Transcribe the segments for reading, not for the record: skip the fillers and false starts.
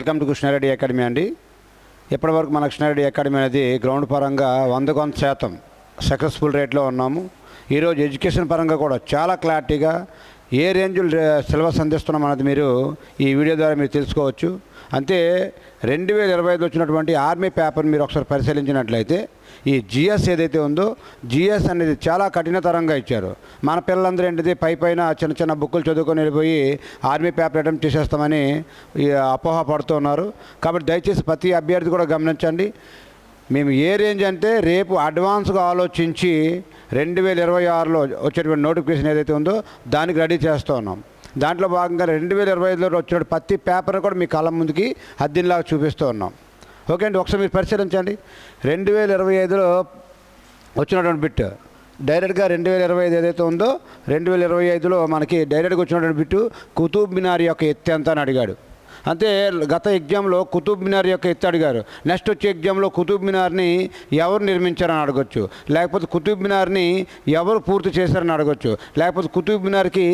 Welcome to Krishna Reddy academy అండి. ఇప్పటివరకు మన కృష్ణారెడ్డి అకాడమీ అనేది గ్రౌండ్ పరంగా 100% సక్సెస్ఫుల్ రేట్లో ఉన్నాము. ఈరోజు ఎడ్యుకేషన్ పరంగా కూడా చాలా క్లారిటీగా ఏ రేంజ్లో సిలబస్ అందిస్తున్నాం అన్నది మీరు ఈ వీడియో ద్వారా మీరు తెలుసుకోవచ్చు. అంతే 2025 వచ్చినటువంటి ఆర్మీ పేపర్ మీరు ఒకసారి పరిశీలించినట్లయితే ఈ జిఎస్ ఏదైతే ఉందో జిఎస్ అనేది చాలా కఠినతరంగా ఇచ్చారు. మన పిల్లలందరూ ఏంటిది పైన చిన్న చిన్న బుక్కులు చదువుకొని వెళ్ళిపోయి ఆర్మీ పేపర్ అటెంప్ట్ చేసేస్తామని అపోహ పడుతున్నారు. కాబట్టి దయచేసి ప్రతి అభ్యర్థి కూడా గమనించండి. మేము ఏ రేంజ్ అంటే రేపు అడ్వాన్స్గా ఆలోచించి 2026లో వచ్చేటువంటి నోటిఫికేషన్ ఏదైతే ఉందో దానికి రెడీ చేస్తూ ఉన్నాం. దాంట్లో భాగంగా 2025లో వచ్చిన ప్రతి పేపర్ కూడా మీ కళ్ళ ముందుకి అద్దెలాగా చూపిస్తూ ఉన్నాం. ఓకే అండి, ఒకసారి మీరు పరిశీలించండి. 2025లో వచ్చినటువంటి బిట్ డైరెక్ట్గా 2025 ఏదైతే ఉందో 2025లో మనకి డైరెక్ట్గా వచ్చినటువంటి బిట్టు కుతుబ్ మినార్ యొక్క ఎత్తు ఎంత అని అడిగాడు. అంతే గత ఎగ్జామ్లో కుతుబ్ మినార్ యొక్క ఎత్తు అడిగారు. నెక్స్ట్ వచ్చే ఎగ్జామ్లో కుతుబ్ మినార్ని ఎవరు నిర్మించారని అడగొచ్చు, లేకపోతే కుతుబ్ మినార్ని ఎవరు పూర్తి చేశారని అడగొచ్చు, లేకపోతే కుతుబ్ మినార్కి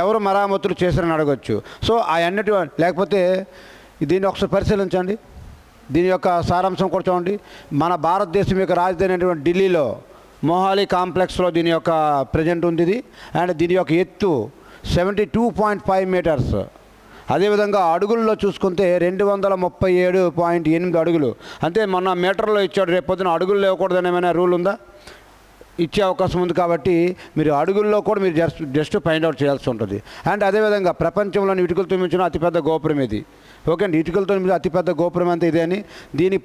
ఎవరు మరామతులు చేశారని అడగొచ్చు. సో అవన్నిటి లేకపోతే దీన్ని ఒకసారి పరిశీలించండి. దీని యొక్క సారాంశం కూడా చూడండి. మన భారతదేశం యొక్క రాజధాని అయినటువంటి ఢిల్లీలో మొహాలీ కాంప్లెక్స్లో దీని యొక్క ప్రజెంట్ ఉంది ఇది. అండ్ దీని యొక్క ఎత్తు 72.5 మీటర్స్. అదేవిధంగా అడుగుల్లో చూసుకుంటే 237.8 అడుగులు. అంటే మొన్న మీటర్లో ఇచ్చాడు, రేపు పొద్దున అడుగులు లేవకూడదని ఏమైనా రూల్ ఉందా? ఇచ్చే అవకాశం ఉంది. కాబట్టి మీరు అడుగుల్లో కూడా మీరు జస్ట్ ఫైండ్ అవుట్ చేయాల్సి ఉంటుంది. అండ్ అదేవిధంగా ప్రపంచంలోని ఇటుకలతో నిర్మించిన అతిపెద్ద గోపురం ఇది. ఓకే అండి, ఇటుకలతో అతిపెద్ద గోపురం అంతా ఇదే అని దీని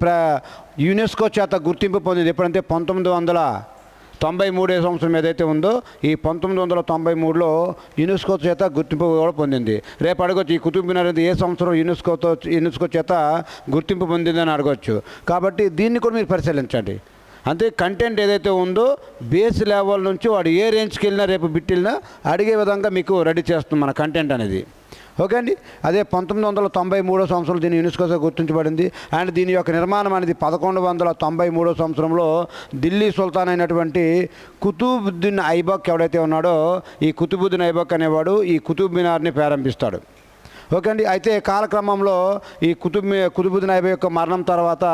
యునెస్కో చేత గుర్తింపు పొందింది. ఎప్పుడంటే 1993 సంవత్సరం ఏదైతే ఉందో ఈ 1993లో యునెస్కో చేత గుర్తింపు కూడా పొందింది. రేపు అడగొచ్చు ఈ కుతుబ్ మినార్ అనేది ఏ సంవత్సరం యునెస్కో చేత గుర్తింపు పొందిందని అడగొచ్చు. కాబట్టి దీన్ని కూడా మీరు పరిశీలించండి. అంతే కంటెంట్ ఏదైతే ఉందో బేస్ లెవెల్ నుంచి వాడు ఏ రేంజ్కి వెళ్ళినా రేపు బిట్ వెళ్ళినా అడిగే విధంగా మీకు రెడీ చేస్తుంది మన కంటెంట్ అనేది. ఓకే అండి, అదే 1993 సంవత్సరంలో దీని యునెస్కోతో గుర్తించబడింది. అండ్ దీని యొక్క నిర్మాణం అనేది 1193 సంవత్సరంలో ఢిల్లీ సుల్తాన్ అయినటువంటి కుతుబుద్దీన్ ఐబక్ ఎవడైతే ఉన్నాడో ఈ కుతుబుద్దీన్ ఐబక్ అనేవాడు ఈ కుతుబ్ మినార్ని ప్రారంభిస్తాడు. ఓకే అండి, అయితే కాలక్రమంలో ఈ కుతుబుద్దీన్ ఐబక్ యొక్క మరణం తర్వాత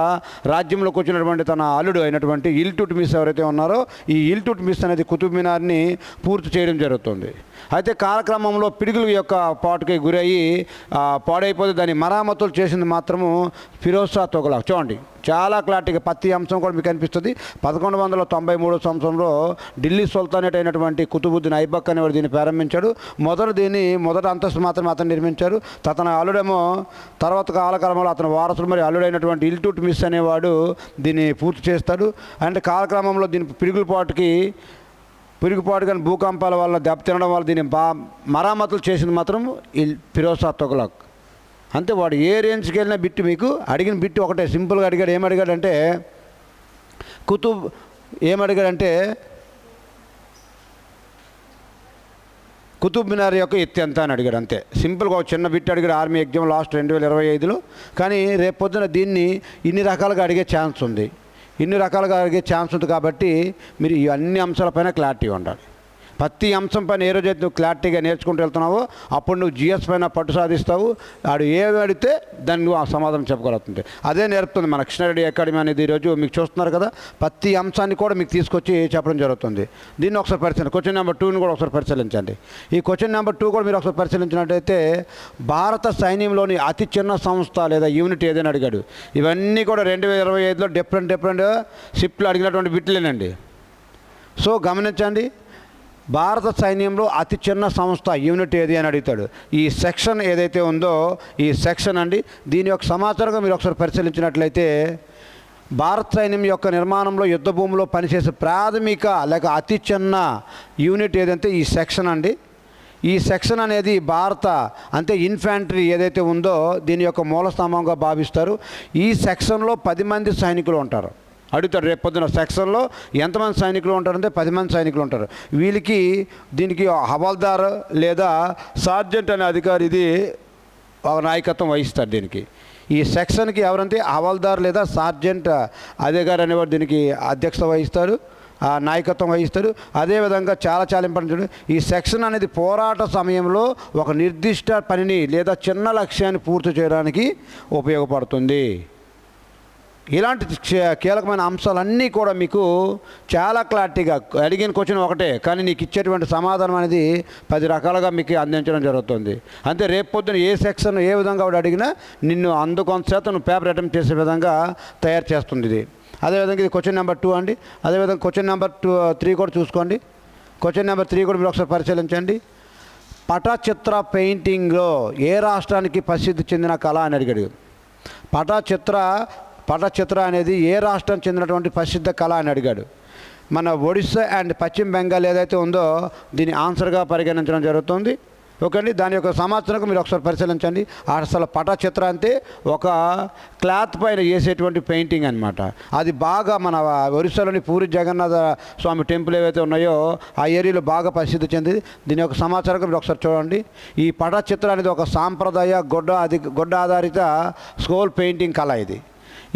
రాజ్యంలోకి వచ్చినటువంటి తన అల్లుడు అయినటువంటి ఇల్టుట్మిస్ ఎవరైతే ఉన్నారో ఈ ఇల్టుట్మిస్ అనేది కుతుబ్ మినార్ని పూర్తి చేయడం జరుగుతుంది. అయితే కాలక్రమంలో పిడుగుల యొక్క పాటుకి గురయ్యి పాడైపోతే దాన్ని మరామతులు చేసింది మాత్రము ఫిరోజ్ షా తుగ్లక్. చూడండి చాలా క్లారిటీగా ప్రతి అంశం కూడా మీకు అనిపిస్తుంది. 1193 సంవత్సరంలో ఢిల్లీ సుల్తానేట్ అయినటువంటి కుతుబుద్దీన్ ఐబక్ అనేవాడు దీన్ని ప్రారంభించాడు. మొదటి అంతస్తు మాత్రమే అతను నిర్మించారు. అతని అల్లుడేమో తర్వాత కాలక్రమంలో అతని వారసుడు మరి అల్లుడైనటువంటి ఇల్టుట్మిస్ అనేవాడు దీన్ని పూర్తి చేస్తాడు. అండ్ కాలక్రమంలో దీని పిరుగుపాటు కానీ భూకంపాల వల్ల దెబ్బతినడం వల్ల దీన్ని మరామతులు చేసింది మాత్రం ఫిరోజ్ షా తుగ్లక్. అంతే వాడు ఏ రేంజ్కి వెళ్ళినా బిట్టు మీకు అడిగిన బిట్టు ఒకటే సింపుల్గా అడిగాడు. ఏమడిగాడంటే కుతుబ్ మినార్ యొక్క ఎత్తు ఎంత అని అడిగాడు. అంతే సింపుల్గా ఒక చిన్న బిట్ అడిగాడు ఆర్మీ ఎగ్జామ్ లాస్ట్ 2025లో. కానీ రేపు పొద్దున దీన్ని ఇన్ని రకాలుగా అడిగే ఛాన్స్ ఉంది. కాబట్టి మీరు ఈ అన్ని అంశాలపైన క్లారిటీ ఉండాలి. ప్రతి అంశం పైన ఏ రోజైతే నువ్వు క్లారిటీగా నేర్చుకుంటూ వెళ్తున్నావో అప్పుడు నువ్వు జిఎస్ పైన పట్టు సాధిస్తావు. ఆడు ఏమి అడిగితే దాన్ని నువ్వు ఆ సమాధానం చెప్పగలుగుతుంది. అదే నేర్పుతుంది మన కృష్ణారెడ్డి అకాడమీ అనేది. ఈరోజు మీకు చూస్తున్నారు కదా, ప్రతి అంశాన్ని కూడా మీకు తీసుకొచ్చి చెప్పడం జరుగుతుంది. దీన్ని ఒకసారి పరిశీలించండి. క్వశ్చన్ నెంబర్ 2ని కూడా ఒకసారి పరిశీలించండి. ఈ క్వశ్చన్ నెంబర్ 2 కూడా మీరు ఒకసారి పరిశీలించినట్టయితే భారత సైన్యంలోని అతి చిన్న సంస్థ లేదా యూనిట్ ఏదైనా అడిగాడు. ఇవన్నీ కూడా 2025లో డిఫరెంట్ షిప్లు అడిగినటువంటి బిట్లేనండి. సో గమనించండి, భారత సైన్యంలో అతి చిన్న సంస్థ యూనిట్ ఏది అని అడుగుతాడు. ఈ సెక్షన్ ఏదైతే ఉందో ఈ సెక్షన్ అండి. దీని యొక్క సమాచారంగా మీరు ఒకసారి పరిశీలించినట్లయితే భారత సైన్యం యొక్క నిర్మాణంలో యుద్ధ భూమిలో పనిచేసే ప్రాథమిక లేక అతి చిన్న యూనిట్ ఏదంటే ఈ సెక్షన్ అండి. ఈ సెక్షన్ అనేది అంటే ఇన్ఫాంట్రీ ఏదైతే ఉందో దీని యొక్క మూల స్తంభంగా భావిస్తారు. ఈ సెక్షన్లో 10 మంది సైనికులు ఉంటారు. అడుగుతాడు రేపు పొద్దున సెక్షన్లో ఎంతమంది సైనికులు ఉంటారంటే 10 మంది సైనికులు ఉంటారు. దీనికి హవాల్దార్ లేదా సార్జెంట్ అనే అధికారి ఇది నాయకత్వం వహిస్తారు. దీనికి ఈ సెక్షన్కి ఎవరంటే హవాల్దార్ లేదా సార్జెంట్ అధికారి అనేవాడు దీనికి అధ్యక్షత వహిస్తారు. నాయకత్వం వహిస్తారు. అదేవిధంగా చాలా ఇంపార్టెంట్, ఈ సెక్షన్ అనేది పోరాట సమయంలో ఒక నిర్దిష్ట పనిని లేదా చిన్న లక్ష్యాన్ని పూర్తి చేయడానికి ఉపయోగపడుతుంది. ఇలాంటి కీలకమైన అంశాలన్నీ కూడా మీకు చాలా క్లారిటీగా, అడిగిన క్వశ్చన్ ఒకటే కానీ నీకు ఇచ్చేటువంటి సమాధానం అనేది 10 రకాలుగా మీకు అందించడం జరుగుతుంది. అంతే రేపు పొద్దున ఏ సెక్షన్ ఏ విధంగా వాడు అడిగినా నిన్ను కొంతశాతం నువ్వు పేపర్ అటెంప్ట్ చేసే విధంగా తయారు చేస్తుంది ఇది. అదేవిధంగా ఇది క్వశ్చన్ నెంబర్ 2 అండి. అదేవిధంగా క్వశ్చన్ నెంబర్ 3 కూడా చూసుకోండి. క్వశ్చన్ నెంబర్ 3 కూడా మీరు ఒకసారి పరిశీలించండి. పటచిత్ర పెయింటింగ్లో ఏ రాష్ట్రానికి ప్రసిద్ధి చెందిన కళ అని అడిగాడు. పటచిత్ర అనేది ఏ రాష్ట్రం చెందినటువంటి ప్రసిద్ధ కళ అని అడిగాడు. మన ఒడిస్సా అండ్ పశ్చిమ బెంగాల్ ఏదైతే ఉందో దీని ఆన్సర్గా పరిగణించడం జరుగుతుంది. ఓకే అండి. దాని యొక్క సమాచారం మీరు ఒకసారి పరిశీలించండి. అసలు పటచిత్ర అంటే ఒక క్లాత్ పైన వేసేటువంటి పెయింటింగ్ అనమాట. అది బాగా మన ఒరిస్సాలోని పూరి జగన్నాథ స్వామి టెంపుల్ ఏవైతే ఉన్నాయో ఆ ఏరియాలో బాగా ప్రసిద్ధి చెందింది. దీని యొక్క సమాచారం మీరు ఒకసారి చూడండి. ఈ పటచిత్ర అనేది ఒక సాంప్రదాయ గొడ్డ ఆధారిత స్కోల్ పెయింటింగ్ కళ ఇది.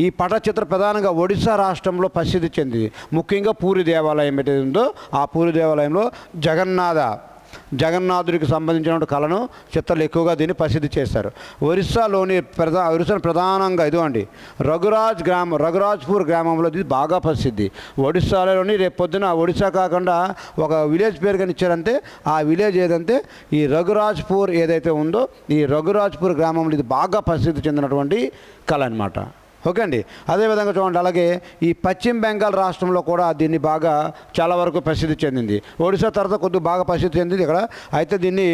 ఈ పటచిత్ర ప్రధానంగా ఒడిశా రాష్ట్రంలో ప్రసిద్ధి చెందింది. ముఖ్యంగా పూరి దేవాలయం ఏదైతే ఉందో ఆ పూరి దేవాలయంలో జగన్నాథుడికి సంబంధించిన కళను చిత్రాలు ఎక్కువగా దీన్ని ప్రసిద్ధి చేశారు. ఒరిస్సాలోని ప్రధానంగా ఇదిగోండి రఘురాజ్పూర్ గ్రామంలో ఇది బాగా ప్రసిద్ధి. ఒడిస్సాలోని రేపు పొద్దున ఒడిస్సా కాకుండా ఒక విలేజ్ పేరు కానీ ఇచ్చారంటే ఆ విలేజ్ ఏదంటే ఈ రఘురాజ్పూర్ ఏదైతే ఉందో ఈ రఘురాజ్పూర్ గ్రామంలో ఇది బాగా ప్రసిద్ధి చెందినటువంటి కళ అనమాట. ఓకే అండి. అదేవిధంగా చూడండి, అలాగే ఈ పశ్చిమ బెంగాల్ రాష్ట్రంలో కూడా దీన్ని బాగా చాలా వరకు ప్రసిద్ధి చెందింది. ఒడిశా తర్వాత కొద్దిగా బాగా ప్రసిద్ధి చెందింది ఇక్కడ. అయితే దీన్ని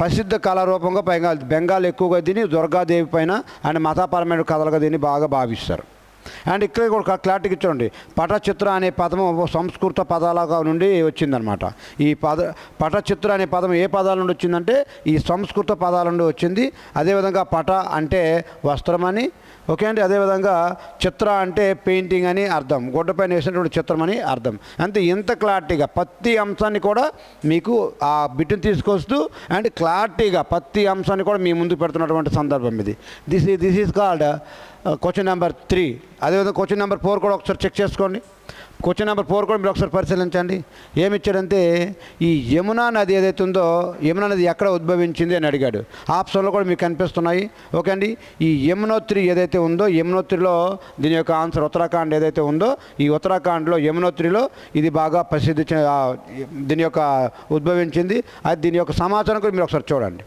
ప్రసిద్ధ కళారూపంగా బెంగాల్ ఎక్కువగా దీన్ని దుర్గాదేవి పైన అండ్ మతపరమైన కథలుగా దీన్ని బాగా భావిస్తారు. అండ్ ఇక్కడ కూడా క్లారిటీకి ఇచ్చండి, పటచిత్ర అనే పదము సంస్కృత పదాల నుండి వచ్చిందనమాట. ఈ పటచిత్ర అనే పదం ఏ పదాల నుండి వచ్చిందంటే ఈ సంస్కృత పదాల నుండి వచ్చింది. అదేవిధంగా పట అంటే వస్త్రమని, ఓకే అండి. అదేవిధంగా చిత్ర అంటే పెయింటింగ్ అని అర్థం, గుడ్డపైన వేసినటువంటి చిత్రం అని అర్థం. అంతే ఇంత క్లారిటీగా ప్రతి అంశాన్ని కూడా మీకు ఆ బిట్ని తీసుకొస్తూ అండ్ క్లారిటీగా ప్రతి అంశాన్ని కూడా మీ ముందు పెడుతున్నటువంటి సందర్భం ఇది. This is called question number 3. అదేవిధంగా క్వశ్చన్ నెంబర్ 4 కూడా ఒకసారి చెక్ చేసుకోండి. క్వశ్చన్ నెంబర్ 4 కూడా మీరు ఒకసారి పరిశీలించండి. ఏమి ఇచ్చాడంటే ఈ యమునా నది ఏదైతే ఉందో యమునా నది ఎక్కడ ఉద్భవించింది అని అడిగాడు. ఆప్షన్లో కూడా మీకు కనిపిస్తున్నాయి. ఓకే అండి. ఈ యమునోత్రి ఏదైతే ఉందో యమునోత్రిలో దీని యొక్క ఆన్సర్ ఉత్తరాఖండ్ ఏదైతే ఉందో ఈ ఉత్తరాఖండ్లో యమునోత్రిలో ఇది బాగా ప్రసిద్ధి దీని యొక్క ఉద్భవించింది. అది దీని యొక్క సమాచారం కూడా మీరు ఒకసారి చూడండి.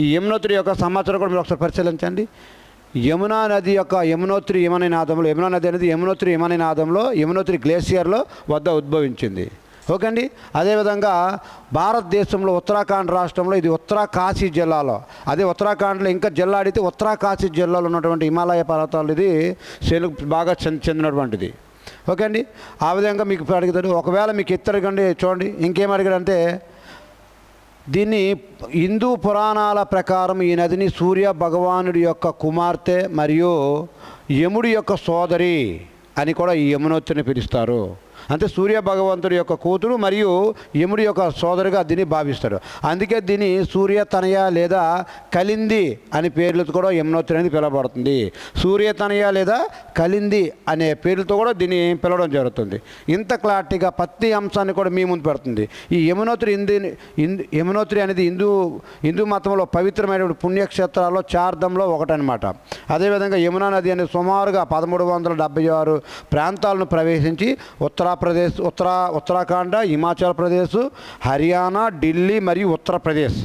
ఈ యమునోత్రి యొక్క సమాచారం కూడా మీరు ఒకసారి పరిశీలించండి. యమునా నది యొక్క యమునోత్రి హిమనీనాదంలో యమునా నది అనేది యమునోత్రి హిమనీనాదంలో యమునోత్రి గ్లేసియర్లో వద్ద ఉద్భవించింది. ఓకే అండి. అదేవిధంగా భారతదేశంలో ఉత్తరాఖండ్ రాష్ట్రంలో ఇది ఉత్తరాకాశీ జిల్లాలో, అదే ఉత్తరాఖండ్లో ఇంకా జిల్లా అడిగితే ఉత్తరాకాశీ జిల్లాలో ఉన్నటువంటి హిమాలయ పర్వతాలు ఇది శైలికి బాగా చెందినటువంటిది. ఓకే అండి. ఆ విధంగా మీకు అడుగుతాడు. ఒకవేళ మీకు ఇద్దరికండి చూడండి ఇంకేం అడిగాడంటే దీన్ని హిందూ పురాణాల ప్రకారం ఈ నదిని సూర్య భగవానుడి యొక్క కుమార్తె మరియు యముడి యొక్క సోదరి అని కూడా ఈ యమునోత్రిని పిలుస్తారు. అంటే సూర్య భగవంతుడి యొక్క కూతురు మరియు యముడి యొక్క సోదరుగా దీన్ని భావిస్తారు. అందుకే దీన్ని సూర్య తనయ లేదా కలింది అనే పేర్లతో కూడా యమునోత్రి అనేది పిలవబడుతుంది. సూర్య తనయ లేదా కలింది అనే పేర్లతో కూడా దీన్ని పిలవడం జరుగుతుంది. ఇంత క్లారిటీగా ప్రతి అంశాన్ని కూడా మీ ముందు పెడుతుంది. ఈ యమునోత్రి అనేది హిందూ మతంలో పవిత్రమైనటువంటి పుణ్యక్షేత్రాల్లో చార్ధంలో ఒకటనమాట. అదేవిధంగా యమునా నది అనేది సుమారుగా 1376 ప్రాంతాలను ప్రవేశించి ఉత్తరాఖండ్, హిమాచల్ ప్రదేశ్, హర్యానా, ఢిల్లీ మరియు ఉత్తరప్రదేశ్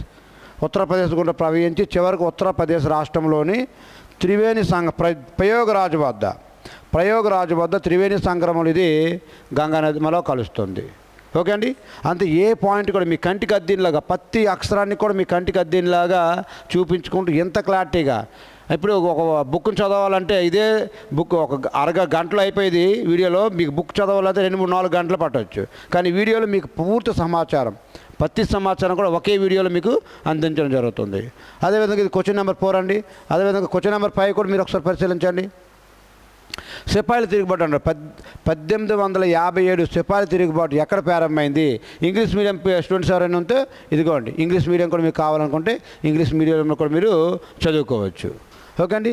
గుండా ప్రవహించి చివరికి ఉత్తరప్రదేశ్ రాష్ట్రంలోని త్రివేణి ప్రయోగరాజు వద్ద త్రివేణి సంగమం ఇది గంగా నదిలో కలుస్తుంది. ఓకే అండి. అంతే ఏ పాయింట్ కూడా మీ కంటికి అద్దినలాగా ప్రతి అక్షరాన్ని కూడా మీ కంటికి అద్దినలాగా చూపించుకుంటూ ఎంత క్లారిటీగా. ఇప్పుడు ఒక బుక్ని చదవాలంటే ఇదే బుక్ ఒక గంటలో అయిపోయేది వీడియోలో, మీకు బుక్ చదవాలంటే 2-3-4 గంటలు పట్టవచ్చు. కానీ వీడియోలో మీకు పూర్తి సమాచారం ప్రతి సమాచారం కూడా ఒకే వీడియోలో మీకు అందించడం జరుగుతుంది. అదేవిధంగా ఇది క్వశ్చన్ నెంబర్ 4 అండి. అదేవిధంగా క్వశ్చన్ నెంబర్ 5 కూడా మీరు ఒకసారి పరిశీలించండి. సిపాయిల తిరుగుబాటు అంటారు. 1857 సిపాయిల తిరుగుబాటు ఎక్కడ ప్రారంభమైంది? ఇంగ్లీష్ మీడియం స్టూడెంట్స్ ఎవరైనా ఉంటే ఇదిగోండి ఇంగ్లీష్ మీడియం కూడా మీకు కావాలనుకుంటే ఇంగ్లీష్ మీడియంలో కూడా మీరు చదువుకోవచ్చు. ఓకే అండి.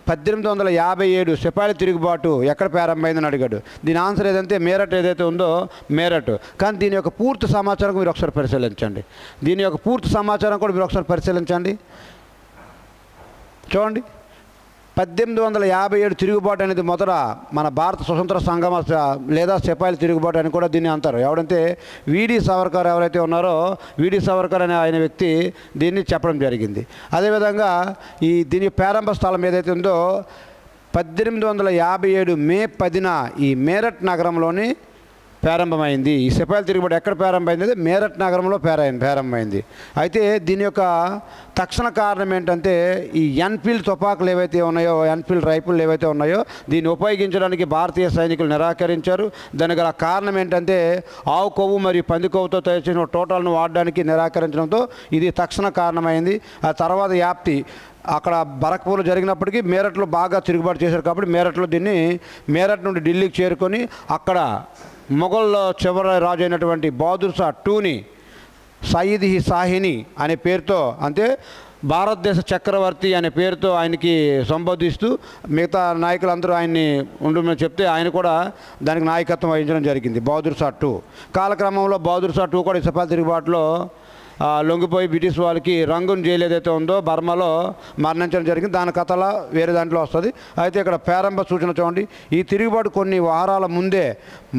1857 సిపాయిల తిరుగుబాటు ఎక్కడ ప్రారంభమైందని అడిగాడు. దీని ఆన్సర్ ఏదంటే మేరట్ ఏదైతే ఉందో మేరట్. కానీ దీని యొక్క పూర్తి సమాచారం మీరు ఒకసారి పరిశీలించండి. దీని యొక్క పూర్తి సమాచారం కూడా మీరు ఒకసారి పరిశీలించండి. చూడండి, 1857 తిరుగుబాటు అనేది మొదట మన భారత స్వతంత్ర సంఘం లేదా సిపాయిల తిరుగుబాటు అని కూడా దీన్ని అంటారు. ఎవడంటే విడి సావర్కర్ ఎవరైతే ఉన్నారో విడి సావర్కర్ అనే ఆయన వ్యక్తి దీన్ని చెప్పడం జరిగింది. అదేవిధంగా దీని ప్రారంభ స్థలం ఏదైతే ఉందో 1857 మే 10న ఈ మేరట్ నగరంలోని ప్రారంభమైంది. ఈ సిపాయిల తిరుగుబాటు ఎక్కడ ప్రారంభమైంది? మేరట్ నగరంలో ప్రారంభమైంది. అయితే దీని యొక్క తక్షణ కారణం ఏంటంటే ఈ ఎన్ఫీల్డ్ తుపాకులు ఏవైతే ఉన్నాయో, ఎన్ఫీల్డ్ రైఫిల్ ఏవైతే ఉన్నాయో దీన్ని ఉపయోగించడానికి భారతీయ సైనికులు నిరాకరించారు. దానికి గల కారణం ఏంటంటే ఆవు కొవ్వు మరియు పంది కొవ్వుతో తయారు చేసిన టోటాలను వాడడానికి నిరాకరించడంతో ఇది తక్షణ కారణమైంది. ఆ తర్వాత వ్యాప్తి అక్కడ బరక్పూర్లో జరిగినప్పటికీ మేరట్లో బాగా తిరుగుబాటు చేశారు కాబట్టి మేరట్ నుండి ఢిల్లీకి చేరుకొని అక్కడ మొఘల్ చివరి రాజు అయినటువంటి బహదూర్ షా టూని సయీద్ హి షాహిని అనే పేరుతో, అంటే భారతదేశ చక్రవర్తి అనే పేరుతో ఆయనకి సంబోధిస్తూ మిగతా నాయకులందరూ ఆయన్ని ఉండమని చెప్తే ఆయన కూడా దానికి నాయకత్వం వహించడం జరిగింది. బహదూర్ షా టూ కాలక్రమంలో బహదూర్ షా టూ కూడా సిపాయిల తిరుగుబాటులో లొంగిపోయి బ్రిటిష్ వాళ్ళకి రంగూన్ జైలు ఏదైతే ఉందో బర్మాలో మరణించడం జరిగింది. దాని కథలో వేరే దాంట్లో వస్తుంది. అయితే ఇక్కడ ప్రారంభ సూచన చూడండి. ఈ తిరుగుబాటు కొన్ని వారాల ముందే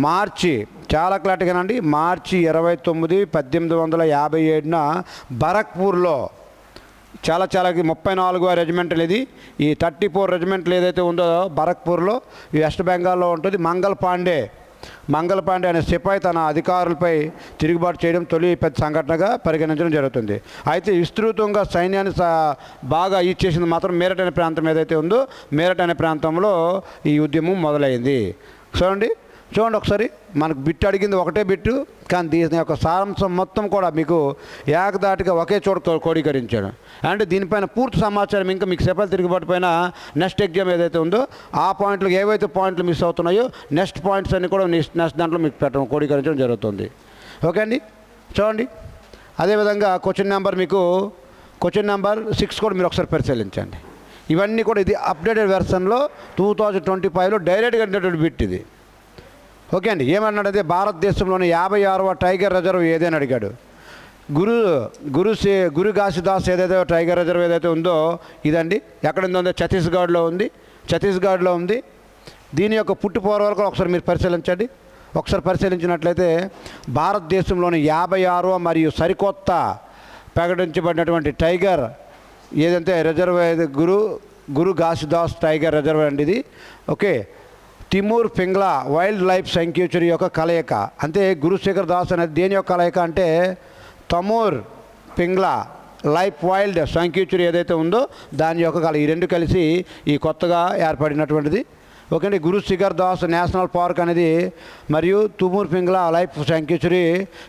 మార్చి, చాలా క్లారిటీగానండి, మార్చి 29, 1857న బరక్పూర్లో చాలా 34వ రెజిమెంటల్ ఇది. ఈ 34 రెజిమెంటల్ ఏదైతే ఉందో బరక్పూర్లో వెస్ట్ బెంగాల్లో ఉంటుంది. మంగల్ పాండే అనే సిపాయి తన అధికారులపై తిరుగుబాటు చేయడం తొలి పెద్ద సంఘటనగా పరిగణించడం జరుగుతుంది. అయితే విస్తృతంగా సైన్యాన్ని బాగా ఇచ్చేసింది మాత్రం మేరట్ అనే ప్రాంతం ఏదైతే ఉందో మేరట్ అనే ప్రాంతంలో ఈ ఉద్యమం మొదలైంది. చూడండి ఒకసారి, మనకు బిట్టు అడిగింది ఒకటే బిట్టు, కానీ దీని యొక్క సారాంశం మొత్తం కూడా మీకు ఏకదాటిగా ఒకే చోట క్రోడీకరించాడు. అంటే దీనిపైన పూర్తి సమాచారం ఇంకా మీకు సిపాయిల తిరుగుబాటు పైన నెక్స్ట్ ఎగ్జామ్ ఏదైతే ఉందో ఆ పాయింట్లు ఏవైతే పాయింట్లు మిస్ అవుతున్నాయో నెక్స్ట్ పాయింట్స్ అన్నీ కూడా నెక్స్ట్ దాంట్లో మీకు క్రోడీకరించడం జరుగుతుంది. ఓకే అండి, చూడండి. అదేవిధంగా క్వశ్చన్ నెంబర్ 6 కూడా మీరు ఒకసారి పరిశీలించండి. ఇవన్నీ కూడా ఇది అప్డేటెడ్ వెర్షన్లో 2025లో డైరెక్ట్గా ఉండేటువంటి బిట్ ఇది. ఓకే అండి, ఏమన్నాడంటే భారతదేశంలోని 56వ టైగర్ రిజర్వ్ ఏదని అడిగాడు. గురు ఘాసిదాస్ ఏదైతే టైగర్ రిజర్వ్ ఏదైతే ఉందో ఇదండి. ఎక్కడ ఉందో ఛత్తీస్గఢ్లో ఉంది. దీని యొక్క పుట్టుపూర్వాలు కూడా ఒకసారి మీరు పరిశీలించండి. ఒకసారి పరిశీలించినట్లయితే భారతదేశంలోని 56వ మరియు సరికొత్త ప్రకటించబడినటువంటి టైగర్ ఏదంటే రిజర్వ్ గురు ఘాసిదాస్ టైగర్ రిజర్వ్ అండి ఇది. Okay, తిమూర్ Pingla wild life sanctuary యొక్క కలయిక. అంటే గురు శేఖర్ దాస్ అనేది దేని యొక్క కలయిక అంటే తమూర్ పింగ్లా లైఫ్ వైల్డ్ శాంక్చురీ ఏదైతే ఉందో దాని యొక్క ఈ రెండు కలిసి ఈ కొత్తగా ఏర్పడినటువంటిది. ఓకే అండి, గురు శేఖర్ దాస్ నేషనల్ పార్క్ అనేది మరియు తుమూర్ పింగ్లా లైఫ్ శాంక్చురీ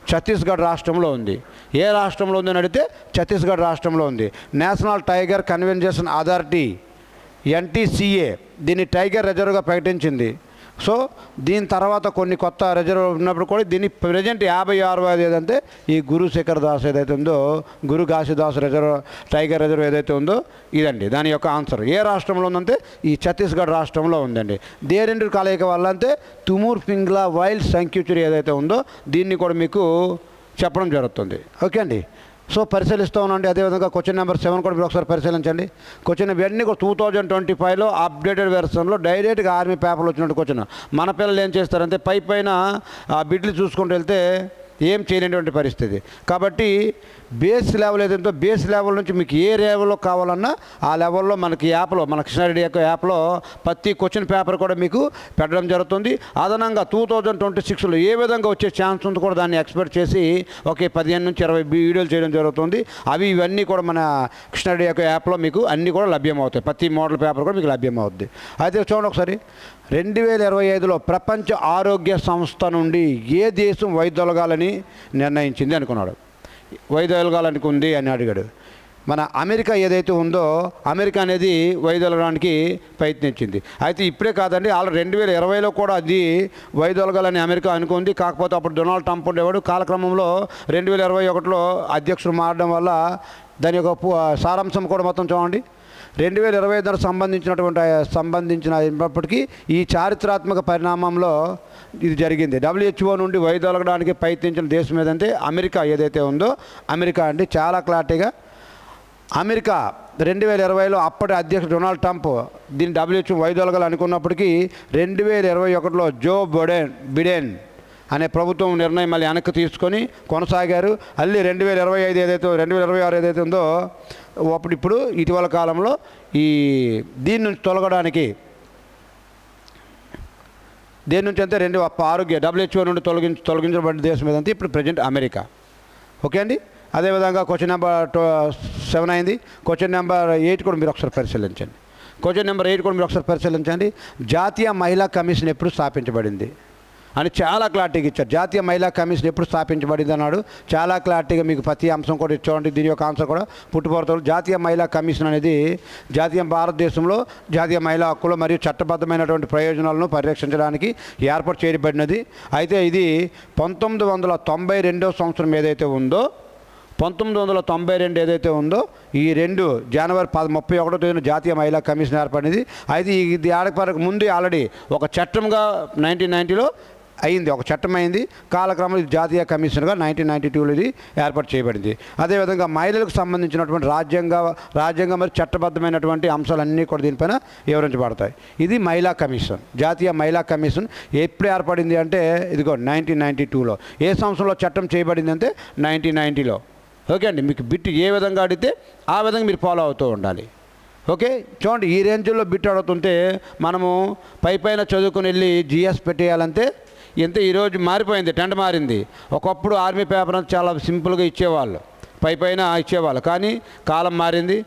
ఛత్తీస్గఢ్ రాష్ట్రంలో ఉంది. ఏ రాష్ట్రంలో ఉందని అడిగితే ఛత్తీస్గఢ్ రాష్ట్రంలో ఉంది. National tiger conservation authority NTCA దీన్ని టైగర్ రిజర్వ్గా ప్రకటించింది. సో దీని తర్వాత కొన్ని కొత్త రిజర్వ్ ఉన్నప్పుడు కూడా దీన్ని ప్రజెంట్ 56వ ఏదంటే ఈ గురు శేఖర్ దాస్ ఏదైతే ఉందో గురు ఘాసిదాస్ టైగర్ రిజర్వ్ ఏదైతే ఉందో ఇదండి. దాని యొక్క ఆన్సర్ ఏ రాష్ట్రంలో ఉందంటే ఈ ఛత్తీస్గఢ్ రాష్ట్రంలో ఉందండి. దేని కలయిక వల్ల అంటే తుమూర్ పింగ్లా వైల్డ్ శాంక్చురీ ఏదైతే ఉందో దీన్ని కూడా మీకు చెప్పడం జరుగుతుంది. ఓకే అండి, సో పరిశీలిస్తూ ఉండండి. అదేవిధంగా క్వశ్చన్ నెంబర్ 7 కూడా మీరు ఒకసారి పరిశీలించండి. క్వశ్చన్ ఇవన్నీ కూడా 2025లో అప్డేటెడ్ వెర్షన్లో డైరెక్ట్గా ఆర్మీ పేపర్లో వచ్చినట్టు క్వశ్చన్. మన పిల్లలు ఏం చేస్తారంటే పైన ఆ బిడ్లు చూసుకుంటూ వెళ్తే ఏం చేయలేనటువంటి పరిస్థితి. కాబట్టి బేస్ లెవెల్ ఏదైతే బేస్ లెవెల్ నుంచి మీకు ఏ లెవెల్లో కావాలన్నా ఆ లెవెల్లో మనకి యాప్లో మన కృష్ణారెడ్డి యొక్క యాప్లో ప్రతి క్వశ్చన్ పేపర్ కూడా మీకు పెట్టడం జరుగుతుంది. అదనంగా 2026లో ఏ విధంగా వచ్చే ఛాన్స్ ఉంది కూడా దాన్ని ఎక్స్పెక్ట్ చేసి 15 నుంచి 20 వీడియోలు చేయడం జరుగుతుంది. ఇవన్నీ కూడా మన కృష్ణారెడ్డి యొక్క యాప్లో మీకు అన్నీ కూడా లభ్యమవుతాయి. ప్రతి మోడల్ పేపర్ కూడా మీకు లభ్యమవుద్ది. అయితే చూడండి ఒకసారి, 2025లో ప్రపంచ ఆరోగ్య సంస్థ నుండి ఏ దేశం వైదొలగాలని నిర్ణయించింది అనుకున్నాడు. వైదొలగాలనుకుంది అని అడిగాడు. మన అమెరికా ఏదైతే ఉందో అమెరికా అనేది వైదొలగడానికి ప్రయత్నించింది. అయితే ఇప్పుడే కాదండి, ఆల్రెడీ 2020లో కూడా అది వైదొలగాలని అమెరికా అనుకుంది. కాకపోతే అప్పుడు డొనాల్డ్ ట్రంప్ ఉండేవాడు. కాలక్రమంలో 2021లో అధ్యక్షుడు మారడం వల్ల దాని యొక్క సారాంశం కూడా మొత్తం చూడండి. 2025 సంబంధించినప్పటికీ ఈ చారిత్రాత్మక పరిణామంలో ఇది జరిగింది. WHO నుండి వైదొలగడానికి ప్రయత్నించిన దేశం ఏదంటే అమెరికా ఏదైతే ఉందో అమెరికా అండి. చాలా క్లారిటీగా అమెరికా 2020లో అప్పటి అధ్యక్షుడు డొనాల్డ్ ట్రంప్ దీన్ని WHO వైదొలగాలనుకున్నప్పటికీ 2021లో జో బిడెన్ అనే ప్రభుత్వం నిర్ణయం మళ్ళీ వెనక్కి తీసుకొని కొనసాగారు. మళ్ళీ 2026 ఏదైతే ఉందో ఇప్పుడు ఇటీవల కాలంలో దీని నుంచి తొలగడానికి దేని నుంచి అంటే WHO నుండి తొలగించబడిన దేశం ఏదంటే ఇప్పుడు ప్రజెంట్ అమెరికా. ఓకే అండి. అదేవిధంగా క్వశ్చన్ నెంబర్ 7 అయింది. క్వశ్చన్ నెంబర్ 8 కూడా మీరు ఒకసారి పరిశీలించండి. జాతీయ మహిళా కమిషన్ ఎప్పుడు స్థాపించబడింది అని చాలా క్లారిటీగా ఇచ్చారు. జాతీయ మహిళా కమిషన్ ఎప్పుడు స్థాపించబడింది అన్నాడు. చాలా క్లారిటీగా మీకు ప్రతి అంశం కూడా ఇచ్చామండి. దీని యొక్క ఆన్సర్ కూడా పుట్టుపడతారు. జాతీయ మహిళా కమిషన్ అనేది భారతదేశంలో జాతీయ మహిళా హక్కులు మరియు చట్టబద్ధమైనటువంటి ప్రయోజనాలను పరిరక్షించడానికి ఏర్పాటు చేయబడినది. అయితే ఇది 1992 సంవత్సరం ఏదైతే ఉందో 1992 ఏదైతే ఉందో ఈ జనవరి 31 జాతీయ మహిళా కమిషన్ ఏర్పడింది. అయితే ఇది ఆడపరకు ముందు ఆల్రెడీ ఒక చట్టంగా 1990లో అయింది, ఒక చట్టం అయింది. కాలక్రమంలో ఇది జాతీయ కమిషన్గా 1992లో ఇది ఏర్పాటు చేయబడింది. అదేవిధంగా మహిళలకు సంబంధించినటువంటి రాజ్యాంగ మరియు చట్టబద్ధమైనటువంటి అంశాలన్నీ కూడా దీనిపైన వివరించబడతాయి. ఇది మహిళా కమిషన్. జాతీయ మహిళా కమిషన్ ఎప్పుడు ఏర్పడింది అంటే ఇదిగో 1992లో. ఏ సంవత్సరంలో చట్టం చేయబడింది అంటే 1990లో. ఓకే అండి. మీకు బిట్ ఏ విధంగా అడిగితే ఆ విధంగా మీరు ఫాలో అవుతూ ఉండాలి. ఓకే చూడండి, ఈ రేంజ్లో బిట్ అడుగుతుంటే మనము పైన చదువుకుని వెళ్ళి జిఎస్ పెట్టేయాలంటే ఎంత ఈరోజు మారిపోయింది, ట్రెండ్ మారింది. ఒకప్పుడు ఆర్మీ పేపర్ అంతా చాలా సింపుల్గా ఇచ్చేవాళ్ళు, పైన ఇచ్చేవాళ్ళు. కానీ కాలం మారింది,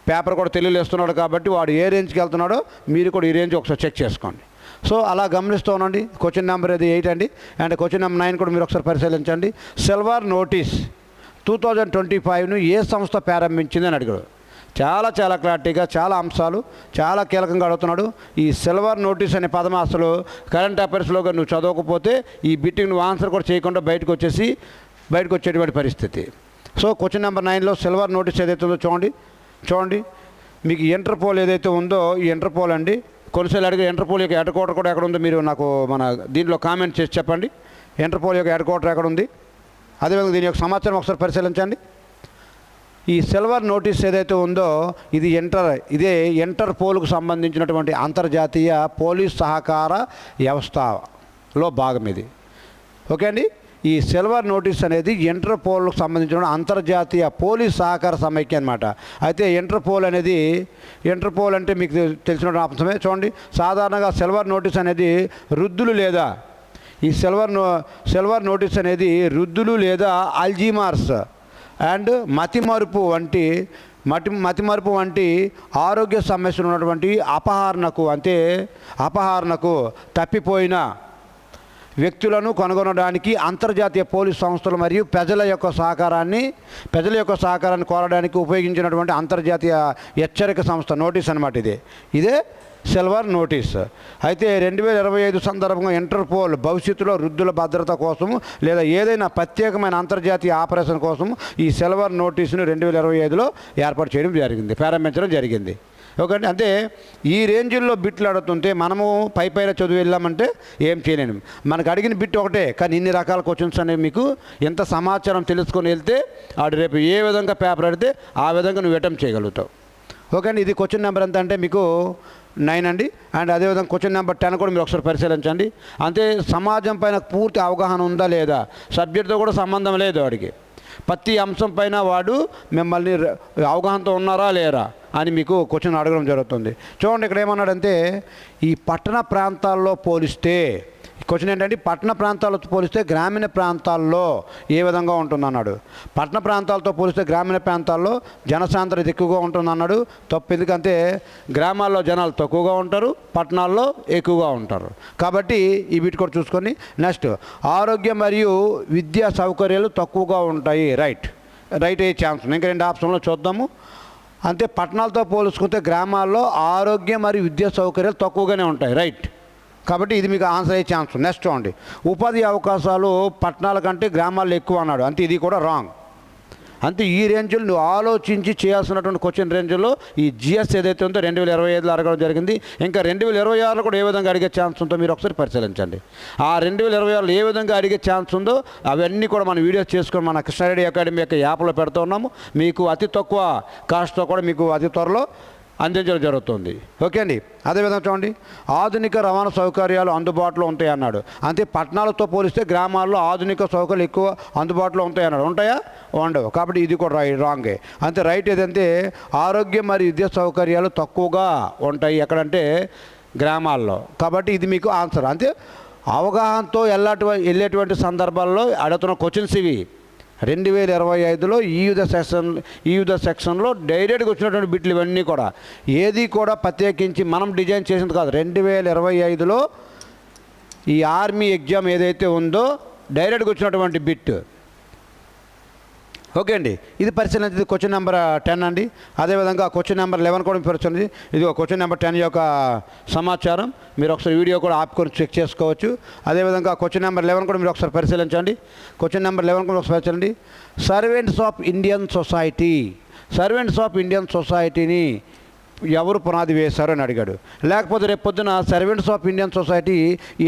పేపర్ కూడా తెలుగులో ఇస్తున్నాడు కాబట్టి వాడు ఏ రేంజ్కి వెళ్తున్నాడో మీరు కూడా ఈ రేంజ్ ఒకసారి చెక్ చేసుకోండి. సో అలా గమనిస్తూ ఉండండి. క్వశ్చన్ నెంబర్ అది 8 అండి. అండ్ క్వశ్చన్ నెంబర్ 9 కూడా మీరు ఒకసారి పరిశీలించండి. సిల్వర్ నోటీస్ 2025ను ఏ సంస్థ ప్రారంభించింది అని అడిగాడు. చాలా క్లారిటీగా చాలా అంశాలు చాలా కీలకంగా అడుగుతున్నాడు. ఈ సిల్వర్ నోటీస్ అనే పదం అసలు కరెంట్ అఫైర్స్లోగా నువ్వు చదవకపోతే ఈ బిట్టింగ్ నువ్వు ఆన్సర్ కూడా చేయకుండా బయటకు వచ్చేటువంటి పరిస్థితి. సో క్వశ్చన్ నెంబర్ 9లో సిల్వర్ నోటీస్ ఏదైతే ఉందో చూడండి. మీకు ఇంటర్పోల్ ఏదైతే ఉందో ఈ ఇంటర్పోల్ అండి. కొన్నిసార్లు అడిగే ఇంటర్పోల్ యొక్క హెడ్ క్వార్టర్ కూడా ఎక్కడ ఉందో మీరు నాకు మన దీంట్లో కామెంట్ చేసి చెప్పండి. ఇంటర్పోల్ యొక్క హెడ్ క్వార్టర్ ఎక్కడ ఉంది, అదేవిధంగా దీని యొక్క సమాచారం ఒకసారి పరిశీలించండి. ఈ సిల్వర్ నోటీస్ ఏదైతే ఉందో ఇదే ఇంటర్పోల్కు సంబంధించినటువంటి అంతర్జాతీయ పోలీస్ సహకార వ్యవస్థలో భాగం ఇది. ఓకే అండి. ఈ సిల్వర్ నోటీస్ అనేది ఇంటర్పోల్కు సంబంధించిన అంతర్జాతీయ పోలీస్ సహకార సమైక్య అనమాట. అయితే ఇంటర్పోల్ అంటే మీకు తెలిసిన అంశమే. చూడండి, సాధారణంగా సిల్వర్ నోటీస్ అనేది వృద్ధులు లేదా ఈ సిల్వర్ నోటీస్ అనేది వృద్ధులు లేదా అల్జీమర్స్ అండ్ మతిమరుపు వంటి ఆరోగ్య సమస్యలు ఉన్నటువంటి అపహరణకు తప్పిపోయిన వ్యక్తులను కనుగొనడానికి అంతర్జాతీయ పోలీస్ సంస్థలు మరియు ప్రజల యొక్క సహకారాన్ని కోరడానికి ఉపయోగించినటువంటి అంతర్జాతీయ హెచ్చరిక సంస్థ నోటీస్ అన్నమాట. ఇదే సిల్వర్ నోటీస్. అయితే 2025 సందర్భంగా ఇంటర్పోల్ భవిష్యత్తులో వృద్ధుల భద్రత కోసం లేదా ఏదైనా ప్రత్యేకమైన అంతర్జాతీయ ఆపరేషన్ కోసం ఈ సిల్వర్ నోటీసును 2025లో ఏర్పాటు చేయడం జరిగింది, ప్రారంభించడం జరిగింది. ఓకే అండి. అంటే ఈ రేంజ్లో బిట్లు అడుగుతుంటే మనము పైన చదువు వెళ్ళామంటే ఏం చేయలేము. మనకు అడిగిన బిట్ ఒకటే, కానీ ఇన్ని రకాల క్వశ్చన్స్ అనేవి మీకు ఎంత సమాచారం తెలుసుకొని వెళ్తే ఆడు రేపు ఏ విధంగా పేపర్ అడిగితే ఆ విధంగా నువ్వు అటెంప్ట్ చేయగలుగుతావు. ఓకే అండి. ఇది క్వశ్చన్ నెంబర్ ఎంత అంటే మీకు 9 అండి. అండ్ అదేవిధంగా క్వశ్చన్ నెంబర్ 10 కూడా మీరు ఒకసారి పరిశీలించండి. అంటే సమాజం పైన పూర్తి అవగాహన ఉందా లేదా, సబ్జెక్టుతో కూడా సంబంధం లేదు వాడికి. ప్రతి అంశం పైన వాడు మిమ్మల్ని అవగాహనతో ఉన్నారా లేరా అని మీకు క్వశ్చన్ అడగడం జరుగుతుంది. చూడండి, ఇక్కడ ఏమన్నాడంటే ఈ పట్టణ ప్రాంతాల్లో పోలిస్తే క్వశ్చన్ ఏంటంటే పట్టణ ప్రాంతాలతో పోలిస్తే గ్రామీణ ప్రాంతాల్లో ఏ విధంగా ఉంటుందన్నాడు. పట్టణ ప్రాంతాలతో పోలిస్తే గ్రామీణ ప్రాంతాల్లో జనసాంద్రత ఎక్కువగా ఉంటుందన్నాడు. తప్పు. ఎందుకంటే గ్రామాల్లో జనాలు తక్కువగా ఉంటారు, పట్టణాల్లో ఎక్కువగా ఉంటారు. కాబట్టి ఈ వీటి కూడా చూసుకొని నెక్స్ట్ ఆరోగ్యం మరియు విద్యా సౌకర్యాలు తక్కువగా ఉంటాయి. రైట్ అయ్యే ఛాన్స్. ఇంకా 2 ఆప్షన్లో చూద్దాము. అంటే పట్టణాలతో పోల్చుకుంటే గ్రామాల్లో ఆరోగ్యం మరియు విద్యా సౌకర్యాలు తక్కువగానే ఉంటాయి. రైట్. కాబట్టి ఇది మీకు ఆన్సర్ అయ్యే ఛాన్స్. నెక్స్ట్ చూడండి, ఉపాధి అవకాశాలు పట్టణాల కంటే గ్రామాల్లో ఎక్కువ అన్నాడు. అంటే ఇది కూడా రాంగ్. అంతే ఈ రేంజ్లో నువ్వు ఆలోచించి చేయాల్సినటువంటి క్వశ్చన్ రేంజ్లో ఈ జిఎస్ ఏదైతే ఉందో 2025లో అడగడం జరిగింది. ఇంకా 2026లో కూడా ఏ విధంగా అడిగే ఛాన్స్ ఉందో మీరు ఒకసారి పరిశీలించండి. ఆ 2026లో ఏ విధంగా అడిగే ఛాన్స్ ఉందో అవన్నీ కూడా మనం వీడియోస్ చేసుకొని మన కృష్ణారెడ్డి అకాడమీ యొక్క యాప్లో పెడుతూ ఉన్నాము. మీకు అతి తక్కువ కాస్ట్తో కూడా మీకు అతి త్వరలో అందించడం జరుగుతుంది. ఓకే అండి. అదేవిధంగా చూడండి, ఆధునిక రవాణా సౌకర్యాలు అందుబాటులో ఉంటాయి అన్నాడు. అంతే పట్టణాలతో పోలిస్తే గ్రామాల్లో ఆధునిక సౌకర్యాలు ఎక్కువ అందుబాటులో ఉంటాయి అన్నాడు. ఉంటాయా? ఉండవు. కాబట్టి ఇది కూడా రాంగే. అంతే రైట్ ఏదంటే ఆరోగ్యం మరియు విద్యా సౌకర్యాలు తక్కువగా ఉంటాయి ఎక్కడంటే గ్రామాల్లో. కాబట్టి ఇది మీకు ఆన్సర్. అంతే అవగాహనతో వెళ్ళేటువంటి సందర్భాల్లో అడుగుతున్న క్వశ్చన్స్ ఇవి. 2025లో ఈ యుద్ధ సెక్షన్లో డైరెక్ట్గా వచ్చినటువంటి బిట్లు ఇవన్నీ కూడా ఏది కూడా ప్రత్యేకించి మనం డిజైన్ చేసింది కాదు. 2025లో ఈ ఆర్మీ ఎగ్జామ్ ఏదైతే ఉందో డైరెక్ట్గా వచ్చినటువంటి బిట్. ఓకే అండి. ఇది పరిశీలించేది క్వశ్చన్ నెంబర్ 10 అండి. అదేవిధంగా క్వశ్చన్ నెంబర్ 11 కూడా పరిశీలించి ఇది క్వశ్చన్ నెంబర్ 10 యొక్క సమాచారం మీరు ఒకసారి వీడియో కూడా ఆపుకొని చెక్ చేసుకోవచ్చు. అదేవిధంగా క్వశ్చన్ నెంబర్ 11 కూడా మీరు ఒకసారి పరిశీలించండి. క్వశ్చన్ నెంబర్ 11 కూడా ఒకసారి పరిశీలించండి. సర్వెంట్స్ ఆఫ్ ఇండియన్ సొసైటీని ఎవరు పునాది వేశారు అని అడిగాడు. లేకపోతే రేపు పొద్దున సర్వెంట్స్ ఆఫ్ ఇండియన్ సొసైటీ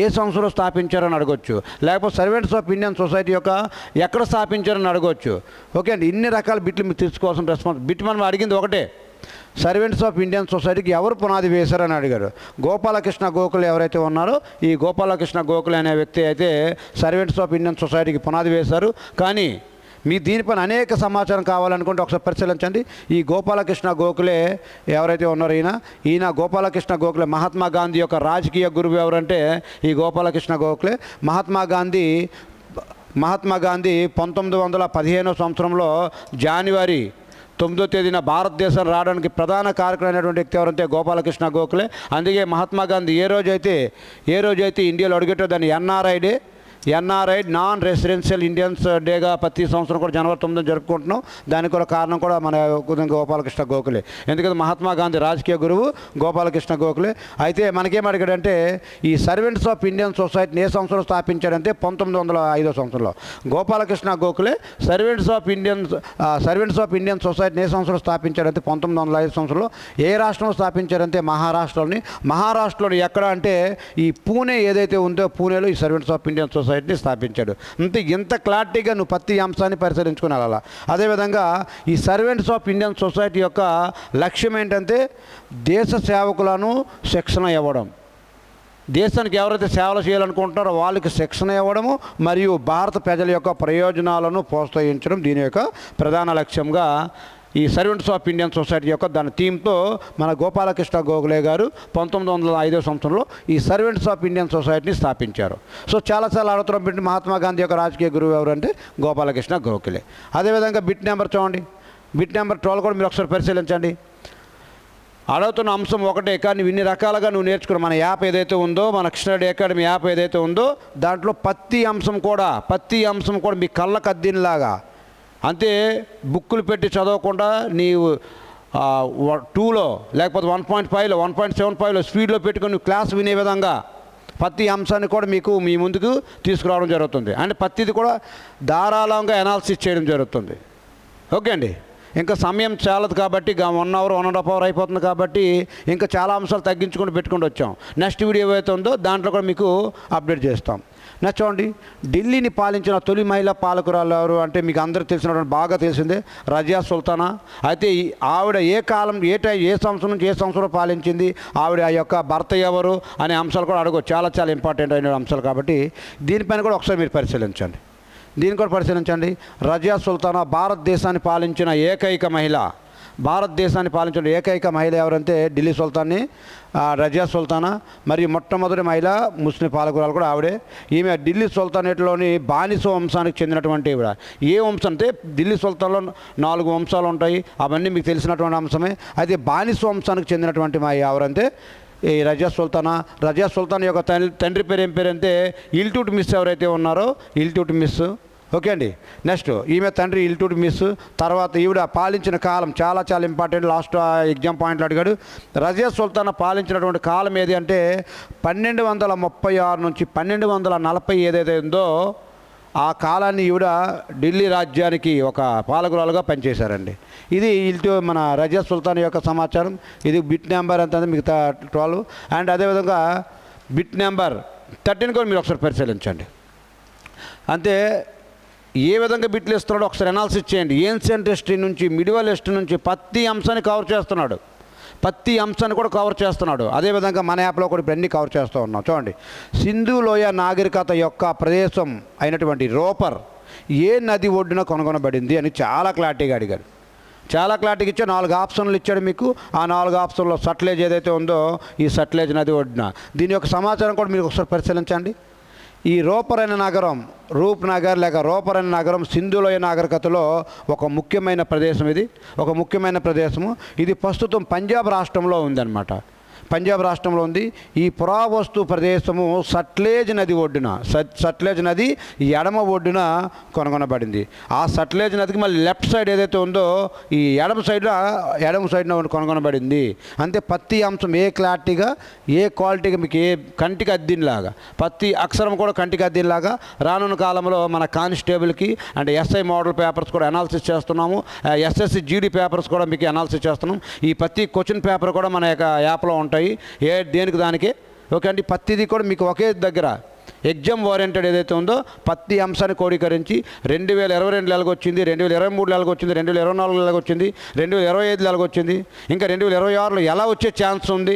ఏ సంవత్సరంలో స్థాపించారని అడగొచ్చు. లేకపోతే సర్వెంట్స్ ఆఫ్ ఇండియన్ సొసైటీ యొక్క ఎక్కడ స్థాపించారని అడగొచ్చు. ఓకే అండి. ఇన్ని రకాల బిట్లు మీరు తీసుకోవాల్సిన రెస్పాన్స్. బిట్ మనం అడిగింది ఒకటే, సర్వెంట్స్ ఆఫ్ ఇండియన్ సొసైటీకి ఎవరు పునాది వేశారని అడిగారు. గోపాలకృష్ణ గోఖలే ఎవరైతే ఉన్నారో ఈ గోపాలకృష్ణ గోఖలే అనే వ్యక్తి అయితే సర్వెంట్స్ ఆఫ్ ఇండియన్ సొసైటీకి పునాది వేశారు. కానీ మీ దీనిపైన అనేక సమాచారం కావాలనుకుంటే ఒకసారి పరిశీలించండి. ఈ గోపాలకృష్ణ గోఖలే ఎవరైతే ఉన్నారో ఈయన గోపాలకృష్ణ గోఖలే మహాత్మా గాంధీ యొక్క రాజకీయ గురువు ఎవరంటే ఈ గోపాలకృష్ణ గోఖలే. మహాత్మా గాంధీ 1915 సంవత్సరంలో జనవరి 9వ తేదీన భారతదేశం రావడానికి ప్రధాన కారకులైనటువంటి వ్యక్తి ఎవరంటే గోపాలకృష్ణ గోఖలే. అందుకే మహాత్మా గాంధీ ఏ రోజైతే ఇండియాలో అడుగుతారో దాన్ని ఎన్ఆర్ఐ నాన్ రెసిడెన్షియల్ ఇండియన్స్ డేగా ప్రతి సంవత్సరం కూడా జనవరి 9న జరుపుకుంటున్నాం. దానికి కూడా కారణం కూడా మన గోపాలకృష్ణ గోఖలే. ఎందుకంటే మహాత్మా గాంధీ రాజకీయ గురువు గోపాలకృష్ణ గోఖలే. అయితే మనకేం అడిగాడంటే ఈ సర్వెంట్స్ ఆఫ్ ఇండియన్ సొసైటీని ఏ సంవత్సరం స్థాపించాడంటే 1905 సంవత్సరంలో Gopalakrishna Gokhale servants of Indian సొసైటీని ఏ సంవత్సరం స్థాపించాడంటే 1905 సంవత్సరంలో. ఏ రాష్ట్రంలో స్థాపించారంటే మహారాష్ట్రలోని ఎక్కడ అంటే ఈ పూణే ఏదైతే ఉందో పూణేలో ఈ సర్వెంట్స్ ఆఫ్ ఇండియన్ సొసైటీని స్థాపించాడు. అంతే ఇంత క్లారిటీగా నువ్వు ప్రతి అంశాన్ని పరిశీలించుకుని అలా. అదేవిధంగా ఈ సర్వెంట్స్ ఆఫ్ ఇండియన్ సొసైటీ యొక్క లక్ష్యం ఏంటంటే దేశ సేవకులను శిక్షణ ఇవ్వడం. దేశానికి ఎవరైతే సేవలు చేయాలనుకుంటున్నారో వాళ్ళకి శిక్షణ ఇవ్వడము మరియు భారత ప్రజల యొక్క ప్రయోజనాలను ప్రోత్సహించడం దీని యొక్క ప్రధాన లక్ష్యంగా ఈ సర్వెంట్స్ ఆఫ్ ఇండియన్ సొసైటీ యొక్క దాని థీమ్తో మన గోపాలకృష్ణ గోఖలే గారు 1905 సంవత్సరంలో ఈ సర్వెంట్స్ ఆఫ్ ఇండియన్ సొసైటీని స్థాపించారు. సో చాలా అడుగుతున్నాం బిట్ మహాత్మా గాంధీ యొక్క రాజకీయ గురువు ఎవరంటే గోపాలకృష్ణ గోఖలే. అదేవిధంగా బిట్ నెంబర్ చూడండి. బిట్ నెంబర్ 12 కూడా మీరు ఒకసారి పరిశీలించండి. అడుగుతున్న అంశం ఒకటే, కానీ ఇన్ని రకాలుగా నువ్వు నేర్చుకున్న మన యాప్ ఏదైతే ఉందో మన కృష్ణారెడ్డి అకాడమీ యాప్ ఏదైతే ఉందో దాంట్లో ప్రతి అంశం కూడా మీ కళ్ళకు అద్దినలాగా అంతే బుక్కులు పెట్టి చదవకుండా నీవు 2లో లేకపోతే 1.5లో 1.75లో స్పీడ్లో పెట్టుకొని నువ్వు క్లాస్ వినే విధంగా ప్రతి అంశాన్ని కూడా మీకు మీ ముందుకు తీసుకురావడం జరుగుతుంది. అంటే ప్రతిది కూడా ధారాళంగా అనాలిసిస్ చేయడం జరుగుతుంది. ఓకే అండి. ఇంకా సమయం చాలదు కాబట్టి 1 అవర్ 1.5 అవర్ అయిపోతుంది కాబట్టి ఇంకా చాలా అంశాలు తగ్గించుకొని పెట్టుకుంటూ వచ్చాం. నెక్స్ట్ వీడియో ఏదైతే ఉందో దాంట్లో కూడా మీకు అప్డేట్ చేస్తాం. నెక్స్ట్ చూడండి, ఢిల్లీని పాలించిన తొలి మహిళా పాలకురాలు ఎవరు అంటే మీకు అందరికీ తెలిసినటువంటి బాగా తెలిసిందే రజియా సుల్తానా. అయితే ఆవిడ ఏ సంవత్సరం నుంచి ఏ సంవత్సరం పాలించింది, ఆవిడ యొక్క భర్త ఎవరు అనే అంశాలు కూడా అడగవచ్చు. చాలా ఇంపార్టెంట్ అయిన అంశాలు కాబట్టి దీనిపైన కూడా ఒకసారి మీరు పరిశీలించండి. రజియా సుల్తానా భారతదేశాన్ని పాలించిన ఏకైక మహిళ ఎవరంటే ఢిల్లీ సుల్తాన్ని రజియా సుల్తానా. మరియు మొట్టమొదటి మహిళ ముస్లిం పాలకురాలు కూడా ఆవిడే. ఈమె ఢిల్లీ సుల్తానేట్లోని బానిస వంశానికి చెందినటువంటి ఈవిడ. ఏ వంశం అంటే ఢిల్లీ సుల్తాన్లో 4 వంశాలు ఉంటాయి, అవన్నీ మీకు తెలిసినటువంటి అంశమే. అయితే బానిస వంశానికి చెందినటువంటి మా ఎవరంటే ఈ రజియా సుల్తాన్ యొక్క తండ్రి పేరు ఏం పేరంటే ఇల్టుట్మిస్ ఎవరైతే ఉన్నారో ఇల్టుట్మిస్. ఓకే అండి. నెక్స్ట్ ఈమె తండ్రి ఇల్టుట్మిస్. తర్వాత ఈవిడ పాలించిన కాలం చాలా ఇంపార్టెంట్. లాస్ట్ ఎగ్జామ్ పాయింట్లు అడిగాడు. రజియా సుల్తానా పాలించినటువంటి కాలం ఏది అంటే 1236 నుంచి 1240 ఏదైతే ఉందో ఆ కాలాన్ని ఈవిడ ఢిల్లీ రాజ్యానికి ఒక పాలకురాలుగా పనిచేశారండి. ఇది ఇటు మన రజియా సుల్తాన్ యొక్క సమాచారం. ఇది బిట్ నెంబర్ ఎంత మిగతా 12. అండ్ అదేవిధంగా బిట్ నెంబర్ 13 కూడా మీరు ఒకసారి పరిశీలించండి. అంతే ఏ విధంగా బిట్లు ఇస్తున్నాడో ఒకసారి అనాలిసిస్ చేయండి. ఏన్షియంట్ హిస్టరీ నుంచి మిడివల్ హిస్టరీ నుంచి ప్రతి అంశాన్ని కవర్ చేస్తున్నాడు. ప్రతి అంశాన్ని కూడా కవర్ చేస్తున్నాడు. అదేవిధంగా మన యాప్లో కూడా ఇప్పుడు అన్నీ కవర్ చేస్తూ ఉన్నాం. చూడండి, సింధు లోయ నాగరికత యొక్క ప్రదేశం అయినటువంటి రోపర్ ఏ నది ఒడ్డున కనుగొనబడింది అని చాలా క్లారిటీగా అడిగాడు. చాలా క్లారిటీగా ఇచ్చా 4 ఆప్షన్లు ఇచ్చాడు మీకు. ఆ 4 ఆప్షన్లో సట్లేజ్ ఏదైతే ఉందో ఈ సట్లేజ్ నది ఒడ్డున దీని యొక్క సమాచారం కూడా మీరు ఒకసారి పరిశీలించండి. ఈ రోపర్ అనే నగరం, రూప్నగర్ లేక రోపర్ అనే నగరం సింధులోయ నాగరికతలో ఒక ముఖ్యమైన ప్రదేశం. ఇది ఒక ముఖ్యమైన ప్రదేశము. ఇది ప్రస్తుతం పంజాబ్ రాష్ట్రంలో ఉందన్నమాట. పంజాబ్ రాష్ట్రంలో ఉంది. ఈ పురావస్తు ప్రదేశము సట్లేజ్ నది ఒడ్డున, సట్లేజ్ నది ఎడమ ఒడ్డున కనుగొనబడింది. ఆ సట్లేజ్ నదికి మళ్ళీ లెఫ్ట్ సైడ్ ఏదైతే ఉందో ఈ ఎడమ సైడ్న కనుగొనబడింది. అంతే ప్రతి అంశం ఏ క్లారిటీగా ఏ క్వాలిటీగా మీకు ఏ కంటికి అద్దినలాగా ప్రతి అక్షరం కూడా కంటికి అద్దినలాగా రానున్న కాలంలో మన కానిస్టేబుల్కి అంటే ఎస్ఐ మోడల్ పేపర్స్ కూడా అనాలిసిస్ చేస్తున్నాము. ఎస్ఎస్సి జీడీ పేపర్స్ కూడా మీకు అనాలిసిస్ చేస్తున్నాం. ఈ ప్రతి క్వశ్చన్ పేపర్ కూడా మన యొక్క యాప్లో ఉంటాయి. దేనికి దానికి ఓకే అండి. ప్రతిదీ కూడా మీకు ఒకే దగ్గర ఎగ్జామ్ ఓరియంటెడ్ ఏదైతే ఉందో ప్రతి అంశాన్ని కోడీకరించి 2022 నెలకు వచ్చింది, 2023 నెలకు వచ్చింది, 2024 నెలకు వచ్చింది, 2025 నెలకు వచ్చింది, ఇంకా 2026లో ఎలా వచ్చే ఛాన్స్ ఉంది,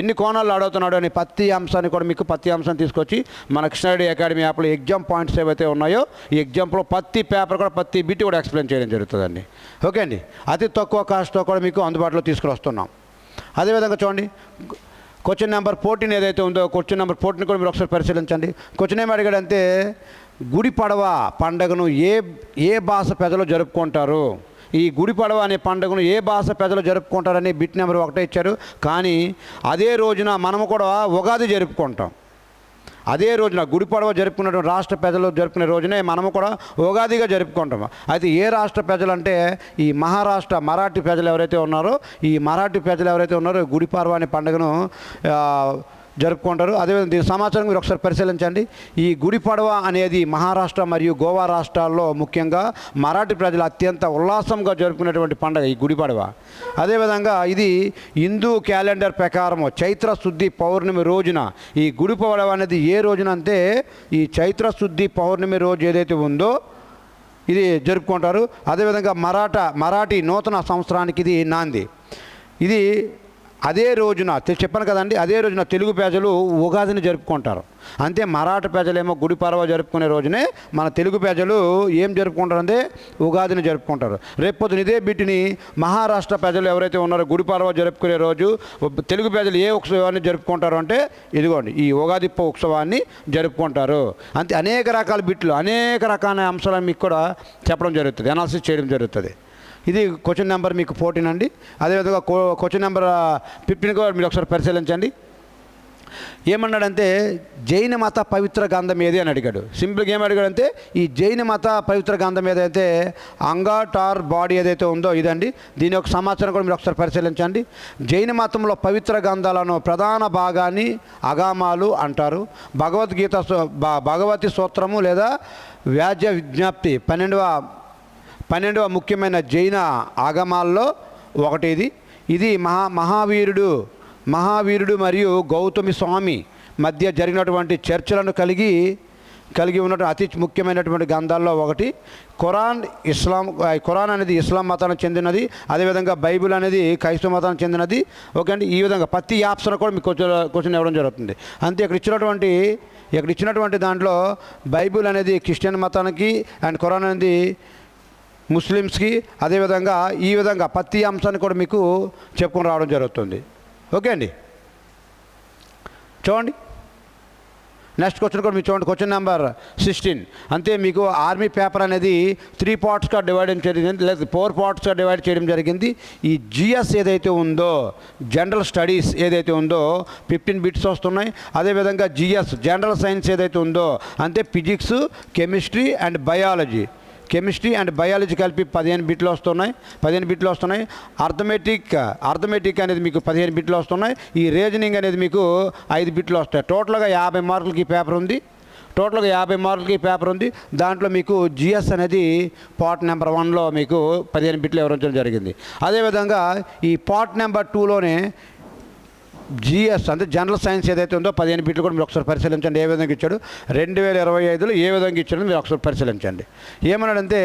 ఎన్ని కోణాలు అడుగుతున్నాడు అని ప్రతి అంశాన్ని కూడా మీకు ప్రతి అంశాన్ని తీసుకొచ్చి మన కృష్ణారెడ్డి అకాడమీ యాప్లో ఎగ్జామ్ పాయింట్స్ ఏవైతే ఉన్నాయో ఈ ఎగ్జాంపుల్లో ప్రతి పేపర్ కూడా ప్రతి బిట్ కూడా ఎక్స్ప్లెయిన్ చేయడం జరుగుతుందండి. ఓకే అండి. అతి తక్కువ కాస్ట్తో కూడా మీకు అందుబాటులో తీసుకుని వస్తున్నాం. అదేవిధంగా చూడండి, క్వశ్చన్ నెంబర్ 14 ఏదైతే ఉందో క్వశ్చన్ నెంబర్ 14 కూడా మీరు ఒకసారి పరిశీలించండి. క్వశ్చన్ ఏమి అడిగాడంటే గుడి పడవ పండుగను ఏ భాష ప్రజలు జరుపుకుంటారు, ఈ గుడి పడవ అనే పండుగను ఏ భాష ప్రజలు జరుపుకుంటారని బిట్ నెంబర్ 1 ఇచ్చారు. కానీ అదే రోజున మనము కూడా ఉగాది జరుపుకుంటాం. అదే రోజున గుడి పడవ జరుపుకున్నటువంటి రాష్ట్ర ప్రజలు జరుపుకునే రోజునే మనము కూడా ఉగాదిగా జరుపుకుంటాము. అయితే ఏ రాష్ట్ర ప్రజలు అంటే ఈ మహారాష్ట్ర మరాఠీ ప్రజలు ఎవరైతే ఉన్నారో ఈ మరాఠీ ప్రజలు ఎవరైతే ఉన్నారో గుడి పడవ అనే పండుగను జరుపుకుంటారు. అదేవిధంగా దీని సమాచారం మీరు ఒకసారి పరిశీలించండి. ఈ గుడి పడవ అనేది మహారాష్ట్ర మరియు గోవా రాష్ట్రాల్లో ముఖ్యంగా మరాఠీ ప్రజలు అత్యంత ఉల్లాసంగా జరుపుకునేటువంటి పండుగ ఈ గుడి పడవ. అదేవిధంగా ఇది హిందూ క్యాలెండర్ ప్రకారం చైత్ర శుద్ధి పౌర్ణమి రోజున ఈ గుడి పడవ అనేది ఏ రోజున అంటే ఈ చైత్ర శుద్ధి పౌర్ణమి రోజు ఏదైతే ఉందో ఇది జరుపుకుంటారు. అదేవిధంగా మరాఠీ నూతన సంవత్సరానికి ఇది నాంది. ఇది అదే రోజున చెప్పాను కదండి, అదే రోజున తెలుగు ప్రజలు ఉగాదిని జరుపుకుంటారు. అంతే మరాఠీ ప్రజలేమో గుడి పడవ జరుపుకునే రోజునే మన తెలుగు ప్రజలు ఏం జరుపుకుంటారంటే ఉగాదిని జరుపుకుంటారు. రేపొద్దున ఇదే బిట్టిని మహారాష్ట్ర ప్రజలు ఎవరైతే ఉన్నారో గుడి పడవ జరుపుకునే రోజు తెలుగు ప్రజలు ఏ ఉత్సవాన్ని జరుపుకుంటారు అంటే ఇదిగోండి ఈ ఉగాది ఉత్సవాన్ని జరుపుకుంటారు. అంతే అనేక రకాల బిట్లు అనేక రకాల అంశాలను మీకు కూడా చెప్పడం జరుగుతుంది, అనాలిసిస్ చేయడం జరుగుతుంది. ఇది క్వశ్చన్ నెంబర్ మీకు 14 అండి. అదేవిధంగా క్వశ్చన్ నెంబర్ 15 కూడా మీరు ఒకసారి పరిశీలించండి. ఏమన్నాడంటే జైన మత పవిత్ర గ్రంథం ఏది అని అడిగాడు. సింపుల్గా ఏమి అడిగాడంటే ఈ జైన మత పవిత్ర గ్రంథం ఏదైతే అంగాట్ ఆర్ బాడీ ఏదైతే ఉందో ఇదండి. దీని యొక్క సమాచారం కూడా మీరు ఒకసారి పరిశీలించండి. జైన మతంలో పవిత్ర గ్రంథాలను ప్రధాన భాగాన్ని అగామాలు అంటారు. భగవతి సూత్రము లేదా వ్యాజ్య విజ్ఞప్తి 12వ ముఖ్యమైన జైన ఆగమాల్లో ఒకటి ఇది. ఇది మహావీరుడు మరియు గౌతమి స్వామి మధ్య జరిగినటువంటి చర్చలను కలిగి ఉన్నటువంటి అతి ముఖ్యమైనటువంటి గ్రంథాల్లో ఒకటి. ఖురాన్ అనేది ఇస్లాం మతానికి చెందినది. అదేవిధంగా బైబిల్ అనేది క్రైస్తవ మతానికి చెందినది. ఓకే అండి. ఈ విధంగా ప్రతి ఆప్షన్ కూడా మీకు క్వశ్చన్ ఇవ్వడం జరుగుతుంది. అంతే ఇక్కడ ఇచ్చినటువంటి దాంట్లో బైబిల్ అనేది క్రిస్టియన్ మతానికి అండ్ ఖురాన్ అనేది ముస్లిమ్స్కి, అదేవిధంగా ఈ విధంగా ప్రతి అంశాన్ని కూడా మీకు చెప్పుకొని రావడం జరుగుతుంది. ఓకే అండి. చూడండి నెక్స్ట్ క్వశ్చన్ కూడా మీరు చూడండి. Question number 16. అంతే మీకు ఆర్మీ పేపర్ అనేది 3 పార్ట్స్గా డివైడ్ చేయడం లేదా 4 పార్ట్స్గా డివైడ్ చేయడం జరిగింది. ఈ జిఎస్ ఏదైతే ఉందో జనరల్ స్టడీస్ ఏదైతే ఉందో 15 బిట్స్ వస్తున్నాయి. అదేవిధంగా జిఎస్ జనరల్ సైన్స్ ఏదైతే ఉందో అంటే ఫిజిక్స్, కెమిస్ట్రీ అండ్ బయాలజీ కలిపి 15 బిట్లు వస్తున్నాయి. అర్థమెటిక్ అనేది మీకు 15 బిట్లు వస్తున్నాయి. ఈ రీజనింగ్ అనేది మీకు 5 బిట్లు వస్తాయి. టోటల్గా 50 మార్కులకి ఈ పేపర్ ఉంది. టోటల్గా 50 మార్కులకి పేపర్ ఉంది. దాంట్లో మీకు జిఎస్ అనేది పార్ట్ నెంబర్ 1లో మీకు 15 బిట్లు వివరించడం జరిగింది. అదేవిధంగా ఈ పార్ట్ నెంబర్ 2లోనే జిఎస్ అంటే జనరల్ సైన్స్ ఏదైతే ఉందో 15 బిట్లు కూడా మీరు ఒకసారి పరిశీలించండి. ఏ విధంగా ఇచ్చాడు 2025లో ఏ విధంగా ఇచ్చాడో మీరు ఒకసారి పరిశీలించండి. ఏమన్నాడంటే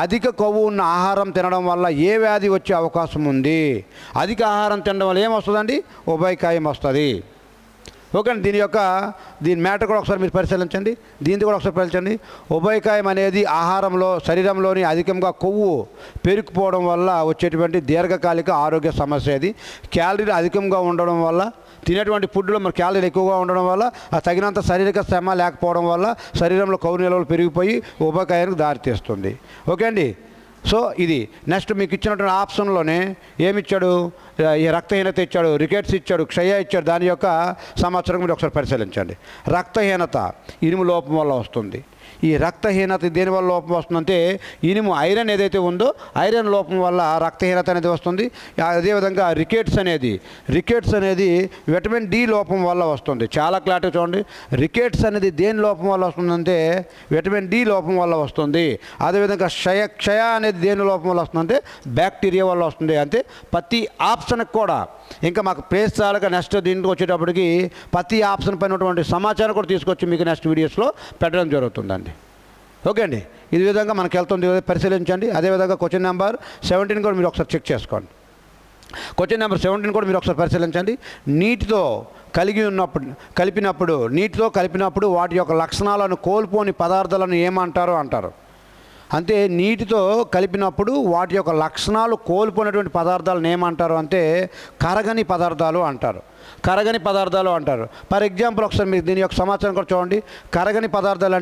అధిక కొవ్వు ఉన్న ఆహారం తినడం వల్ల ఏ వ్యాధి వచ్చే అవకాశం ఉంది? అధిక ఆహారం తినడం వల్ల ఏమొస్తుందండి? ఉభయకాయం వస్తుంది. ఓకే అండి. దీని మ్యాటర్ కూడా ఒకసారి మీరు పరిశీలించండి. దీన్ని కూడా ఒకసారి పరిశీలించండి. ఉభయకాయం అనేది ఆహారంలో శరీరంలోని అధికంగా కొవ్వు పెరిగిపోవడం వల్ల వచ్చేటువంటి దీర్ఘకాలిక ఆరోగ్య సమస్య. ఇది క్యాలరీలు అధికంగా ఉండడం వల్ల, తినేటువంటి ఫుడ్లో మరి క్యాలరీలు ఎక్కువగా ఉండడం వల్ల, తగినంత శారీరక శ్రమ లేకపోవడం వల్ల శరీరంలో కొవ్వు నిల్వలు పెరిగిపోయి ఉభయకాయానికి దారితీస్తుంది. ఓకే అండి. సో ఇది నెక్స్ట్ మీకు ఇచ్చినటువంటి ఆప్షన్లోనే ఏమిచ్చాడు? ఈ రక్తహీనత ఇచ్చాడు, రికెట్స్ ఇచ్చాడు, క్షయ ఇచ్చాడు. దాని యొక్క సమాచారం మీరు ఒకసారి పరిశీలించండి. రక్తహీనత ఇనుము లోపం వల్ల వస్తుంది. ఈ రక్తహీనత దేనివల్ల లోపం వస్తుందంటే ఇనుము ఐరన్ ఏదైతే ఉందో ఐరన్ లోపం వల్ల రక్తహీనత అనేది వస్తుంది. అదేవిధంగా రికెట్స్ అనేది విటమిన్ డి లోపం వల్ల వస్తుంది. చాలా క్లారిటీ చూడండి. రికెట్స్ అనేది దేని లోపం వల్ల వస్తుందంటే విటమిన్ డి లోపం వల్ల వస్తుంది. అదేవిధంగా క్షయ అనేది దేని లోపం వల్ల వస్తుందంటే బ్యాక్టీరియా వల్ల వస్తుంది. అంటే ప్రతి ఆప్షన్కి కూడా ఇంకా మాకు ప్లేస్ చాలక నెక్స్ట్ దీంట్లో వచ్చేటప్పటికి ప్రతి ఆప్షన్ పైన ఉన్నటువంటి సమాచారం కూడా తీసుకొచ్చి మీకు నెక్స్ట్ వీడియోస్లో పెట్టడం జరుగుతుందండి. ఓకే అండి. ఈ విధంగా మనకు వెళ్తుంది, పరిశీలించండి. అదేవిధంగా క్వశ్చన్ నెంబర్ 17 కూడా మీరు ఒకసారి చెక్ చేసుకోండి. క్వశ్చన్ నెంబర్ 17 కూడా మీరు ఒకసారి పరిశీలించండి. నీటితో కలిపినప్పుడు వాటి యొక్క లక్షణాలను కోల్పోని పదార్థాలను ఏమంటారు అంటారు. అంటే నీటితో కలిపినప్పుడు వాటి యొక్క లక్షణాలు కోల్పోయినటువంటి పదార్థాలను ఏమంటారు అంటే కరగని పదార్థాలు అంటారు. ఫర్ ఎగ్జాంపుల్ ఒకసారి మీరు దీని యొక్క సమాచారం కూడా చూడండి. కరగని పదార్థాలు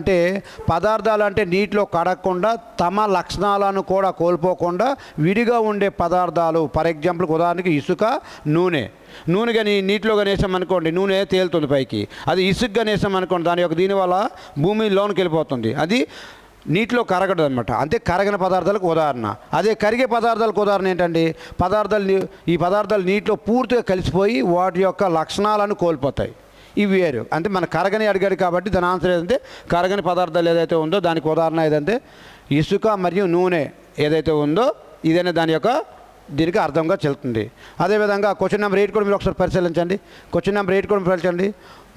అంటే నీటిలో కడగకుండా తమ లక్షణాలను కూడా కోల్పోకుండా విడిగా ఉండే పదార్థాలు. ఫర్ ఎగ్జాంపుల్ ఉదాహరణకి ఇసుక, నూనె కానీ నీటిలో కానీ వేసామనుకోండి, నూనె తేలుతుంది పైకి. అది ఇసుకగా వేసామనుకోండి, దీనివల్ల భూమి లోనికి వెళ్ళిపోతుంది. అది నీటిలో కరగదు అనమాట. అంతే కరగని పదార్థాలకు ఉదాహరణ. అదే కరిగే పదార్థాలకు ఉదాహరణ ఏంటండి? ఈ పదార్థాలు నీటిలో పూర్తిగా కలిసిపోయి వాటి యొక్క లక్షణాలను కోల్పోతాయి. ఇవి వేరు. అంటే మన కరగని అడిగాడు కాబట్టి దాని ఆన్సర్ ఏదంటే కరగని పదార్థాలు ఏదైతే ఉందో దానికి ఉదాహరణ ఏదంటే ఇసుక మరియు నూనె ఏదైతే ఉందో ఇదనే దీనికి అర్థంగా చెల్లుతుంది. అదేవిధంగా క్వశ్చన్ నెంబర్ 8 కూడా మీరు ఒకసారి పరిశీలించండి.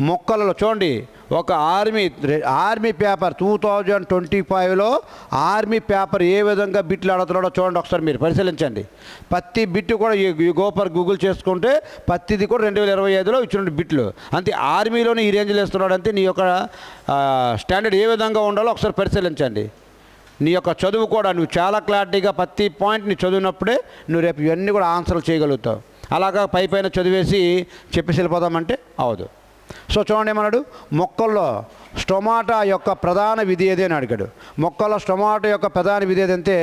మొక్కలలో చూడండి, ఒక ఆర్మీ పేపర్ 2025లో ఆర్మీ పేపర్ ఏ విధంగా బిట్లు అడుగుతున్నాడో చూడండి. ఒకసారి మీరు పరిశీలించండి. ప్రతి బిట్టు కూడా గూగుల్ చేసుకుంటే ప్రతిది కూడా 2025లో ఇచ్చిన బిట్లు. అంతే ఆర్మీలోనే ఈ రేంజ్లో ఇస్తున్నాడు. అంతే నీ యొక్క స్టాండర్డ్ ఏ విధంగా ఉండాలో ఒకసారి పరిశీలించండి. నీ యొక్క చదువు కూడా నువ్వు చాలా క్లారిటీగా ప్రతి పాయింట్ని చదివినప్పుడే నువ్వు రేపు ఇవన్నీ కూడా ఆన్సర్లు చేయగలుగుతావు. అలాగా పైన చదివేసి చెప్పేసి వెళ్ళిపోదామంటే అవదు. సో చూడండి ఏమన్నాడు, మొక్కల్లో స్టొమాటా యొక్క ప్రధాన విధి ఏది అని అడిగాడు. మొక్కల స్టొమాటో యొక్క ప్రధాన విధి ఏదంటే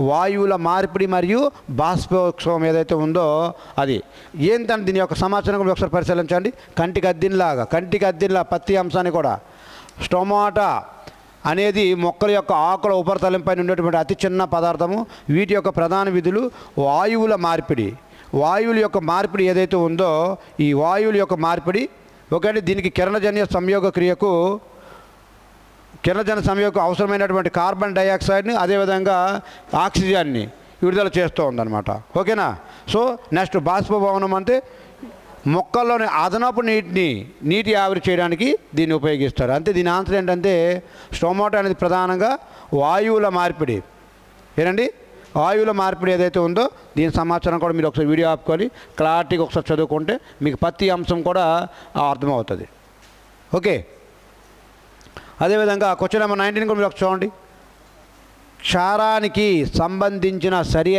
వాయువుల మార్పిడి మరియు బాష్పోత్సవం ఏదైతే ఉందో అది. ఏంటంటే దీని యొక్క సమాచారం కూడా ఒకసారి పరిశీలించండి. కంటికి అద్దిన్లా ప్రతి అంశాన్ని కూడా స్టొమాటా అనేది మొక్కల యొక్క ఆకుల ఉపరితలంపై ఉండేటువంటి అతి చిన్న పదార్థము. వీటి యొక్క ప్రధాన విధులు వాయువుల మార్పిడి ఏదైతే ఉందో ఈ వాయువుల యొక్క మార్పిడి. ఒకటి దీనికి కిరణజన్య సంయోగ అవసరమైనటువంటి కార్బన్ డైఆక్సైడ్ని అదేవిధంగా ఆక్సిజన్ని విడుదల చేస్తూ ఉందన్నమాట. ఓకేనా. సో నెక్స్ట్ బాష్పభవనం అంటే మొక్కల్లోని అదనపు నీటి ఆవిరి చేయడానికి దీన్ని ఉపయోగిస్తారు. అంతే దీని ఆన్సర్ ఏంటంటే స్టొమాటో అనేది ప్రధానంగా వాయువుల మార్పిడి. వాయువుల మార్పిడి ఏదైతే ఉందో దీని సమాచారం కూడా మీరు ఒకసారి వీడియో ఆపుకొని క్లారిటీగా ఒకసారి చదువుకుంటే మీకు ప్రతి అంశం కూడా అర్థమవుతుంది. ఓకే. అదేవిధంగా క్వశ్చన్ నెంబర్ 19 కూడా మీరు ఒకసారి చూడండి. క్షారానికి సంబంధించిన సరి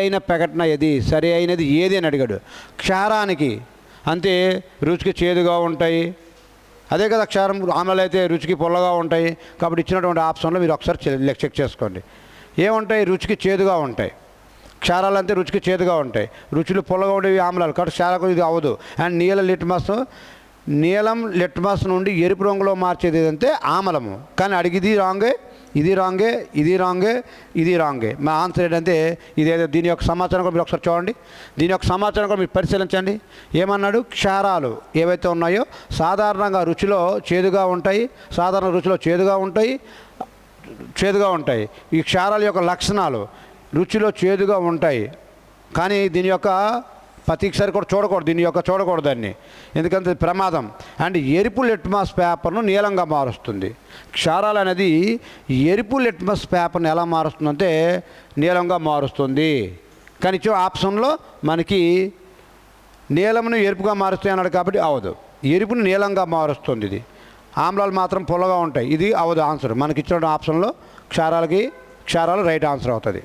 అయినది ఏది అని అడిగాడు. క్షారానికి అంటే రుచికి చేదుగా ఉంటాయి. అదే కదా క్షారం. ఆమ్లాలు అయితే రుచికి పుల్లగా ఉంటాయి. కాబట్టి ఇచ్చినటువంటి ఆప్షన్లో మీరు ఒకసారి చెక్ చేసుకోండి. ఏముంటాయి? రుచికి చేదుగా ఉంటాయి. క్షారాలు అంతే రుచికి చేదుగా ఉంటాయి. రుచులు పుల్లగా ఉండేవి ఆమ్లాలు. కాబట్టి క్షారకు ఇది అవ్వదు. అండ్ నీలం లిట్మస్ నుండి ఎరుపు రంగులో మార్చేది ఏదంటే ఆమ్లము. కానీ అడిగిది రాంగే. ఇది రాంగే, ఇది రాంగే, ఇది రాంగే. మా ఆన్సర్ ఏంటంటే ఇదేదో దీని యొక్క సమాచారం కూడా మీరు ఒకసారి చూడండి. దీని యొక్క సమాచారం కూడా మీరు పరిశీలించండి. ఏమన్నాడు? క్షారాలు ఏవైతే ఉన్నాయో సాధారణంగా రుచిలో చేదుగా ఉంటాయి, సాధారణ రుచిలో చేదుగా ఉంటాయి. ఈ క్షారాల యొక్క లక్షణాలు రుచిలో చేదుగా ఉంటాయి, కానీ దీని యొక్క ప్రతిసారి కూడా చూడకూడదు, దీని యొక్క చూడకూడదు దాన్ని, ఎందుకంటే ప్రమాదం. అండ్ ఎరుపు లిట్మస్ పేపర్ను నీలంగా మారుస్తుంది. క్షారాలు అనేది ఎరుపు లిట్మస్ పేపర్ని ఎలా మారుస్తుందంటే నీలంగా మారుస్తుంది. కానీ ఇచ్చే ఆప్షన్లో మనకి నీలంను ఎరుపుగా మారుస్తాయి అన్నాడు కాబట్టి అవదు. ఎరుపును నీలంగా మారుస్తుంది. ఇది ఆమ్లాలు మాత్రం పుల్లగా ఉంటాయి, ఇది అవదు ఆన్సర్. మనకి ఇచ్చిన ఆప్షన్లో క్షారాలు రైట్ ఆన్సర్ అవుతుంది.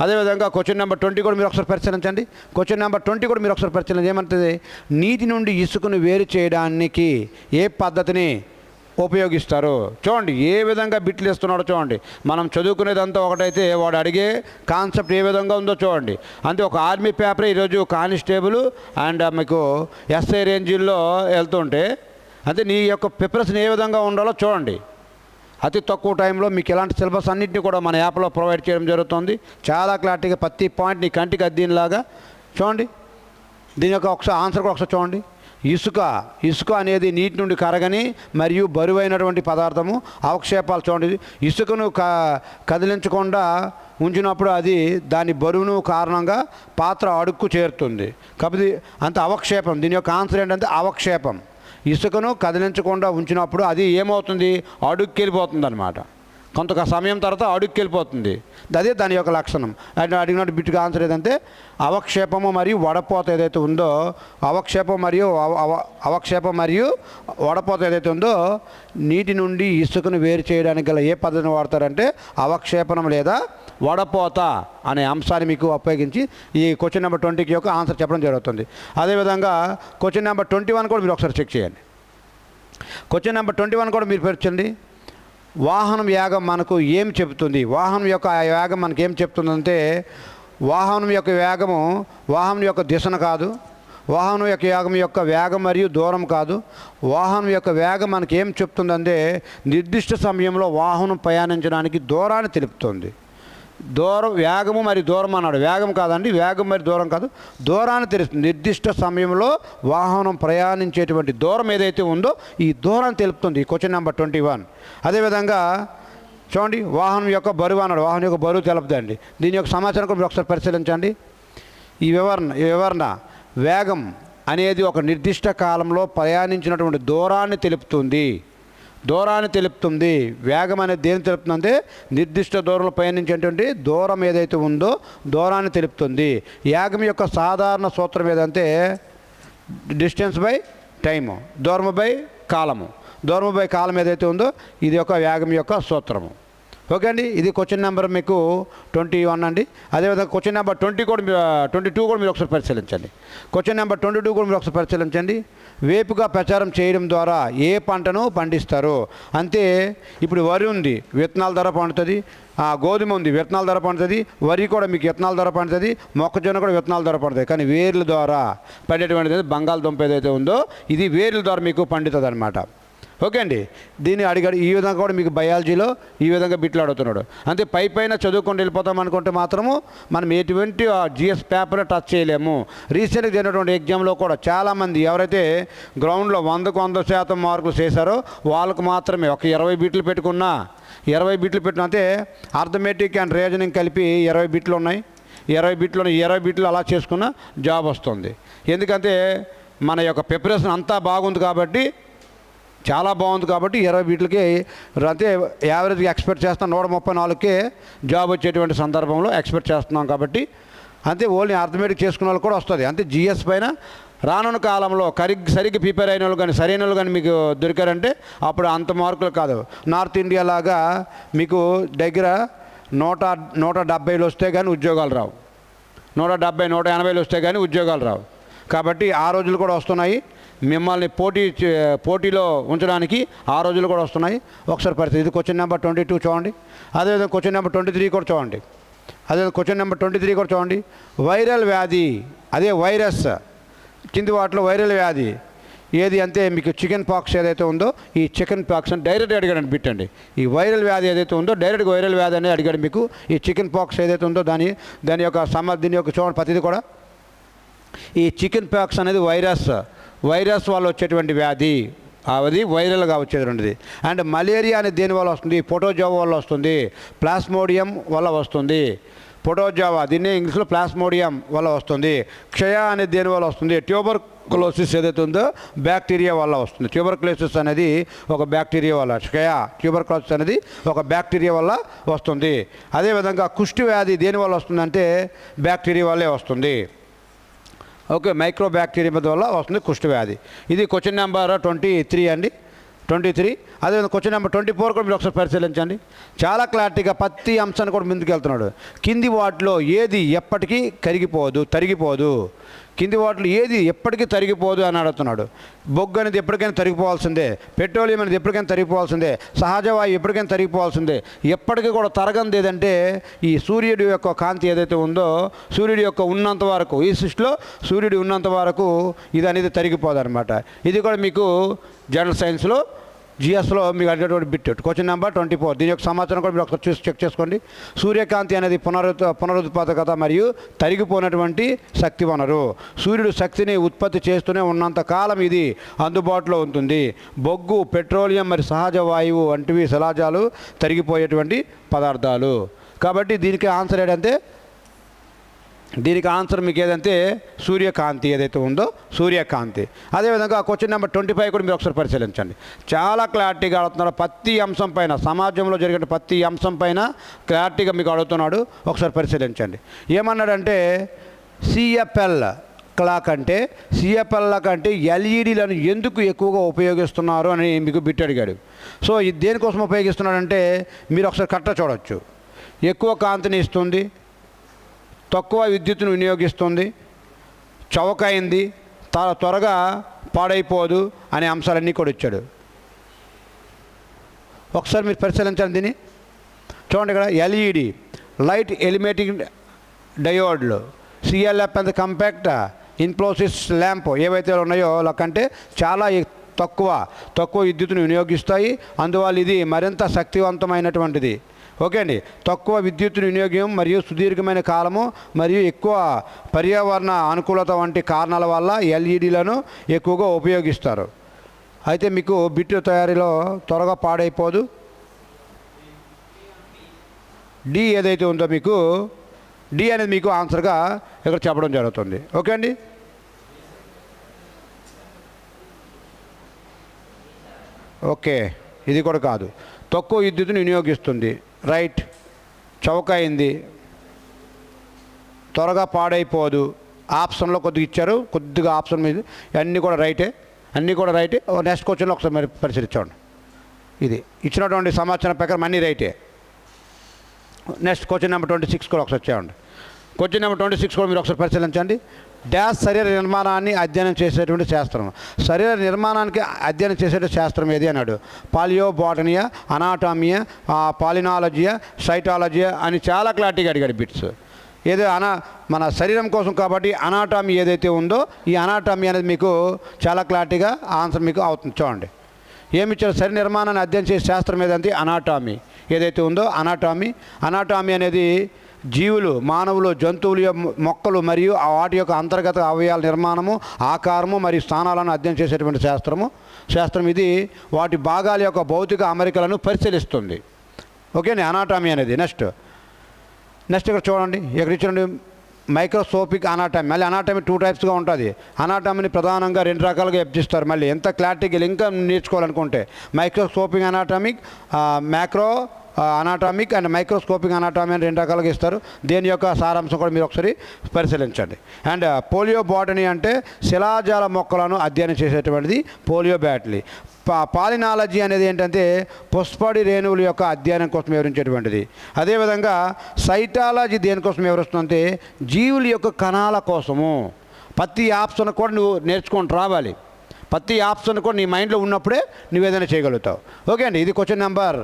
అదేవిధంగా క్వశ్చన్ నెంబర్ 20 కూడా మీరు ఒకసారి పరిశీలించండి. క్వశ్చన్ నెంబర్ 20 కూడా మీరు ఒకసారి పరిశీలించండి. ఏమంటుంది? నీటి నుండి ఇసుకను వేరు చేయడానికి ఏ పద్ధతిని ఉపయోగిస్తారు? చూడండి ఏ విధంగా బిట్లు ఇస్తున్నాడో చూడండి. మనం చదువుకునేదంతా ఒకటైతే వాడు అడిగే కాన్సెప్ట్ ఏ విధంగా ఉందో చూడండి. అంతే ఒక ఆర్మీ పేపర్ ఈరోజు కానిస్టేబుల్ అండ్ మీకు ఎస్ఐ రేంజీల్లో వెళ్తుంటే అంటే నీ యొక్క ప్రిపరేషన్ ఏ విధంగా ఉండాలో చూడండి. అతి తక్కువ టైంలో మీకు ఇలాంటి సిలబస్ అన్నింటినీ కూడా మన యాప్లో ప్రొవైడ్ చేయడం జరుగుతుంది. చాలా క్లారిటీగా ప్రతి పాయింట్ నీ కంటికి అద్దీనిలాగా చూడండి. దీని యొక్క ఒకసారి ఆన్సర్ కూడా ఒకసారి చూడండి. ఇసుక అనేది నీటి నుండి కరగని మరియు బరువైనటువంటి పదార్థము. అవక్షేపాలు చూడండి. ఇసుకను కదిలించకుండా ఉంచినప్పుడు అది దాని బరువును కారణంగా పాత్ర అడుక్కు చేరుతుంది కాబట్టి అంత అవక్షేపం. దీని యొక్క ఆన్సర్ ఏంటంటే అవక్షేపం. ఇసుకను కదిలించకుండా ఉంచినప్పుడు అది ఏమవుతుంది? అడుక్కెళ్ళిపోతుంది అన్నమాట. కొంత సమయం తర్వాత అడుక్కెళ్ళిపోతుంది. అదే దాని యొక్క లక్షణం. అండ్ అడిగినట్టు బిట్టుగా ఆన్సర్ ఏదంటే అవక్షేపము మరియు వడపోత ఏదైతే ఉందో అవక్షేపం మరియు వడపోత ఏదైతే ఉందో నీటి నుండి ఇసుకను వేరు చేయడానికి గల ఏ పద్ధతిని వాడతారంటే అవక్షేపణం లేదా వడపోత అనే అంశాన్ని మీకు ఉపయోగించి ఈ క్వశ్చన్ నెంబర్ 20 యొక్క ఆన్సర్ చెప్పడం జరుగుతుంది. అదేవిధంగా క్వశ్చన్ నెంబర్ 21 కూడా మీరు ఒకసారి చెక్ చేయండి. క్వశ్చన్ నెంబర్ 21 కూడా మీరు పెంచండి. వాహనం వేగం మనకు ఏం చెబుతుంది? వాహనం యొక్క వేగం మనకి ఏం చెప్తుందంటే వాహనం యొక్క వేగము వాహనం యొక్క దిశను కాదు, వాహనం యొక్క వేగం మరియు దూరం కాదు. వాహనం యొక్క వేగం మనకి ఏం చెప్తుందంటే నిర్దిష్ట సమయంలో వాహనం ప్రయాణించడానికి దూరాన్ని తెలుపుతుంది. వేగము మరియు దూరం అన్నాడు. వేగం కాదండి, వేగం మరియు దూరం కాదు, దూరాన్ని తెలుస్తుంది. నిర్దిష్ట సమయంలో వాహనం ప్రయాణించేటువంటి దూరం ఏదైతే ఉందో ఈ దూరాన్ని తెలుపుతుంది క్వశ్చన్ నెంబర్ 21. అదేవిధంగా చూడండి వాహనం యొక్క బరువు అన్నాడు. వాహనం యొక్క బరువు తెలుపుతుంది. దీని యొక్క సమాచారం కూడా ఒకసారి పరిశీలించండి. ఈ వివరణ వేగం అనేది ఒక నిర్దిష్ట కాలంలో ప్రయాణించినటువంటి దూరాన్ని తెలుపుతుంది. వేగం అనేది దేని తెలుపుతుందంటే నిర్దిష్ట దూరంలో పయనించేటువంటి దూరం ఏదైతే ఉందో దూరాన్ని తెలుపుతుంది. వేగం యొక్క సాధారణ సూత్రం ఏదంటే డిస్టెన్స్ బై టైము, దూరం బై కాలం ఏదైతే ఉందో ఇది ఒక వేగం యొక్క సూత్రము. ఓకే అండి, ఇది క్వశ్చన్ నెంబర్ మీకు 21 అండి. అదేవిధంగా క్వశ్చన్ నెంబర్ 22 కూడా మీరు ఒకసారి పరిశీలించండి. క్వశ్చన్ నెంబర్ 22 కూడా మీరు ఒకసారి పరిశీలించండి. వేపుగా ప్రచారం చేయడం ద్వారా ఏ పంటను పండిస్తారు? అంతే ఇప్పుడు వరి ఉంది, విత్తనాల ధర పండుతుంది. గోధుమ ఉంది, విత్తనాల ధర పండుతుంది. వరి కూడా మీకు విత్తనాల ధర పండుతుంది. మొక్కజొన్న కూడా విత్తనాల ధర పండుతుంది. కానీ వేర్ల ద్వారా పండేటువంటిది బంగాళదుంప ఏదైతే ఉందో ఇది వేర్ల ద్వారా మీకు పండుతుంది అనమాట. ఓకే అండి, దీన్ని అడిగాడు. ఈ విధంగా కూడా మీకు బయాలజీలో ఈ విధంగా బిట్లు అడుగుతున్నాడు. అంతే పైన చదువుకొని వెళ్ళిపోతాం అనుకుంటే మాత్రము మనం ఎటువంటి జిఎస్ పేపర్ టచ్ చేయలేము. రీసెంట్గా జరిగినటువంటి ఎగ్జామ్లో కూడా చాలామంది ఎవరైతే గ్రౌండ్లో 100కు 100% మార్కులు చేశారో వాళ్ళకు మాత్రమే ఒక 20 బిట్లు పెట్టుకున్నా 20 బిట్లు పెట్టిన అంతే అర్థమెటిక్ అండ్ రీజనింగ్ కలిపి 20 బిట్లు ఉన్నాయి. 20 బిట్లు అలా చేసుకున్న జాబ్ వస్తుంది. ఎందుకంటే మన యొక్క ప్రిపరేషన్ అంతా బాగుంది కాబట్టి చాలా బాగుంది కాబట్టి 20 బిట్లకి అంటే యావరేజ్గా ఎక్స్పెక్ట్ చేస్తాం. 134కే జాబ్ వచ్చేటువంటి సందర్భంలో ఎక్స్పెక్ట్ చేస్తున్నాం కాబట్టి అంతే ఓన్లీ అర్థమెటిక్ చేసుకున్న వాళ్ళు కూడా వస్తుంది. అంతే జిఎస్ పైన రానున్న కాలంలో సరిగ్గా ప్రిపేర్ అయిన వాళ్ళు కానీ సరైన వాళ్ళు కానీ మీకు దొరికారంటే అప్పుడు అంత మార్కులు కాదు. నార్త్ ఇండియా లాగా మీకు దగ్గర 170 వస్తే కానీ ఉద్యోగాలు రావు. 170, 180 వస్తే కానీ ఉద్యోగాలు రావు. కాబట్టి ఆ రోజులు కూడా వస్తున్నాయి. మిమ్మల్ని పోటీలో ఉంచడానికి ఆ రోజులు కూడా వస్తున్నాయి. ఒకసారి పరిస్థితి ఇది క్వశ్చన్ నెంబర్ 22 చూడండి. అదేవిధంగా క్వశ్చన్ నెంబర్ 23 కూడా చూడండి. క్వశ్చన్ నెంబర్ 23 కూడా చూడండి. వైరల్ వ్యాధి అదే వైరస్ కింది వాటిలో వైరల్ వ్యాధి ఏది అంటే మీకు చికెన్ పాక్స్ ఏదైతే ఉందో ఈ చికెన్ పాక్స్ అని డైరెక్ట్ అడిగాడు బిట్టండి. ఈ వైరల్ వ్యాధి ఏదైతే ఉందో డైరెక్ట్గా వైరల్ వ్యాధి అనేది అడిగాడు మీకు. ఈ చికెన్ పాక్స్ ఏదైతే ఉందో దాని యొక్క దీని యొక్క చూడండి ప్రతిదీ కూడా ఈ చికెన్ పాక్స్ అనేది వైరస్ వల్ల వచ్చేటువంటి వ్యాధి, అది వైరల్గా వచ్చేటువంటిది. అండ్ మలేరియా అనేది దేని వల్ల వస్తుంది? ప్రోటోజోవా వల్ల వస్తుంది, ప్లాస్మోడియం వల్ల వస్తుంది. ప్రోటోజోవా దీన్ని ఇంగ్లీష్లో ప్లాస్మోడియం వల్ల వస్తుంది. క్షయ అనేది దేని వల్ల వస్తుంది? ట్యూబర్కులోసిస్ ఏదైతే ఉందో బ్యాక్టీరియా వల్ల వస్తుంది. ట్యూబర్కులోసిస్ అనేది ఒక బ్యాక్టీరియా వల్ల, ట్యూబర్కులోసిస్ అనేది ఒక బ్యాక్టీరియా వల్ల వస్తుంది. అదేవిధంగా కుష్టి వ్యాధి దేని వల్ల వస్తుందంటే బ్యాక్టీరియా వల్లే వస్తుంది. ఓకే, మైక్రో బ్యాక్టీరియా వల్ల వస్తుంది కుష్టి వ్యాధి. ఇది క్వశ్చన్ నెంబర్ 23 అండి, 23. అదేవిధంగా క్వశ్చన్ నెంబర్ 24 కూడా మీరు ఒకసారి పరిశీలించండి. చాలా క్లారిటీగా ప్రతి అంశాన్ని కూడా ముందుకు వెళ్తున్నాడు. కింది వాటిలో ఏది ఎప్పటికీ తరిగిపోదు. కింది వాటిలో ఏది ఎప్పటికీ తరిగిపోదు అని అడుగుతున్నాడు. బొగ్గు అనేది ఎప్పటికైనా తరిగిపోవాల్సిందే, పెట్రోలియం అనేది ఎప్పటికైనా తరిగిపోవాల్సిందే, సహజవాయు ఎప్పటికైనా తరిగిపోవాల్సిందే. ఎప్పటికీ కూడా తరగంది ఏదంటే ఈ సూర్యుడి యొక్క కాంతి ఏదైతే ఉందో, సూర్యుడి యొక్క ఉన్నంత వరకు, ఈ సృష్టిలో సూర్యుడి ఉన్నంత వరకు ఇది అనేది తరిగిపోదు అనమాట. ఇది కూడా మీకు జనరల్ సైన్స్లో జిఎస్లో మీకు అడిగేటువంటి బిట్ క్వశ్చన్ నెంబర్ 24. దీని యొక్క సమాచారం కూడా మీరు ఒకసారి చూసి చెక్ చేసుకోండి. సూర్యకాంతి అనేది పునరుత్పాదకత మరియు తరిగిపోయినటువంటి శక్తి వనరు. సూర్యుడు శక్తిని ఉత్పత్తి చేస్తూనే ఉన్నంత కాలం ఇది అందుబాటులో ఉంటుంది. బొగ్గు, పెట్రోలియం మరియు సహజ వాయువు వంటివి శిలాజాలు తరిగిపోయేటువంటి పదార్థాలు. కాబట్టి దీనికి ఆన్సర్ ఏంటంటే, దీనికి ఆన్సర్ మీకు ఏదంటే సూర్యకాంతి ఏదైతే ఉందో సూర్యకాంతి. అదేవిధంగా క్వశ్చన్ నెంబర్ 25 కూడా మీరు ఒకసారి పరిశీలించండి. చాలా క్లారిటీగా అడుగుతున్నాడు. ప్రతి అంశం పైన, సమాజంలో జరిగిన ప్రతి అంశం పైన క్లారిటీగా మీకు అడుగుతున్నాడు. ఒకసారి పరిశీలించండి. ఏమన్నాడంటే సిఎఫ్ఎల్ క్లాక్ అంటే సిఎఫ్ఎల్ కంటే ఎల్ఈడీలను ఎందుకు ఎక్కువగా ఉపయోగిస్తున్నారు అని మీకు బిట్ అడిగాడు. సో ఇది దేనికోసం ఉపయోగిస్తున్నాడంటే మీరు ఒకసారి కరెక్ట్గా చూడవచ్చు. ఎక్కువ కాంతిని ఇస్తుంది, తక్కువ విద్యుత్తును వినియోగిస్తుంది, చౌకైంది, త్వరగా పాడైపోదు అనే అంశాలన్నీ కూడా ఇచ్చాడు. ఒకసారి మీరు పరిశీలించండి దీన్ని. చూడండి ఇక్కడ ఎల్ఈడి లైట్ ఎలిమినేటింగ్ డయోడ్లు, సిఎల్ఎఫ్ అండ్ కంపాక్ట్ ఇన్ఫ్లోసిస్ ల్యాంప్ ఏవైతే ఉన్నాయో కంటే చాలా తక్కువ విద్యుత్తును వినియోగిస్తాయి. అందువల్ల ఇది మరింత శక్తివంతమైనటువంటిది. ఓకే అండి. తక్కువ విద్యుత్ వినియోగం మరియు సుదీర్ఘమైన కాలము మరియు ఎక్కువ పర్యావరణ అనుకూలత వంటి కారణాల వల్ల ఎల్ఈడీలను ఎక్కువగా ఉపయోగిస్తారు. అయితే మీకు బిట్టు తయారీలో త్వరగా పాడైపోదు. డి ఏదైతే ఉందో మీకు డి అనేది మీకు ఆన్సర్గా ఇక్కడ చెప్పడం జరుగుతుంది. ఓకే అండి. ఓకే, ఇది కూడా కాదు. తక్కువ విద్యుత్తును వినియోగిస్తుంది, రైట్. చౌకైంది, త్వరగా పాడైపోదు. ఆప్షన్లో కొద్దిగా ఇచ్చారు, కొద్దిగా ఆప్షన్ మీద అన్నీ కూడా రైటే. నెక్స్ట్ క్వశ్చన్లో ఒకసారి మరి పరిశీలించండి. ఇది ఇచ్చినటువంటి సమాచారం ప్రకారం అన్నీ రైటే. నెక్స్ట్ క్వశ్చన్ నెంబర్ 26 కూడా ఒకసారి చేయండి. క్వశ్చన్ నెంబర్ 26 కూడా మీరు ఒకసారి పరిశీలించండి. డాష్ శరీర నిర్మాణాన్ని అధ్యయనం చేసేటువంటి శాస్త్రం. శరీర నిర్మాణానికి అధ్యయనం చేసేటువంటి శాస్త్రం ఏది అన్నాడు. పాలియోబాటనియా, అనాటామియా, పాలినాలజియా, సైటాలజియా అని చాలా క్లారిటీగా అడిగాడు బిట్స్. ఏదో మన శరీరం కోసం కాబట్టి అనాటామీ ఏదైతే ఉందో ఈ అనాటామీ అనేది మీకు చాలా క్లారిటీగా ఆన్సర్ మీకు అవుతుంది. చూడండి ఏమిచ్చారు. శరీర నిర్మాణాన్ని అధ్యయనం చేసే శాస్త్రం ఏదంటే అనాటామీ ఏదైతే ఉందో అనాటామీ అనేది జీవులు, మానవులు, జంతువులు, మొక్కలు మరియు వాటి యొక్క అంతర్గత అవయవాల నిర్మాణము, ఆకారము మరియు స్థానాలను అధ్యయనం చేసేటువంటి శాస్త్రం ఇది వాటి భాగాల యొక్క భౌతిక అమరికలను పరిశీలిస్తుంది. ఓకేనా అనాటామీ అనేది. నెక్స్ట్ ఇక్కడ చూడండి, ఇక్కడ ఇచ్చిన మైక్రోస్కోపిక్ అనాటమీ. మళ్ళీ అనాటమీ 2 టైప్స్గా ఉంటుంది. అనాటమీని ప్రధానంగా 2 రకాలుగా విభజిస్తారు. మళ్ళీ ఎంత క్లారిటీగా ఇంకా నేర్చుకోవాలనుకుంటే microscopic anatomic, macro anatomic and microscopic anatomy అని 2 రకాలుగా ఇస్తారు. దేని యొక్క సారాంశం కూడా మీరు ఒకసారి పరిశీలించండి. అండ్ పోలియోబాటనీ అంటే శిలాజాల మొక్కలను అధ్యయనం చేసేటువంటిది పోలియోబాటనీ. పాలినాలజీ అనేది ఏంటంటే పుష్పడి రేణువుల యొక్క అధ్యయనం కోసం వివరించేటువంటిది. అదేవిధంగా సైటాలజీ దేనికోసం వివరిస్తుందంటే జీవుల యొక్క కణాల కోసము. ప్రతి ఆప్షన్ కూడా నువ్వు నేర్చుకొని రావాలి. ప్రతి ఆప్షన్ కూడా నీ మైండ్లో ఉన్నప్పుడే నువ్వు ఏదైనా చేయగలుగుతావు. ఓకే అండి. ఇది క్వశ్చన్ నెంబర్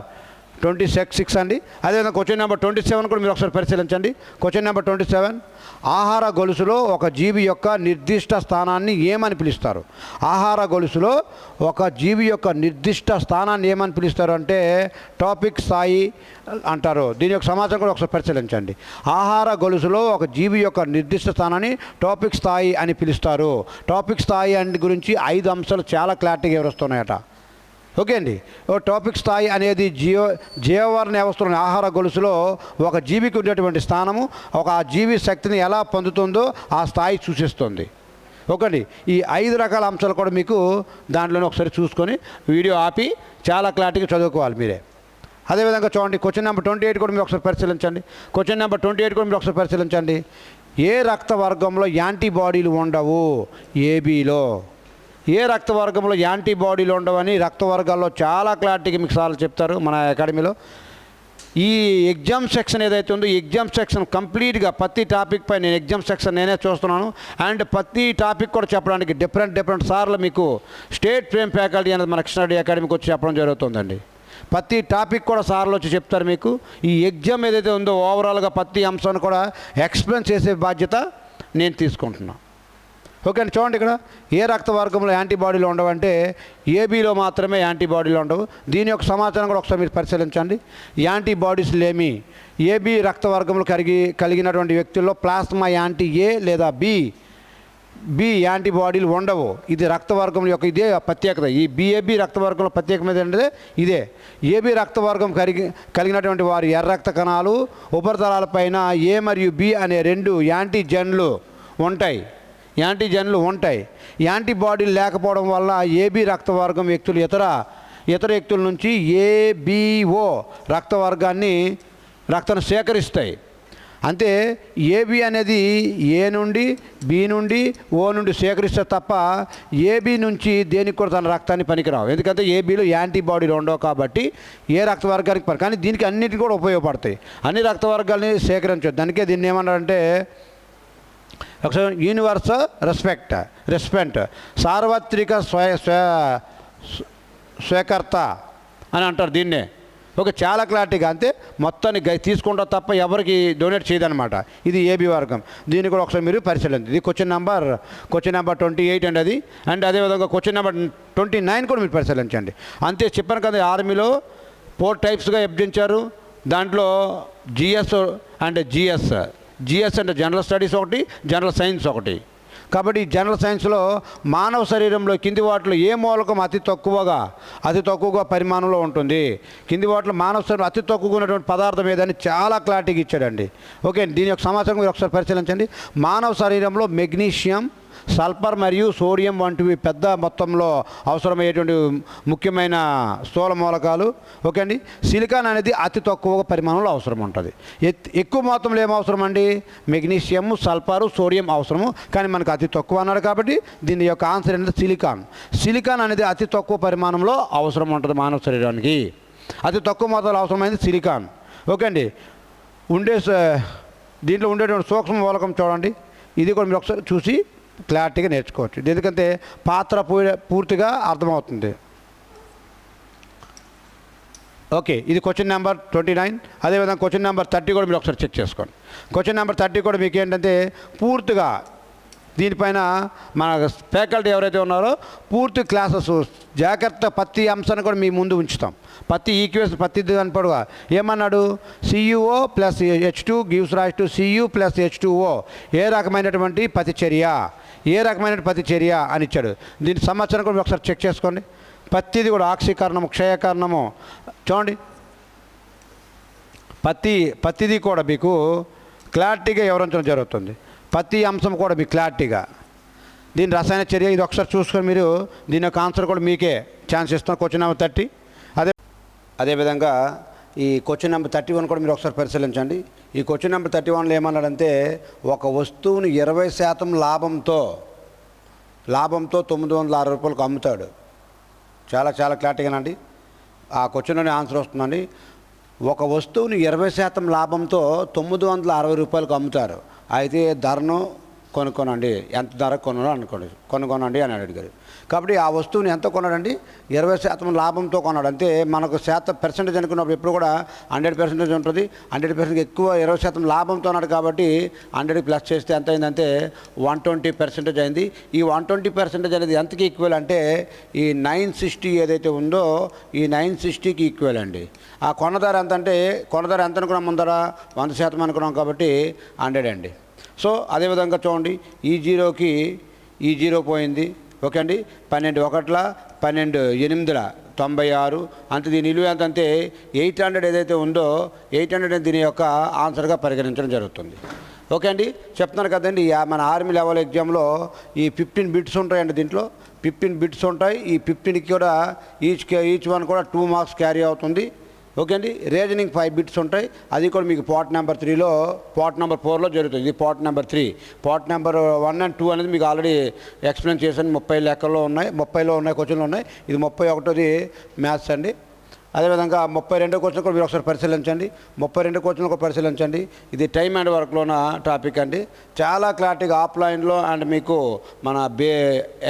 26 అండి. అదేవిధంగా క్వశ్చన్ నెంబర్ 27 కూడా మీరు ఒకసారి పరిశీలించండి. క్వశ్చన్ నెంబర్ 27, ఆహార గొలుసులో ఒక జీవి యొక్క నిర్దిష్ట స్థానాన్ని ఏమని పిలుస్తారు? ఆహార గొలుసులో ఒక జీవి యొక్క నిర్దిష్ట స్థానాన్ని ఏమని పిలుస్తారు అంటే టాపిక్ స్థాయి అంటారు. దీని యొక్క సమాచారం కూడా ఒకసారి పరిశీలించండి. ఆహార గొలుసులో ఒక జీవి యొక్క నిర్దిష్ట స్థానాన్ని టాపిక్ స్థాయి అని పిలుస్తారు. టాపిక్ స్థాయి అని గురించి 5 అంశాలు చాలా క్లారిటీగా వివరిస్తున్నాయట. ఓకే అండి. టాపిక్ స్థాయి అనేది జీవవర్ణ వ్యవస్థలోని ఆహార గొలుసులో ఒక జీవికి ఉండేటువంటి స్థానము, ఆ జీవి శక్తిని ఎలా పొందుతుందో ఆ స్థాయి సూచిస్తుంది. ఓకే అండి. ఈ 5 రకాల అంశాలు కూడా మీకు దాంట్లోనే ఒకసారి చూసుకొని వీడియో ఆపి చాలా క్లారిటీగా చదువుకోవాలి మీరే. అదేవిధంగా చూడండి, క్వశ్చన్ నెంబర్ 28 కూడా మీరు ఒకసారి పరిశీలించండి. క్వశ్చన్ నెంబర్ 28 కూడా మీరు ఒకసారి పరిశీలించండి. ఏ రక్త వర్గంలో యాంటీబాడీలు ఉండవు? ఏబీలో. ఏ రక్త వర్గంలో యాంటీబాడీలు ఉండవని రక్త వర్గాల్లో చాలా క్లారిటీగా మీకు సార్లు చెప్తారు మన అకాడమీలో. ఈ ఎగ్జామ్ సెక్షన్ ఏదైతే ఉందో ఈ ఎగ్జామ్ సెక్షన్ కంప్లీట్గా ప్రతి టాపిక్ పై నేను ఎగ్జామ్ సెక్షన్ నేనే చూస్తున్నాను. అండ్ ప్రతి టాపిక్ కూడా చెప్పడానికి డిఫరెంట్ సార్లు మీకు స్టేట్ ఫ్రేమ్ ఫ్యాకల్టీ అనేది మన కృష్ణారెడ్డి అకాడమీకి వచ్చి చెప్పడం జరుగుతుందండి. ప్రతి టాపిక్ కూడా సార్లు వచ్చి చెప్తారు మీకు. ఈ ఎగ్జామ్ ఏదైతే ఉందో ఓవరాల్గా ప్రతి అంశాన్ని కూడా ఎక్స్ప్లెయిన్ చేసే బాధ్యత నేను తీసుకుంటున్నాను. ఓకే అండి. చూడండి, ఇక్కడ ఏ రక్త వర్గంలో యాంటీబాడీలు ఉండవంటే ఏబీలో మాత్రమే యాంటీబాడీలు ఉండవు. దీని యొక్క సమాచారం కూడా ఒకసారి మీరు పరిశీలించండి. యాంటీబాడీస్ లేమి ఏబీ రక్త వర్గంలో కలిగినటువంటి వ్యక్తుల్లో ప్లాస్మా యాంటీ ఏ లేదా బి యాంటీబాడీలు ఉండవు. ఇది రక్త వర్గం యొక్క ఇదే ప్రత్యేకత. ఈ ఏబీ రక్త వర్గంలో ప్రత్యేకమైనది అంటే ఇదే. ఏబీ రక్త వర్గం కలిగినటువంటి వారి ఎర్ర రక్త కణాలు ఉపరితలాలపైన ఏ మరియు బి అనే 2 యాంటీజెన్లు ఉంటాయి. యాంటీబాడీలు లేకపోవడం వల్ల ఏబీ రక్త వర్గం వ్యక్తులు ఇతర వ్యక్తుల నుంచి ఏబిఓ రక్తాన్ని సేకరిస్తాయి. అంతే, ఏబి అనేది ఏ నుండి బి నుండి ఓ నుండి సేకరిస్తే తప్ప ఏబి నుంచి దేనికి కూడా తన రక్తాన్ని పనికిరావు. ఎందుకంటే ఏబీలో యాంటీబాడీలు ఉండవు కాబట్టి ఏ రక్త వర్గానికి కానీ దీనికి అన్నిటికీ కూడా ఉపయోగపడతాయి. అన్ని రక్త వర్గాలని సేకరించవచ్చు. దానికే దీన్ని ఏమన్నారంటే ఒకసారి యూనివర్సల్ రెస్పెక్ట్ సార్వత్రిక స్వీకర్త అని అంటారు దీన్నే. ఓకే, చాలా క్లారిటీగా. అంతే, మొత్తాన్ని తీసుకుంటా తప్ప ఎవరికి డొనేట్ చేయదనమాట. ఇది ఏబీ వర్గం. దీన్ని కూడా ఒకసారి మీరు పరిశీలించండి. ఇది క్వశ్చన్ నెంబర్ 28 అండి అది. అండ్ అదేవిధంగా క్వశ్చన్ నెంబర్ 29 కూడా మీరు పరిశీలించండి. అంతే, చెప్పాను కదా ఆర్మీలో 4 టైప్స్గా విభజించారు. దాంట్లో జిఎస్ అండ్ జిఎస్ అంటే జనరల్ స్టడీస్ ఒకటి, జనరల్ సైన్స్ ఒకటి. కాబట్టి జనరల్ సైన్స్లో మానవ శరీరంలో కింది వాటిలో ఏ మూలకం అతి తక్కువగా పరిమాణంలో ఉంటుంది? కింది వాటిలో మానవ శరీరం అతి తక్కువగా ఉన్నటువంటి పదార్థం ఏదని చాలా క్లారిటీగా ఇచ్చాడండి. ఓకే, దీని యొక్క సమాచారం మీరు ఒకసారి పరిశీలించండి. మానవ శరీరంలో మెగ్నీషియం, సల్ఫర్ మరియు సోడియం వంటివి పెద్ద మొత్తంలో అవసరమయ్యేటువంటి ముఖ్యమైన స్థూల మూలకాలు. ఓకే అండి. సిలికాన్ అనేది అతి తక్కువ పరిమాణంలో అవసరం ఉంటుంది. ఎక్కువ మొత్తంలో ఏం అవసరం అండి? మెగ్నీషియం, సల్ఫరు, సోడియం అవసరము. కానీ మనకు అతి తక్కువ అన్నాడు కాబట్టి దీని యొక్క ఆన్సర్ అనేది సిలికాన్ అనేది అతి తక్కువ పరిమాణంలో అవసరం ఉంటుంది మానవ శరీరానికి. అతి తక్కువ మొత్తంలో అవసరమైనది సిలికాన్. ఓకే అండి. దీంట్లో ఉండేటువంటి సూక్ష్మ మూలకం చూడండి. ఇది కూడా మీరు ఒకసారి చూసి క్లారిటీగా నేర్చుకోవచ్చు. ఎందుకంటే పాత్ర పూర్తిగా అర్థమవుతుంది. ఓకే, ఇది క్వశ్చన్ నెంబర్ 29. అదేవిధంగా క్వశ్చన్ నెంబర్ 30 కూడా మీరు ఒకసారి చెక్ చేసుకోండి. క్వశ్చన్ నెంబర్ 30 కూడా మీకు ఏంటంటే పూర్తిగా దీనిపైన మన ఫ్యాకల్టీ ఎవరైతే ఉన్నారో పూర్తి క్లాసెస్ జాగ్రత్త ప్రతి అంశాన్ని కూడా మీ ముందు ఉంచుతాం. ప్రతి ఈక్వేషన్ ప్రతి కనపడుగా ఏమన్నాడు? CuO + H2 gives rise to Cu + H2O. ఏ రకమైనటువంటి ప్రతిచర్య అని ఇచ్చాడు. దీని సమాచారం కూడా ఒకసారి చెక్ చేసుకోండి. ప్రతిది కూడా ఆక్సీకరణము, క్షయకరణము చూడండి. ప్రతిదీ కూడా మీకు క్లారిటీగా వివరించడం జరుగుతుంది. ప్రతి అంశం కూడా మీకు క్లారిటీగా. దీని రసాయన చర్య ఇది ఒకసారి చూసుకొని మీరు దీని యొక్క ఆన్సర్ కూడా మీకే ఛాన్స్ ఇస్తాం. Question number 30. అదేవిధంగా ఈ క్వశ్చన్ నెంబర్ 31 కూడా మీరు ఒకసారి పరిశీలించండి. ఈ క్వశ్చన్ నెంబర్ 31లో ఏమన్నాడంటే ఒక వస్తువుని 20% లాభంతో 960 రూపాయలకు అమ్ముతాడు. చాలా క్లారిటీగానండి. ఆ క్వశ్చన్లోనే ఆన్సర్ వస్తుందండి. ఒక వస్తువుని 20% లాభంతో 960 రూపాయలకు అమ్ముతారు. అయితే ధరను కొనుక్కోనండి, ఎంత ధర కొనుగోనండి అని అడిగారు. కాబట్టి ఆ వస్తువుని ఎంత కొన్నాడండి, 20% లాభంతో కొన్నాడు. అంతే మనకు పర్సెంటేజ్ అనుకున్నప్పుడు ఎప్పుడు కూడా 100% ఉంటుంది. 100% ఎక్కువ 20% లాభంతో ఉన్నాడు కాబట్టి 100 ప్లస్ చేస్తే ఎంత అయిందంటే 120% అయింది. ఈ 120% అనేది ఎంతకి ఈక్వల్ అంటే ఈ 960 ఏదైతే ఉందో ఈ 960కి ఈక్వల్ అండి. ఆ కొన్నదార ఎంత అంటే కొన్నదార ఎంత అనుకున్నాం, ముందర 100% అనుకున్నాం కాబట్టి 100 అండి. సో అదేవిధంగా చూడండి, ఈ జీరోకి ఈ జీరో పోయింది. ఓకే అండి, 12 ఒకట్ల 12 8ల 96. అంతే దీని విలువ ఎంత అంటే 800 ఏదైతే ఉందో 800 దీని యొక్క ఆన్సర్గా పరిగణించడం జరుగుతుంది. ఓకే అండి, చెప్తున్నాను కదండి, మన ఆర్మీ లెవెల్ ఎగ్జామ్లో ఈ 15 బిట్స్ ఉంటాయండి. దీంట్లో 15 బిట్స్ ఉంటాయి. ఈ 15కి కూడా ఈచ్ వన్ కూడా 2 మార్క్స్ క్యారీ అవుతుంది. ఓకే అండి, రీజనింగ్ 5 బిట్స్ ఉంటాయి. అది కూడా మీకు పార్ట్ నెంబర్ 3లో పార్ట్ నెంబర్ 4లో జరుగుతుంది. ఇది part number 3. Part number 1 and 2 అనేది మీకు ఆల్రెడీ ఎక్స్ప్లెయిన్ చేశాను. 30 లెక్కల్లో ఉన్నాయి, 30లో ఉన్నాయి, క్వశ్చన్లు ఉన్నాయి. ఇది 31ది మ్యాథ్స్ అండి. అదేవిధంగా 32 క్వశ్చన్ కూడా మీరు ఒకసారి పరిశీలించండి. 32 క్వశ్చన్లు కూడా పరిశీలించండి. ఇది టైమ్ అండ్ వర్క్లోన టాపిక్ అండి. చాలా క్లారిటీగా ఆఫ్లైన్లో అండ్ మీకు మన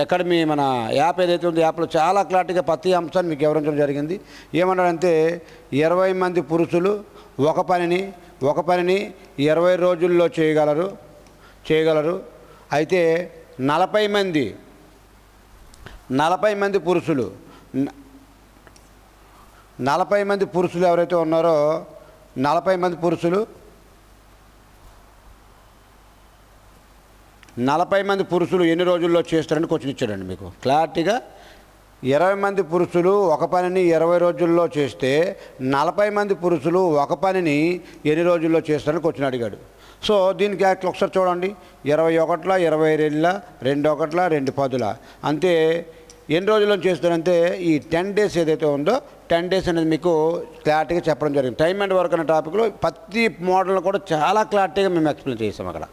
అకాడమీ మన యాప్ ఏదైతే ఉందో యాప్లో చాలా క్లారిటీగా ప్రతి అంశాన్ని మీకు వివరించడం జరిగింది. ఏమన్నాడంటే 20 మంది పురుషులు ఒక పనిని 20 రోజుల్లో చేయగలరు. అయితే 40 మంది పురుషులు 40 మంది పురుషులు ఎవరైతే ఉన్నారో 40 మంది పురుషులు ఎన్ని రోజుల్లో చేస్తారని క్వశ్చన్ ఇచ్చాడండి మీకు క్లారిటీగా. 20 మంది పురుషులు ఒక పనిని 20 రోజుల్లో చేస్తే 40 మంది పురుషులు ఒక పనిని ఎన్ని రోజుల్లో చేస్తారని క్వశ్చన్ అడిగాడు. సో దీనికి ఒకసారి చూడండి, 21ల 22ల 2 ఒకట్ల 2 10ల అంతే ఎన్ని రోజుల్లో చేస్తారంటే ఈ 10 డేస్ ఏదైతే ఉందో 10 డేస్ అనేది మీకు క్లారిటీగా చెప్పడం జరిగింది. టైమ్ అండ్ వర్క్ అనే టాపిక్లో ప్రతి మోడల్ని కూడా చాలా క్లారిటీగా మేము ఎక్స్ప్లెయిన్ చేసాం. అక్కడ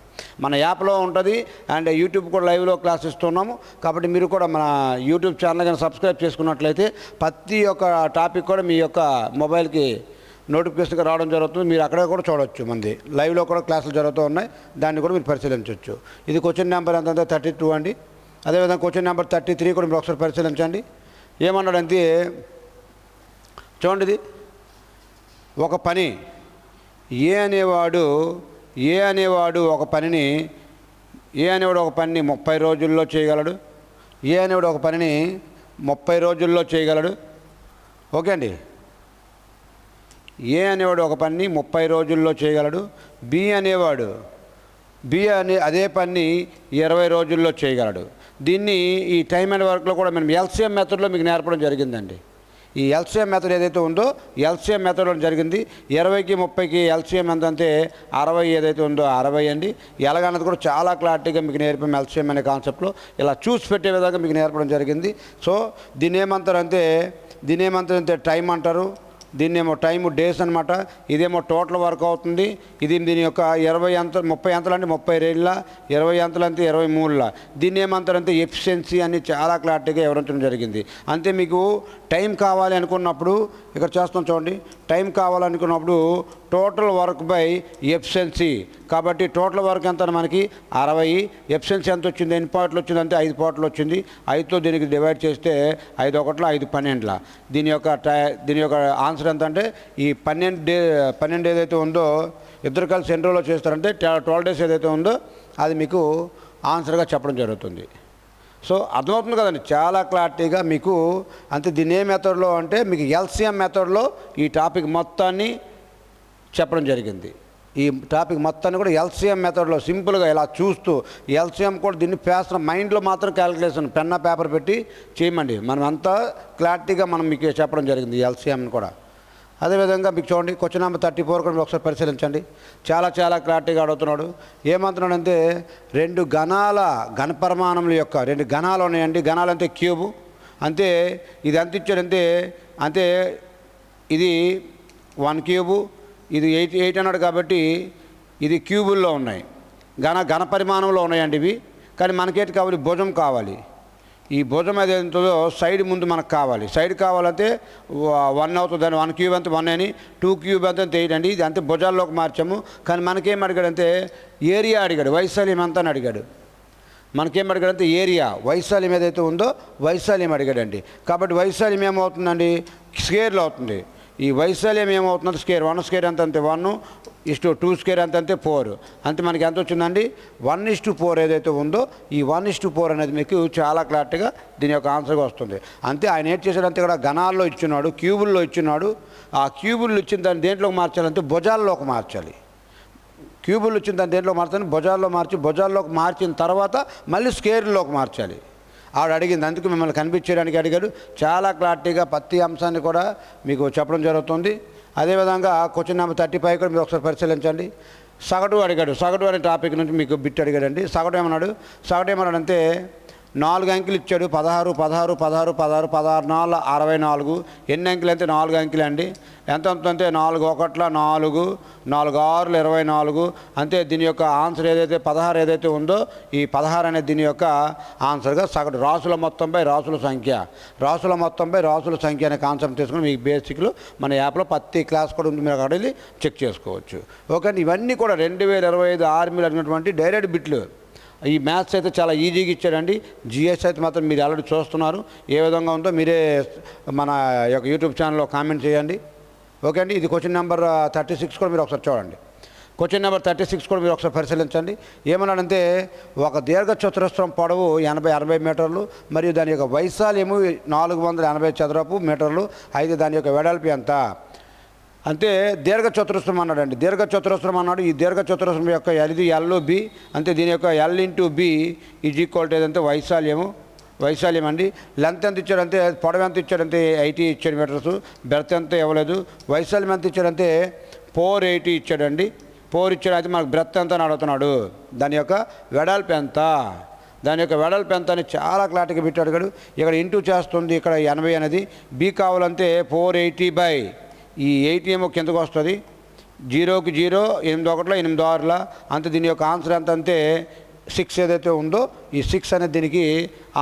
మన యాప్లో ఉంటుంది అండ్ యూట్యూబ్ కూడా లైవ్లో క్లాస్ ఇస్తున్నాము. కాబట్టి మీరు కూడా మన యూట్యూబ్ ఛానల్ కానీ సబ్స్క్రైబ్ చేసుకున్నట్లయితే ప్రతి ఒక్క టాపిక్ కూడా మీ యొక్క మొబైల్కి నోటిఫికేషన్గా రావడం జరుగుతుంది. మీరు అక్కడే కూడా చూడవచ్చు. మంది లైవ్లో కూడా క్లాసులు జరుగుతూ ఉన్నాయి, దాన్ని కూడా మీరు పరిశీలించవచ్చు. ఇది క్వశ్చన్ నెంబర్ ఎంత 32 అండి. అదేవిధంగా క్వశ్చన్ నెంబర్ 33 కూడా మీరు ఒకసారి పరిశీలించండి. ఏమన్నాడంటే చూడండి, ఇది ఒక పని ఏ అనేవాడు ఒక పనిని 30 రోజుల్లో చేయగలడు. ఏ అనేవాడు ఒక పనిని 30 రోజుల్లో చేయగలడు. ఓకే అండి, ఏ అనేవాడు ఒక పనిని 30 రోజుల్లో చేయగలడు. బి అదే పని 20 రోజుల్లో చేయగలడు. దీన్ని ఈ టైమ్ అండ్ వర్క్లో కూడా మనం ఎల్సిఎం మెథడ్లో మీకు నేర్పడం జరిగిందండి. ఈ ఎల్సిఎం మెథడ్ ఏదైతే ఉందో ఎల్సిఎం మెథడ్లో జరిగింది. 20కి 30కి ఎల్సిఎం ఎంత అంటే 60 ఏదైతే ఉందో 60 అండి. ఎలాగన్నది కూడా చాలా క్లారిటీగా మీకు నేర్పాం. ఎల్సిఎం అనే కాన్సెప్ట్లో ఇలా చూసి పెట్టే విధంగా మీకు నేర్పడం జరిగింది. సో దీన్ని ఏమంటారంటే టైం అంటారు. దీన్నేమో టైము డేస్ అనమాట. ఇదేమో టోటల్ వర్క్ అవుతుంది. ఇది దీని యొక్క 30 అంతలు అంటే 30 రేళ్ళ, 20 అంతలు అంటే 23ల. దీన్ని ఏమంటారంటే ఎఫిషియన్సీ అని చాలా క్లారిటీగా వివరించడం జరిగింది. అంతే మీకు టైం కావాలి అనుకున్నప్పుడు ఇక్కడ చేస్తాం చూడండి. టైం కావాలనుకున్నప్పుడు టోటల్ వర్క్ బై ఎఫిషియన్సీ. కాబట్టి టోటల్ వర్క్ ఎంత మనకి 60. ఎఫిషియన్సీ ఎంత వచ్చింది, ఎన్ని పాయింట్లు వచ్చిందంటే 5 పాయింట్లు వచ్చింది. 5తో దీనికి డివైడ్ చేస్తే 5 ఒకట్ల 5 12ల. దీని యొక్క ఆన్సర్ ఎంత అంటే ఈ 12 ఏదైతే ఉందో ఇద్దరు కలిసి ఎన్ని రోజుల్లో చేస్తారంటే 12 డేస్ ఏదైతే ఉందో అది మీకు ఆన్సర్గా చెప్పడం జరుగుతుంది. సో అర్థమవుతుంది కదండి చాలా క్లారిటీగా మీకు. అంతే దీని ఏ మెథడ్లో అంటే మీకు ఎల్సిఎం మెథడ్లో ఈ టాపిక్ మొత్తాన్ని చెప్పడం జరిగింది. ఈ టాపిక్ మొత్తాన్ని కూడా ఎల్సిఎం మెథడ్లో సింపుల్గా ఇలా చూస్తూ ఎల్సిఎం కూడా దీన్ని పేస్తున్న మైండ్లో మాత్రం క్యాలిక్యులేషన్ పెన్న పేపర్ పెట్టి చేయమండి. మనం అంతా క్లారిటీగా మనం మీకు చెప్పడం జరిగింది ఎల్సిఎంని కూడా. అదేవిధంగా మీకు చూడండి క్వశ్చన్ నెంబర్ 34 కూడా ఒకసారి పరిశీలించండి. చాలా క్లారిటీగా అడుగుతున్నాడు. ఏమంటున్నాడంటే 2 ఘనపరిమాణముల యొక్క 2 ఘనాలు ఉన్నాయండి. ఘనాలు అంటే క్యూబు. అంతే ఇది ఎంత ఇచ్చాడంటే ఇది 1 క్యూబు, ఇది 8 అన్నాడు కాబట్టి ఇది క్యూబుల్లో ఉన్నాయి. ఘన పరిమాణంలో ఉన్నాయండి ఇవి. కానీ మనకేంటి కావాలి, భుజం కావాలి. ఈ భుజం ఏది ఉంటుందో సైడ్ ముందు మనకు కావాలి. సైడ్ కావాలంటే 1 అవుతుంది. 1 క్యూబ్ అంతే 1 అని, 2 క్యూబ్ అంతే 8 అండి. ఇది అంతే భుజాల్లోకి మార్చాము. కానీ మనకేం అడిగాడంటే ఏరియా అడిగాడు, వైశాల్యం ఎంత అని అడిగాడు. మనకేం అడిగాడంటే ఏరియా, వైశాల్యం ఏదైతే ఉందో వైశాల్యం అడిగాడండి. కాబట్టి వైశాల్యం ఏమవుతుందండి, స్క్వేర్లో అవుతుంది. ఈ వైశాల్యం ఏమవుతుందంటే స్క్వేర్, 1 స్క్వేర్ ఎంత అంతే 1:2 స్క్వేర్ ఎంత అంతే 4. అంతే మనకి ఎంత వచ్చిందండి 1:4 ఏదైతే ఉందో ఈ 1:4 అనేది మీకు చాలా క్లారిటీగా దీని యొక్క ఆన్సర్గా వస్తుంది. అంతే ఆయన ఏం చేశాడంటే ఇక్కడ గణాల్లో ఇచ్చున్నాడు, క్యూబుల్లో ఇచ్చున్నాడు. ఆ క్యూబుల్లో ఇచ్చిన దాన్ని దేంట్లోకి మార్చాలంటే భుజాల్లోకి మార్చాలి. క్యూబుల్లో ఇచ్చిన దాన్ని దేంట్లో మార్చాలి, భుజాల్లోకి మార్చిన తర్వాత మళ్ళీ స్క్వేర్లోకి మార్చాలి. ఆవిడ అడిగింది, అందుకు మిమ్మల్ని కనిపించడానికి అడిగాడు. చాలా క్లారిటీగా ప్రతి అంశాన్ని కూడా మీకు చెప్పడం జరుగుతుంది. అదేవిధంగా క్వశ్చన్ నెంబర్ 35 కూడా మీరు ఒకసారి పరిశీలించండి. సగటు అడిగాడు. సగటు అనే టాపిక్ నుంచి మీకు బిట్ అడిగాడండి. సగటు ఏమన్నాడంటే 4 అంకెలు ఇచ్చాడు. 16 16 16 16 16 4 64. ఎన్ని అంకెలు అంటే 4 అంకెలు అండి. ఎంత అంటే 4 1 4 4 6 24. అంతే దీని యొక్క ఆన్సర్ ఏదైతే 16 ఏదైతే ఉందో ఈ 16 అనేది దీని యొక్క ఆన్సర్గా సగటు. రాసుల మొత్తంపై రాసుల సంఖ్య అనే కాన్సెప్ట్ తీసుకుని మీకు బేసిక్లు మన యాప్లో ప్రతి క్లాస్ కూడా ఉంది, మీరు అక్కడ వెళ్ళి చెక్ చేసుకోవచ్చు. ఓకే అండి. ఇవన్నీ కూడా 2025 ఆర్మీలో అడిగినటువంటి డైరెక్ట్ బిట్లు. ఈ మ్యాథ్స్ అయితే చాలా ఈజీగా ఇచ్చాడండి. జిఎస్ అయితే మాత్రం మీరు ఆల్రెడీ చూస్తున్నారు. ఏ విధంగా ఉందో మీరే మన యొక్క యూట్యూబ్ ఛానల్లో కామెంట్ చేయండి. ఓకే అండి. ఇది క్వశ్చన్ నెంబర్ 36 కూడా మీరు ఒకసారి చూడండి. క్వశ్చన్ నెంబర్ 36 కూడా మీరు ఒకసారి పరిశీలించండి. ఏమన్నాడంటే ఒక దీర్ఘ చతురస్రం పొడవు 80 మీటర్లు మరియు దాని యొక్క వైశాల్యము 480 చదరపు మీటర్లు అయితే దాని యొక్క వెడల్పు ఎంత? అంతే దీర్ఘ చతురస్రం అన్నాడండి. ఈ దీర్ఘ చతురస్రం యొక్క ఇది L/B. అంతే దీని యొక్క L/B ఈజ్ ఈక్వల్ టు ఏదంటే వైశాల్యం అండి. లెంత్ ఎంత ఇచ్చాడంటే పొడవు ఎంత ఇచ్చాడంటే 80 ఇచ్చాడు మీటర్స్. బెర్త్ ఎంత ఇవ్వలేదు. వైశాల్యం ఎంత ఇచ్చాడంటే 480 ఇచ్చాడండి. 4 ఇచ్చాడు. అయితే మనకు బ్రెత్ ఎంత అని అడుగుతున్నాడు. దాని యొక్క వెడల్పు ఎంత అని చాలా క్లారిటీగా పెట్టి అడిగాడు. ఇక్కడ ఇంటూ చేస్తుంది. ఇక్కడ 80 అనేది బి కావాలంటే 480 ఈ 80 ఏమో కిందకు వస్తుంది. 0కి 0 8 1 8 6. అంతే దీని యొక్క ఆన్సర్ ఎంత అంటే 6 ఏదైతే ఉందో ఈ 6 అనేది దీనికి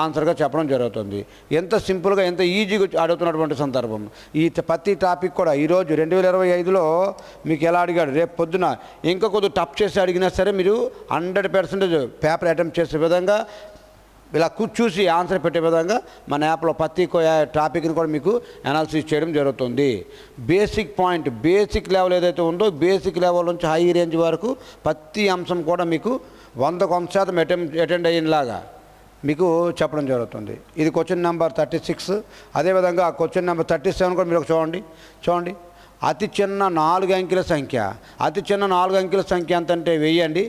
ఆన్సర్గా చెప్పడం జరుగుతుంది. ఎంత సింపుల్గా ఎంత ఈజీగా అడుగుతున్నటువంటి సందర్భం. ఈ ప్రతి టాపిక్ కూడా ఈరోజు 2025లో మీకు ఎలా అడిగాడు, రేపు పొద్దున ఇంకా కొద్దిగా టప్ చేసి అడిగినా సరే మీరు 100% పేపర్ అటెంప్ట్ చేసే విధంగా ఇలా చూసి ఆన్సర్ పెట్టే విధంగా మన యాప్లో ప్రతి టాపిక్ని కూడా మీకు అనాలిసిస్ చేయడం జరుగుతుంది. బేసిక్ లెవెల్ ఏదైతే ఉందో బేసిక్ లెవెల్ నుంచి హై రేంజ్ వరకు ప్రతి అంశం కూడా మీకు 100% అటెండ్ అయ్యేలాగా మీకు చెప్పడం జరుగుతుంది. ఇది క్వశ్చన్ నెంబర్ 36. అదేవిధంగా క్వశ్చన్ నెంబర్ 37 కూడా మీరు చూడండి. అతి చిన్న 4 అంకెల సంఖ్య ఎంత అంటే 1000 అండి.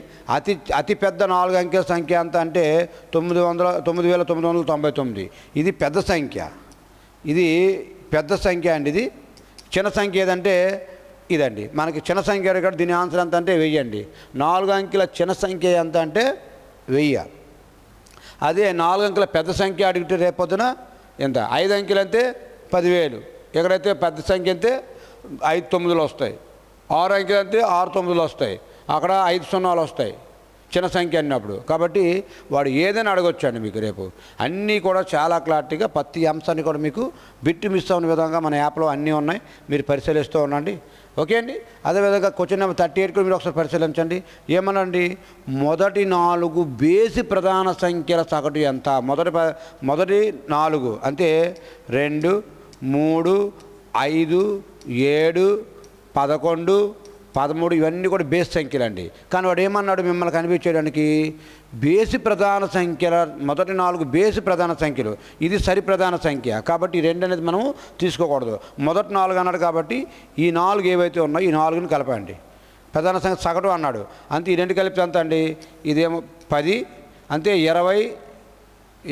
అతి పెద్ద 4 అంకెల సంఖ్య ఎంత అంటే 9999. ఇది పెద్ద సంఖ్య అండి. ఇది చిన్న సంఖ్య ఏదంటే ఇదండి. మనకి చిన్న సంఖ్య అడిగాడు. దీని ఆన్సర్ ఎంత అంటే 1000 అండి. 4 అంకెల చిన్న సంఖ్య ఎంత అంటే 1000. అదే 4 అంకెల పెద్ద సంఖ్య అడిగితే రేపొద్దున ఎంత 5 అంకెలు అంటే 10,000. ఎక్కడైతే పెద్ద సంఖ్య అంటే 5 9లు వస్తాయి. 6 అంకెలు అంటే 6 9లు వస్తాయి. అక్కడ 5 0లు వస్తాయి చిన్న సంఖ్య అన్నప్పుడు. కాబట్టి వాడు ఏదైనా అడగొచ్చండి మీకు రేపు. అన్నీ కూడా చాలా క్లారిటీగా ప్రతి అంశాన్ని కూడా మీకు బిట్టు మిస్ అవ్వని విధంగా మన యాప్లో అన్నీ ఉన్నాయి. మీరు పరిశీలిస్తూ ఉండండి. ఓకే అండి. అదేవిధంగా క్వశ్చన్ నెంబర్ 38 కూడా మీరు ఒకసారి పరిశీలించండి. ఏమనండి, మొదటి 4 బేసి ప్రధాన సంఖ్యల సగటు ఎంత? మొదటి 4 అంటే 2 3 5 7 11 13 ఇవన్నీ కూడా బేస్ సంఖ్యలు అండి. కానీ వాడు ఏమన్నాడు మిమ్మల్ని కనిపించేయడానికి, బేసి ప్రధాన సంఖ్యల మొదటి 4 బేసి ప్రధాన సంఖ్యలు, ఇది సరి ప్రధాన సంఖ్య. కాబట్టి ఈ 2 అనేది మనం తీసుకోకూడదు. మొదటి 4 అన్నాడు కాబట్టి ఈ 4 ఏవైతే ఉన్నాయో ఈ 4ని కలపండి. ప్రధాన సంఖ్య సగటు అన్నాడు. అంతే ఈ 2 కలిపితే ఎంత అండి, ఇదేమో 10 అంతే 20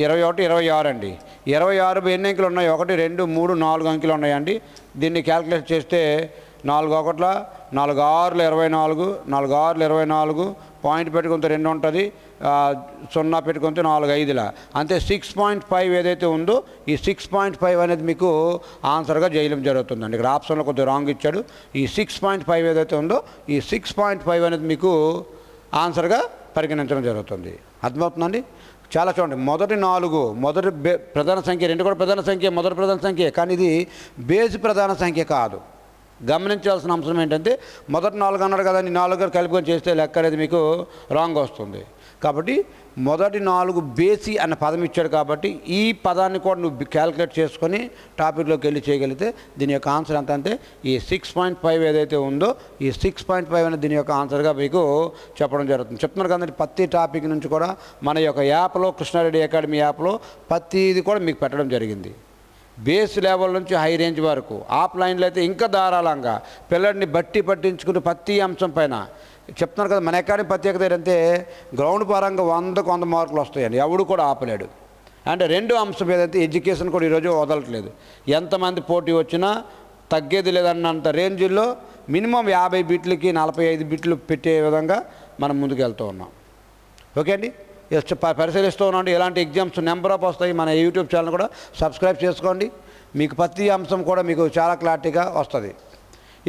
21 26 అండి. 26 ఎన్ని అంకెలు ఉన్నాయి? 1 2 3 4 అంకెలు ఉన్నాయండి. దీన్ని క్యాల్కులేట్ చేస్తే 4 1 4 6 24 4 6 24 పాయింట్ పెట్టుకుంటే 2 ఉంటుంది, 0 పెట్టుకుంటే 4 5ల అంతే 6.5 ఏదైతే ఉందో ఈ 6.5 అనేది మీకు ఆన్సర్గా చేయడం జరుగుతుందండి. ఇక్కడ ఆప్షన్లో కొద్దిగా రాంగ్ ఇచ్చాడు. ఈ 6.5 ఏదైతే ఉందో ఈ 6.5 అనేది మీకు ఆన్సర్గా పరిగణించడం జరుగుతుంది. అర్థమవుతుందండి? చాలా చూడండి. మొదటి 4 ప్రధాన సంఖ్య, 2 కూడా ప్రధాన సంఖ్య, మొదటి ప్రధాన సంఖ్య, కానీ ఇది బేసి ప్రధాన సంఖ్య కాదు. గమనించాల్సిన అంశం ఏంటంటే మొదటి 4 అన్నాడు కదా, 4 కలుపుకొని చేస్తే లెక్క అనేది మీకు రాంగ్ వస్తుంది. కాబట్టి మొదటి 4 బేసి అన్న పదం ఇచ్చాడు కాబట్టి ఈ పదాన్ని కూడా నువ్వు క్యాలిక్యులేట్ చేసుకొని టాపిక్లోకి వెళ్ళి చేయగలిగితే దీని యొక్క ఆన్సర్ ఎంత అంటే ఈ 6.5 ఏదైతే ఉందో ఈ 6.5 అనేది దీని యొక్క ఆన్సర్గా మీకు చెప్పడం జరుగుతుంది. చెప్తున్నారు కదండి, ప్రతి టాపిక్ నుంచి కూడా మన యొక్క యాప్లో కృష్ణారెడ్డి అకాడమీ యాప్లో ప్రతిది కూడా మీకు పెట్టడం జరిగింది. బేస్ లెవెల్ నుంచి హై రేంజ్ వరకు. ఆఫ్లైన్లో అయితే ఇంకా ధారాళంగా పిల్లడిని బట్టి పట్టించుకుని ప్రతి అంశం పైన చెప్తున్నారు కదా. మన అకాడమీ ప్రత్యేకత ఏంటంటే గ్రౌండ్ పరంగా 100కు 100 మార్కులు వస్తాయండి, ఎవడు కూడా ఆపలేడు. అంటే రెండో అంశం ఏదైతే ఎడ్యుకేషన్ కూడా ఈరోజు వదలట్లేదు. ఎంతమంది పోటీ వచ్చినా తగ్గేది లేదన్నంత రేంజ్లో మినిమం 50 బిట్లకి 45 బిట్లు పెట్టే విధంగా మనం ముందుకు వెళ్తూ ఉన్నాం. ఓకే అండి, పరిశీలిస్తూ ఉన్నాండి. ఎలాంటి ఎగ్జామ్స్ నెంబర్ ఆఫ్ వస్తాయి. మన యూట్యూబ్ ఛానల్ కూడా సబ్స్క్రైబ్ చేసుకోండి, మీకు ప్రతి అంశం కూడా మీకు చాలా క్లారిటీగా వస్తుంది.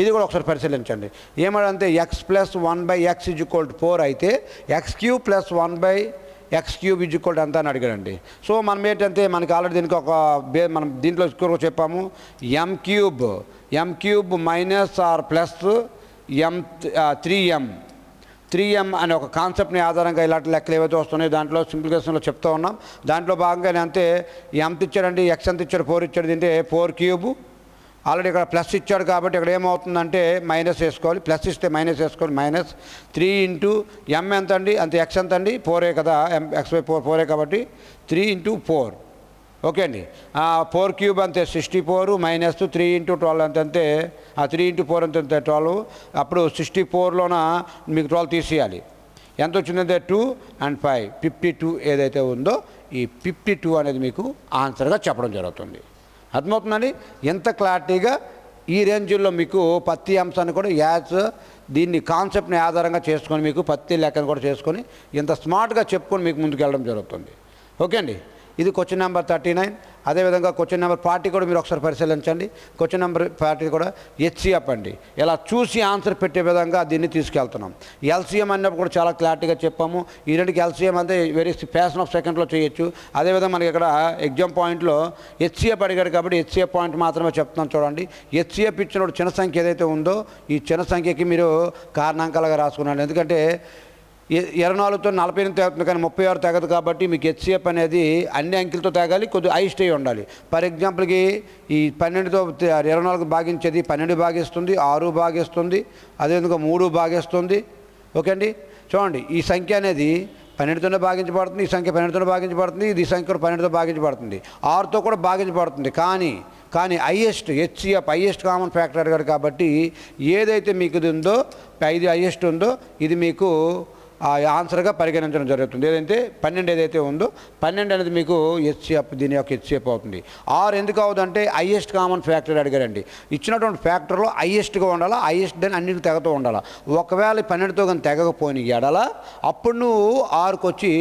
ఇది కూడా ఒకసారి పరిశీలించండి. ఏమంటే x + 1/x = 4 అయితే x³ + 1/x³ ఎంత అని అడిగాడండి. సో మనం ఏంటంటే మనకి ఆల్రెడీ దీనికి ఒక మనం దీంట్లో చెప్పాము, m³ minus are plus m3m అనే ఒక కాన్సెప్ట్ని ఆధారంగా ఇలాంటి లెక్కలు ఏవైతే వస్తున్నాయో దాంట్లో సింప్లిఫికేషన్లో చెప్తూ ఉన్నాం. దాంట్లో భాగంగానే అంతే ఎంత ఇచ్చాడండి, x ఎంత ఇచ్చాడు, 4 ఇచ్చాడు. తింటే 4³ ఆల్రెడీ ఇక్కడ ప్లస్ ఇచ్చాడు కాబట్టి ఇక్కడ ఏమవుతుందంటే మైనస్ వేసుకోవాలి. ప్లస్ ఇస్తే మైనస్ వేసుకోవాలి. -3 × m ఎంత అండి, అంతే x ఎంత అండి, 4 కదా, x/4 4 కాబట్టి 3 × 4. ఓకే అండి, 4³ అంతే 64 - 3 × 12 అంతే 3 × 4 అంతే 12. అప్పుడు 64లోన మీకు 12 తీసేయాలి. ఎంత వచ్చిందంటే 2 and 5 52 ఏదైతే ఉందో ఈ 52 అనేది మీకు ఆన్సర్గా చెప్పడం జరుగుతుంది. అర్థమవుతుందండి. ఎంత క్లారిటీగా ఈ రేంజ్లో మీకు ప్రతి అంశాన్ని కూడా దీన్ని కాన్సెప్ట్ని ఆధారంగా చేసుకొని మీకు ప్రతి లెక్కను కూడా చేసుకొని ఇంత స్మార్ట్గా చెప్పుకొని మీకు ముందుకు వెళ్ళడం జరుగుతుంది. ఓకే అండి, ఇది క్వశ్చన్ నెంబర్ 39. అదేవిధంగా క్వశ్చన్ నెంబర్ 40 కూడా మీరు ఒకసారి పరిశీలించండి. క్వశ్చన్ నెంబర్ 40 కూడా HCF అండి. ఇలా చూసి ఆన్సర్ పెట్టే విధంగా దీన్ని తీసుకెళ్తున్నాం. LCM అన్నప్పుడు కూడా చాలా క్లారిటీగా చెప్పాము. ఈ రెండుకి LCM అంటే వెరీ ఫ్యాషన్ ఆఫ్ సెకండ్లో చేయొచ్చు. అదేవిధంగా మనకి ఇక్కడ ఎగ్జామ్ పాయింట్లో HCF అడిగాడు కాబట్టి HCF పాయింట్ మాత్రమే చెప్తున్నాం. చూడండి, HCF ఇచ్చినప్పుడు చిన్న సంఖ్య ఏదైతే ఉందో ఈ చిన్న సంఖ్యకి మీరు కారణాంకాలుగా రాసుకున్నాను. ఎందుకంటే 24తో 48 తెగుతుంది కానీ 36 తెగదు కాబట్టి మీకు HCF అనేది అన్ని అంకెలతో తెగాలి, కొద్దిగా హైయెస్ట్ అయి ఉండాలి. ఫర్ ఎగ్జాంపుల్కి ఈ 12తో 24 భాగించేది 12 భాగిస్తుంది, 6 భాగిస్తుంది, అదేవిధంగా 3 భాగిస్తుంది. ఓకే అండి, చూడండి ఈ సంఖ్య అనేది 12తోనే భాగించబడుతుంది, ఈ సంఖ్య 12తోనే భాగించబడుతుంది, ఇది సంఖ్య 12తో భాగించబడుతుంది, 6తో కూడా భాగించబడుతుంది. కానీ HCF హైయెస్ట్ కామన్ ఫ్యాక్టర్ అడిగాడు కాబట్టి ఏదైతే మీకు ఇది ఉందో 5 హైయెస్ట్ ఉందో ఇది మీకు ఆన్సర్గా పరిగణించడం జరుగుతుంది. ఏదైతే 12 ఏదైతే ఉందో 12 అనేది మీకు HCF దీని యొక్క HCF అవుతుంది. 6 ఎందుకు అవుతుందంటే హైయెస్ట్ కామన్ ఫ్యాక్టర్ అడిగారండి. ఇచ్చినటువంటి ఫ్యాక్టర్లో హైయెస్ట్గా ఉండాలా, హైయెస్ట్ దాన్ని అన్నిటికి తెగతో ఉండాలా. ఒకవేళ 12తో కానీ తెగకపోయిన ఎడల అప్పుడు నువ్వు 6కి వచ్చి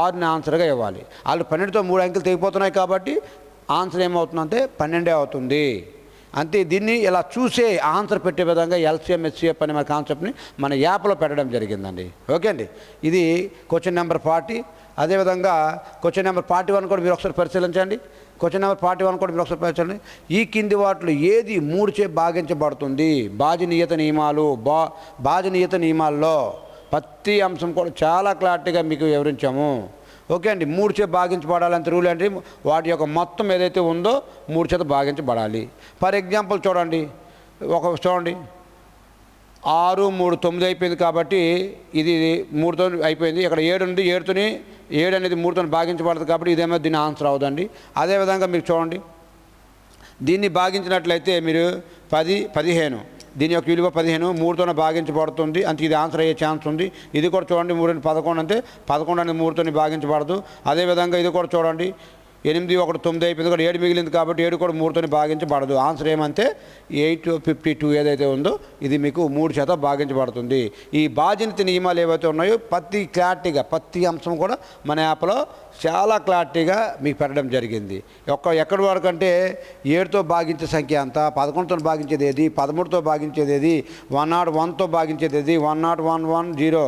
6ని ఆన్సర్గా ఇవ్వాలి. వాళ్ళు 12తో 3 అంకెలు తెగిపోతున్నాయి కాబట్టి ఆన్సర్ ఏమవుతుందంటే 12 అవుతుంది. అంతే. దీన్ని ఇలా చూసే ఆన్సర్ పెట్టే విధంగా LCM HCF అనే మన కాన్సెప్ట్ని మన యాప్లో పెట్టడం జరిగిందండి. ఓకే అండి, ఇది క్వశ్చన్ నెంబర్ 40. అదేవిధంగా క్వశ్చన్ నెంబర్ 41 కూడా మీరు ఒకసారి పరిశీలించండి. క్వశ్చన్ నెంబర్ 41 కూడా మీరు ఒకసారి పరిశీలించండి. ఈ కింది వాటిలో ఏది 3చే భాగించబడుతుంది? బాజనీయత నియమాల్లో ప్రతి అంశం కూడా చాలా క్లారిటీగా మీకు వివరించాము. ఓకే అండి, 3చే భాగించబడాలంటే రూల్ ఏంటి? వాటి యొక్క మొత్తం ఏదైతే ఉందో 3 చేత భాగించబడాలి. ఫర్ ఎగ్జాంపుల్ చూడండి, 6 3 9 అయిపోయింది కాబట్టి ఇది 3తో అయిపోయింది. ఇక్కడ 7 ఉంది, 7 అనేది 3తో భాగించబడుతుంది కాబట్టి ఇదేమో దీని ఆన్సర్ అవుదండి. అదేవిధంగా మీరు చూడండి, దీన్ని భాగించినట్లయితే మీరు 10 15 దీని యొక్క విలువ 15 3తోనే భాగించబడుతుంది. అంతే ఇది ఆన్సర్ అయ్యే ఛాన్స్ ఉంది. ఇది కూడా చూడండి 3 11 అంటే 11 అనేది 3తోనే భాగించబడదు. అదేవిధంగా ఇది కూడా చూడండి 8 1 9 అయిపోయింది కూడా 7 మిగిలింది కాబట్టి 7 కూడా 3తోనే భాగించబడదు. ఆన్సర్ ఏమంటే 852 ఏదైతే ఉందో ఇది మీకు 3 చేత భాగించబడుతుంది. ఈ బాధ్యత నియమాలు ఏవైతే ఉన్నాయో ప్రతి అంశం కూడా మన యాప్లో చాలా క్లారిటీగా మీకు పెట్టడం జరిగింది. ఎక్కడి వరకు అంటే 7తో భాగించే సంఖ్య అంతా, 11తో భాగించేది ఏది, 13తో భాగించేది ఏది, 101తో భాగించేది ఏది, 10110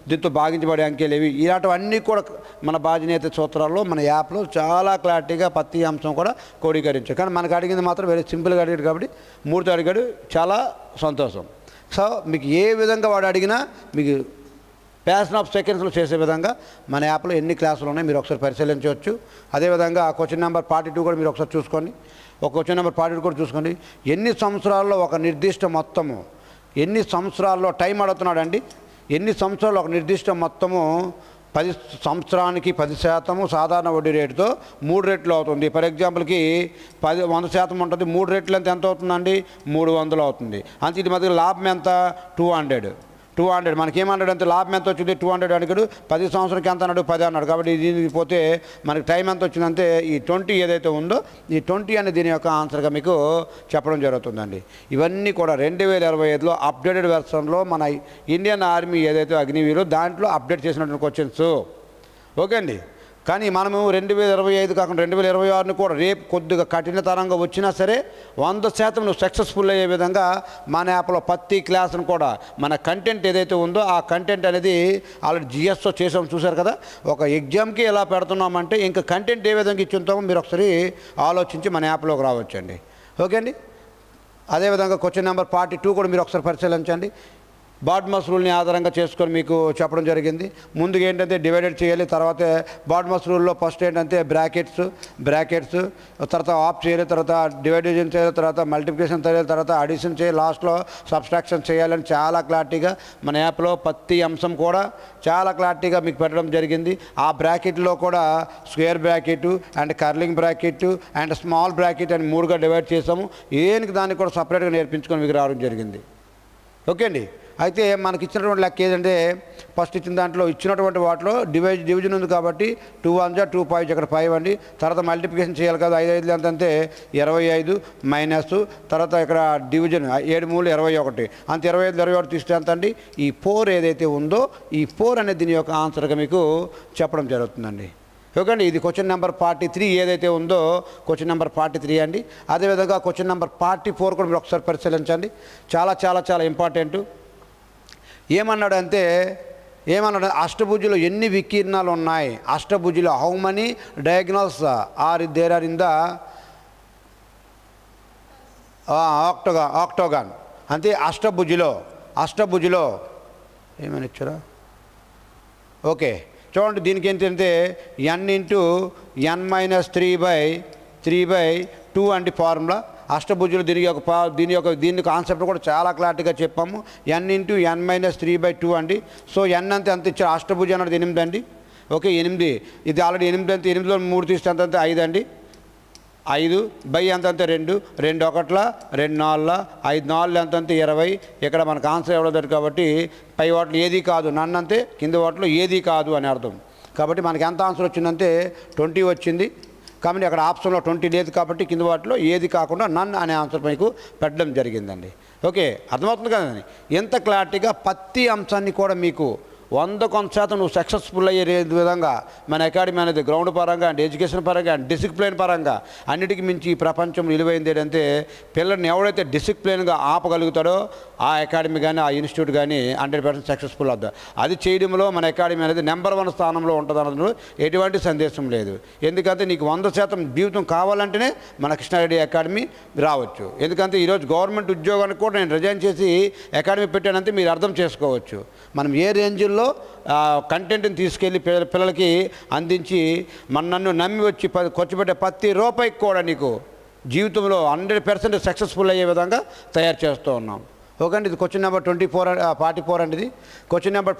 దీంతో భాగించబడే అంకెలు ఏవి, ఇలాంటివన్నీ కూడా మన బాధ్యత సూత్రాల్లో మన యాప్లో చాలా క్లారిటీగా ప్రతి అంశం కూడా క్రోడీకరించారు. కానీ మనకు అడిగింది మాత్రం వెరీ సింపుల్గా అడిగాడు కాబట్టి 3తో అడిగాడు, చాలా సంతోషం. సో మీకు ఏ విధంగా వాడు అడిగినా మీకు ఫ్యాషన్ ఆఫ్ సెకండ్స్లో చేసే విధంగా మన యాప్లో ఎన్ని క్లాసులు ఉన్నాయి మీరు ఒకసారి పరిశీలించవచ్చు. అదేవిధంగా క్వశ్చన్ నెంబర్ 42 కూడా మీరు ఒకసారి చూసుకోండి. ఒక క్వశ్చన్ నెంబర్ 42 కూడా చూసుకోండి. ఎన్ని సంవత్సరాల్లో ఒక నిర్దిష్ట మొత్తము, ఎన్ని సంవత్సరాల్లో టైం అడుగుతున్నాడండి, ఎన్ని సంవత్సరాలు ఒక నిర్దిష్ట మొత్తము 10 సంవత్సరానికి 10% సాధారణ వడ్డీ రేటుతో 3 రెట్లు అవుతుంది. ఫర్ ఎగ్జాంపుల్కి 100% ఉంటుంది, 3 రెట్లు ఎంత అవుతుందండి, 300 అవుతుంది. అంతే ఇది మధ్య లాభం ఎంత, 200. మనకేమన్నాడు అంటే లాభం ఎంత వచ్చింది, 200 అడిగాడు. 10 సంవత్సరానికి ఎంత అన్నాడు, 10 అన్నాడు. కాబట్టి దీనికి పోతే మనకి టైం ఎంత వచ్చిందంటే ఈ 20 ఏదైతే ఉందో ఈ 20 అనే దీని యొక్క ఆన్సర్గా మీకు చెప్పడం జరుగుతుందండి. ఇవన్నీ కూడా 2025లో అప్డేటెడ్ వెర్షన్లో మన ఇండియన్ ఆర్మీ ఏదైతే అగ్నివీరు దాంట్లో అప్డేట్ చేసినటువంటి క్వశ్చన్స్. ఓకే అండి. కానీ మనము 2025 కాకుండా 2026ని కూడా రేపు కొద్దిగా కఠినతరంగా వచ్చినా సరే 100% నువ్వు సక్సెస్ఫుల్ అయ్యే విధంగా మన యాప్లో ప్రతి క్లాస్ను కూడా మన కంటెంట్ ఏదైతే ఉందో ఆ కంటెంట్ అనేది ఆల్రెడీ జిఎస్తో చేసాము చూశారు కదా. ఒక ఎగ్జామ్కి ఎలా పెడుతున్నామంటే ఇంకా కంటెంట్ ఏ విధంగా ఇచ్చి ఉంటామో మీరు ఒకసారి ఆలోచించి మన యాప్లోకి రావచ్చండి. ఓకే అండి. అదేవిధంగా క్వశ్చన్ నెంబర్ 42 కూడా మీరు ఒకసారి పరిశీలించండి. బాడ్మస్ రూల్ని ఆధారంగా చేసుకొని మీకు చెప్పడం జరిగింది. ముందుగా ఏంటంటే డివైడెడ్ చేయాలి, తర్వాత బాడ్మస్ రూల్లో ఫస్ట్ ఏంటంటే బ్రాకెట్స్, తర్వాత ఆఫ్ చేయాలి, తర్వాత డివైడేషన్ చేయాలి, తర్వాత మల్టిప్లికేషన్ చేయాలి, తర్వాత అడిషన్ చేయాలి, లాస్ట్లో సబ్స్ట్రాక్షన్ చేయాలని చాలా క్లారిటీగా మన యాప్లో ప్రతి అంశం కూడా చాలా క్లారిటీగా మీకు పెట్టడం జరిగింది. ఆ బ్రాకెట్లో కూడా square bracket and curling bracket and small bracket అని 3గా డివైడ్ చేసాము. ఏనికి దాన్ని కూడా సపరేట్గా నేర్పించుకొని మీకు రావడం జరిగింది. ఓకే అండి. అయితే మనకి ఇచ్చినటువంటి లెక్క ఏదంటే ఫస్ట్ ఇచ్చిన దాంట్లో ఇచ్చినటువంటి వాటిలో డివిజన్ ఉంది కాబట్టి 2 1 2 5 ఇక్కడ 5 అండి. తర్వాత మల్టిప్లికేషన్ చేయాలి కదా, 5 5 ఎంతంటే 25 మైనస్ తర్వాత ఇక్కడ డివిజన్ 7 3 21 అంత 25 21 తీస్తే ఎంత అండి, ఈ 4 ఏదైతే ఉందో ఈ 4 అనేది దీని యొక్క ఆన్సర్గా మీకు చెప్పడం జరుగుతుందండి. ఓకే అండి. ఇది క్వశ్చన్ నెంబర్ 43 ఏదైతే ఉందో క్వశ్చన్ నెంబర్ 43 అండి. అదేవిధంగా క్వశ్చన్ నెంబర్ 44 కూడా మీరు ఒకసారి పరిశీలించండి. చాలా చాలా చాలా ఇంపార్టెంట్. ఏమన్నాడు అష్టభుజులు ఎన్ని వికీర్ణాలు ఉన్నాయి, అష్టభుజులు how many diagonals are there are in the octagon. అంతే అష్టభుజులో ఏమని ఇచ్చారా. ఓకే చూడండి, దీనికి ఏంటంటే n ఇంటూ n - 3/2 అండి ఫార్ములా. అష్టభుజులు దీని కాన్సెప్ట్ కూడా చాలా క్లారిటీగా చెప్పాము. n ఇంటూ n - 3/2 అండి. సో n అంతే ఎంత ఇచ్చారు, అష్టభుజం అన్నది 8 అండి. ఓకే 8, ఇది ఆల్రెడీ 8 అంతే, 8లో 3 తీస్తే ఎంత 5 అండి. 5 బై ఎంతంటే 2 2 1 2 4 5 4 ఎంతంటే 20. ఇక్కడ మనకు ఆన్సర్ ఇవ్వలేదు కాబట్టి పై వాటిలో ఏది కాదు, నన్నంతే కింద వాటిలో ఏది కాదు అని అర్థం. కాబట్టి మనకి ఎంత ఆన్సర్ వచ్చిందంటే 20 వచ్చింది. కాబట్టి అక్కడ ఆప్షన్లో 20 లేదు కాబట్టి కింద వాటిలో ఏది కాకుండా నన్ అనే ఆన్సర్ మీకు పెట్టడం జరిగిందండి. ఓకే అర్థమవుతుంది కదండి. ఎంత క్లారిటీగా ప్రతి అంశాన్ని కూడా మీకు 100% నువ్వు సక్సెస్ఫుల్ అయ్యే విధంగా మన అకాడమీ అనేది గ్రౌండ్ పరంగా అండ్ ఎడ్యుకేషన్ పరంగా అండ్ డిసిప్లిన్ పరంగా అన్నిటికీ మించి ఈ ప్రపంచం విలువైంది ఏంటంటే పిల్లల్ని ఎవడైతే డిసిప్లిన్గా ఆపగలుగుతాడో ఆ అకాడమీ కానీ ఆ ఇన్స్టిట్యూట్ కానీ 100% సక్సెస్ఫుల్ అవుతుంది. అది చేయడంలో మన అకాడమీ అనేది నెంబర్ 1 స్థానంలో ఉంటుంది అన్నది ఎటువంటి సందేశం లేదు. ఎందుకంటే నీకు 100% జీవితం కావాలంటేనే మన కృష్ణారెడ్డి అకాడమీ రావచ్చు. ఎందుకంటే ఈరోజు గవర్నమెంట్ ఉద్యోగానికి కూడా నేను రిజైన్ చేసి అకాడమీ పెట్టానంటే మీరు అర్థం చేసుకోవచ్చు మనం ఏ రేంజ్లో కంటెంట్ని తీసుకెళ్ళి పిల్లలకి అందించి నన్ను నమ్మి వచ్చి ఖర్చు పెట్టే ప్రతి రూపాయికి కూడా నీకు జీవితంలో 100% సక్సెస్ఫుల్ అయ్యే విధంగా తయారు చేస్తూ ఉన్నాం. ఓకే అండి. ఇది క్వశ్చన్ నెంబర్ 44 అండి. ఇది క్వశ్చన్ నెంబర్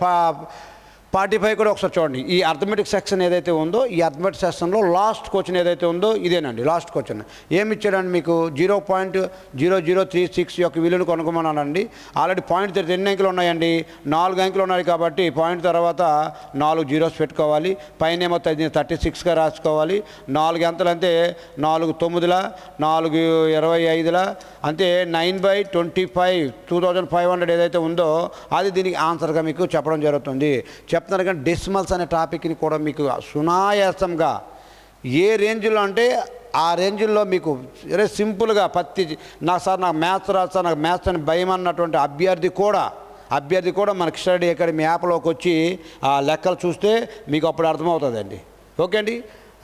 45 కూడా ఒకసారి చూడండి. ఈ అర్థమెటిక్ సెక్షన్ ఏదైతే ఉందో ఈ అర్థమెటిక్ సెక్షన్లో లాస్ట్ క్వశ్చన్ ఏదైతే ఉందో ఇదేనండి లాస్ట్ క్వశ్చన్. ఏమి ఇచ్చాడండి మీకు 0.0036 యొక్క విలువను కనుగొమన్నానండి. ఆల్రెడీ పాయింట్ 2 అంకెలు ఉన్నాయండి, 4 అంకెలు ఉన్నాయి కాబట్టి పాయింట్ తర్వాత 4 జీరోస్ పెట్టుకోవాలి. పైన ఏమో 36గా రాసుకోవాలి. 4 అంతలు అంటే 4 9 4 25 అంతే 9/25 2500 ఏదైతే ఉందో అది దీనికి ఆన్సర్గా మీకు చెప్పడం జరుగుతుంది. చెప్తున్నారు కానీ డెసిమల్స్ అనే టాపిక్ని కూడా మీకు సునాయాసంగా ఏ రేంజ్లో అంటే ఆ రేంజ్లో మీకు వెరీ సింపుల్గా నాకు మ్యాథ్స్ రాదు సార్, నాకు మ్యాథ్స్ అని భయం అన్నటువంటి అభ్యర్థి కూడా మన కృష్ణారెడ్డి అకాడమీ యాప్లోకి వచ్చి ఆ లెక్కలు చూస్తే మీకు అప్పుడు అర్థమవుతుందండి. ఓకే అండి.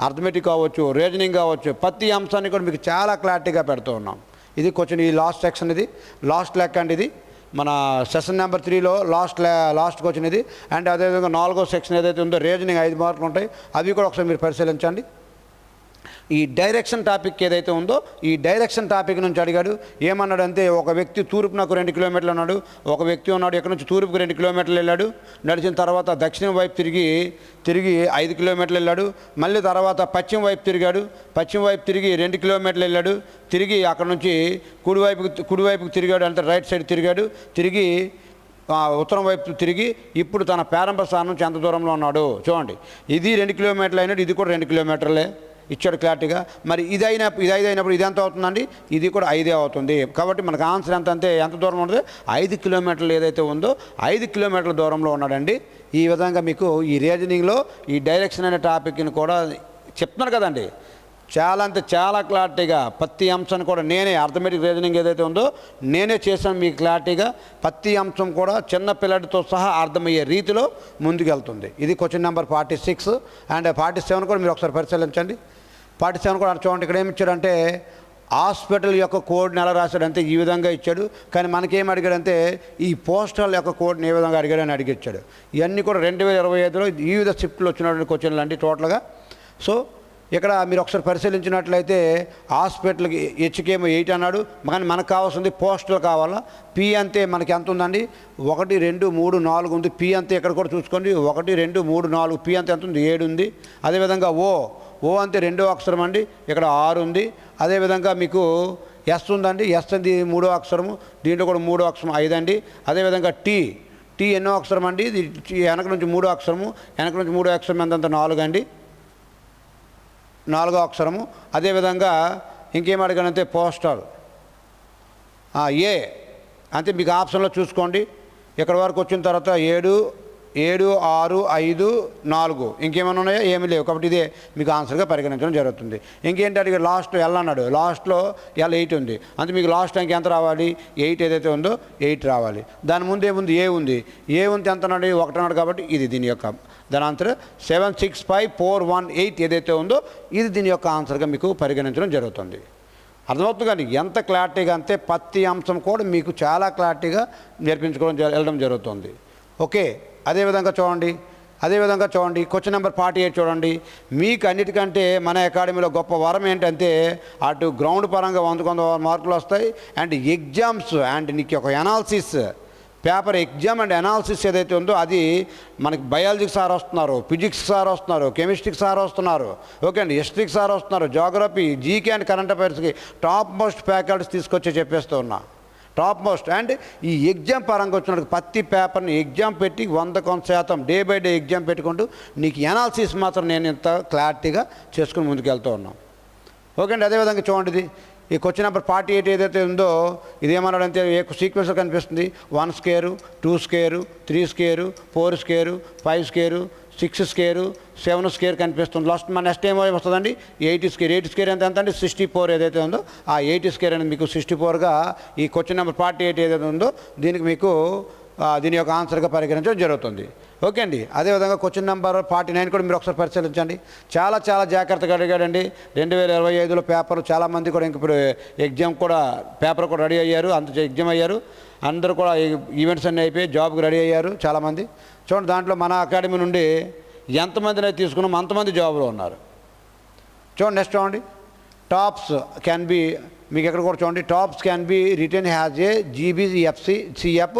అర్థమెటిక్ కావచ్చు, రీజనింగ్ కావచ్చు, ప్రతి అంశాన్ని కూడా మీకు చాలా క్లారిటీగా పెడుతూ ఉన్నాం. ఇది కొంచెం ఈ లాస్ట్ సెక్షన్, ఇది లాస్ట్ లెక్క అండి. ఇది మన సెషన్ నెంబర్ 3లో లాస్ట్కి వచ్చినది. అండ్ అదేవిధంగా 4వ సెక్షన్ ఏదైతే ఉందో రీజనింగ్ 5 మార్కులు ఉంటాయి, అవి కూడా ఒకసారి మీరు పరిశీలించండి. ఈ డైరెక్షన్ టాపిక్ ఏదైతే ఉందో ఈ డైరెక్షన్ టాపిక్ నుంచి అడిగాడు. ఏమన్నాడంటే ఒక వ్యక్తి తూర్పునకు 2 కిలోమీటర్లు అన్నాడు, ఒక వ్యక్తి ఉన్నాడు ఎక్కడి నుంచి తూర్పుకు 2 కిలోమీటర్లు వెళ్ళాడు, నడిచిన తర్వాత దక్షిణం వైపు తిరిగి 5 కిలోమీటర్లు వెళ్ళాడు, మళ్ళీ తర్వాత పశ్చిమ వైపు తిరిగాడు, పశ్చిమ వైపు తిరిగి 2 కిలోమీటర్లు వెళ్ళాడు, తిరిగి అక్కడ నుంచి కుడివైపుకి తిరిగాడు, అంటే రైట్ సైడ్ తిరిగాడు, తిరిగి ఉత్తరం వైపు తిరిగి ఇప్పుడు తన ప్రారంభ స్థానం నుంచి ఎంత దూరంలో ఉన్నాడు చూడండి. ఇది 2 కిలోమీటర్లు అయినట్టు ఇది కూడా 2 కిలోమీటర్లే ఇచ్చాడు క్లారిటీగా. మరి ఇది 5 అయినప్పుడు ఇది ఎంత అవుతుందండి, ఇది కూడా 5 అవుతుంది. కాబట్టి మనకు ఆన్సర్ ఎంత దూరం ఉంటుంది, 5 కిలోమీటర్లు ఏదైతే ఉందో 5 కిలోమీటర్ల దూరంలో ఉన్నాడండి. ఈ విధంగా మీకు ఈ రీజనింగ్లో ఈ డైరెక్షన్ అనే టాపిక్ని కూడా చెప్తున్నాను కదండి, చాలా క్లారిటీగా ప్రతి అంశాన్ని కూడా నేనే అర్థమెటిక్ రీజనింగ్ ఏదైతే ఉందో నేనే చేశాను మీకు క్లారిటీగా. ప్రతి అంశం కూడా చిన్న పిల్లడితో సహా అర్థమయ్యే రీతిలో ముందుకెళ్తుంది. ఇది క్వశ్చన్ నెంబర్ 46 అండ్ 47 కూడా మీరు ఒకసారి పరిశీలించండి. 47 కూడా చూడండి, ఇక్కడ ఏమి ఇచ్చాడంటే హాస్పిటల్ యొక్క కోడ్ని ఎలా రాశాడంటే ఈ విధంగా ఇచ్చాడు. కానీ మనకేం అడిగాడంటే ఈ పోస్టల్ యొక్క కోడ్ని ఏ విధంగా అడిగాడని అడిగిచ్చాడు. ఇవన్నీ కూడా 2025లో వివిధ షిఫ్ట్లు వచ్చినటువంటి క్వశ్చన్లు అండి టోటల్గా. సో ఇక్కడ మీరు ఒకసారి పరిశీలించినట్లయితే హాస్పిటల్కి హెచ్కేమో 8 అన్నాడు, కానీ మనకు కావాల్సింది పోస్టల్ కావాలా. పి అంతే మనకి ఎంత ఉందండి, 1 2 3 4 ఉంది. పి అంతే ఇక్కడ కూడా చూసుకోండి, 1 2 3 4. పి అంతే ఎంత ఉంది, 7 ఉంది. అదేవిధంగా ఓ అంతే 2వ అక్షరం అండి, ఇక్కడ 6 ఉంది. అదేవిధంగా మీకు ఎస్ ఉందండి, ఎస్ అంది 3వ అక్షరము, దీంట్లో కూడా 3వ అక్షరం 5 అండి. అదేవిధంగా టీ ఎన్నో అక్షరం అండి, ఇది వెనక నుంచి 3వ అక్షరము, వెనక నుంచి 3వ అక్షరం ఎంత 4 అండి, 4వ అక్షరము. అదేవిధంగా ఇంకేం అడిగానంటే పోస్టల్ ఏ అంతే మీకు ఆప్షన్లో చూసుకోండి. ఇక్కడ వరకు వచ్చిన తర్వాత 7 6 5 4 ఇంకేమైనా ఉన్నాయో ఏమీ లేవు. కాబట్టి ఇదే మీకు ఆన్సర్గా పరిగణించడం జరుగుతుంది. ఇంకేంటి అడిగి లాస్ట్ ఎల్ అన్నాడు, లాస్ట్లో ఎల్ 8 ఉంది, అంటే మీకు లాస్ట్ టైంకి ఎంత రావాలి, 8 ఏదైతే ఉందో 8 రావాలి. దాని ముందు ఏముంది, ఏ ఉంది ఎంత అన్నాడు, 1 అన్నాడు. కాబట్టి ఇది దీని యొక్క దాని ఆన్సర్ 765418 ఏదైతే ఉందో ఇది దీని యొక్క ఆన్సర్గా మీకు పరిగణించడం జరుగుతుంది. అర్థమవుతుంది కానీ ఎంత క్లారిటీగా అంటే ప్రతి అంశం కూడా మీకు చాలా క్లారిటీగా నేర్పించుకోవడం వెళ్ళడం జరుగుతుంది. ఓకే, అదేవిధంగా చూడండి క్వశ్చన్ నెంబర్ 48 చూడండి. మీకు అన్నిటికంటే మన అకాడమీలో గొప్ప వరం ఏంటంటే అటు గ్రౌండ్ పరంగా 100 మార్కులు వస్తాయి, అండ్ ఎగ్జామ్స్ అండ్ నీకు ఒక analysis paper exam and analysis ఏదైతే ఉందో అది మనకి బయాలజీకి సార్ వస్తున్నారు, ఫిజిక్స్ సార్ వస్తున్నారు, కెమిస్ట్రీకి సార్ వస్తున్నారు, ఓకే అండి, హిస్టరీకి సార్ వస్తున్నారు, జాగ్రఫీ, జీకే అండ్ కరెంట్ అఫైర్స్కి టాప్ మోస్ట్ ఫ్యాకల్టీస్ తీసుకొచ్చి చెప్పేస్తూ ఉన్నా. టాప్ మోస్ట్ అండ్ ఈ ఎగ్జామ్ పరంగా వచ్చినప్పుడు ప్రతి పేపర్ని ఎగ్జామ్ పెట్టి 100% డే బై డే ఎగ్జామ్ పెట్టుకుంటూ నీకు అనాలిసిస్ మాత్రం నేను ఇంత క్లారిటీగా చేసుకుని ముందుకు వెళ్తూ ఉన్నాం. ఓకే అండి. అదేవిధంగా చూడండి ఈ క్వశ్చన్ నెంబర్ 48 ఏదైతే ఉందో ఇదేమన్నాడంటే సీక్వెన్స్ కనిపిస్తుంది. 1 square, 2 square, 3 square, 4 square, 5 square, 6 square, 7 square కనిపిస్తుంది. నెక్స్ట్ ఏమో వస్తుందండి 80 స్క్వేర్. 80 స్క్వేర్ ఎంత అండి 64 ఏదైతే ఉందో ఆ 80 స్క్వేర్ అనేది మీకు 64గా ఈ క్వశ్చన్ నెంబర్ 48 ఏదైతే ఉందో దీనికి మీకు దీని యొక్క ఆన్సర్గా పరిగణించడం జరుగుతుంది. ఓకే అండి. అదేవిధంగా క్వశ్చన్ నెంబర్ 49 కూడా మీరు ఒకసారి పరిశీలించండి. చాలా జాగ్రత్తగా అడిగాడండి. 2025లో పేపర్ చాలామంది కూడా ఇంక ఇప్పుడు ఎగ్జామ్ కూడా పేపర్ కూడా రెడీ అయ్యారు, అంత ఎగ్జామ్ అయ్యారు, అందరూ కూడా ఈవెంట్స్ అన్నీ అయిపోయి జాబ్కి రెడీ అయ్యారు చాలామంది. చూడండి దాంట్లో మన అకాడమీ నుండి ఎంతమందిని అయితే తీసుకున్నాం అంతమంది జాబ్లో ఉన్నారు. చూడండి నెక్స్ట్ చూడండి టాప్స్ క్యాన్ బి మీకు ఎక్కడ కూడా చూడండి tops can be return has a GBCF.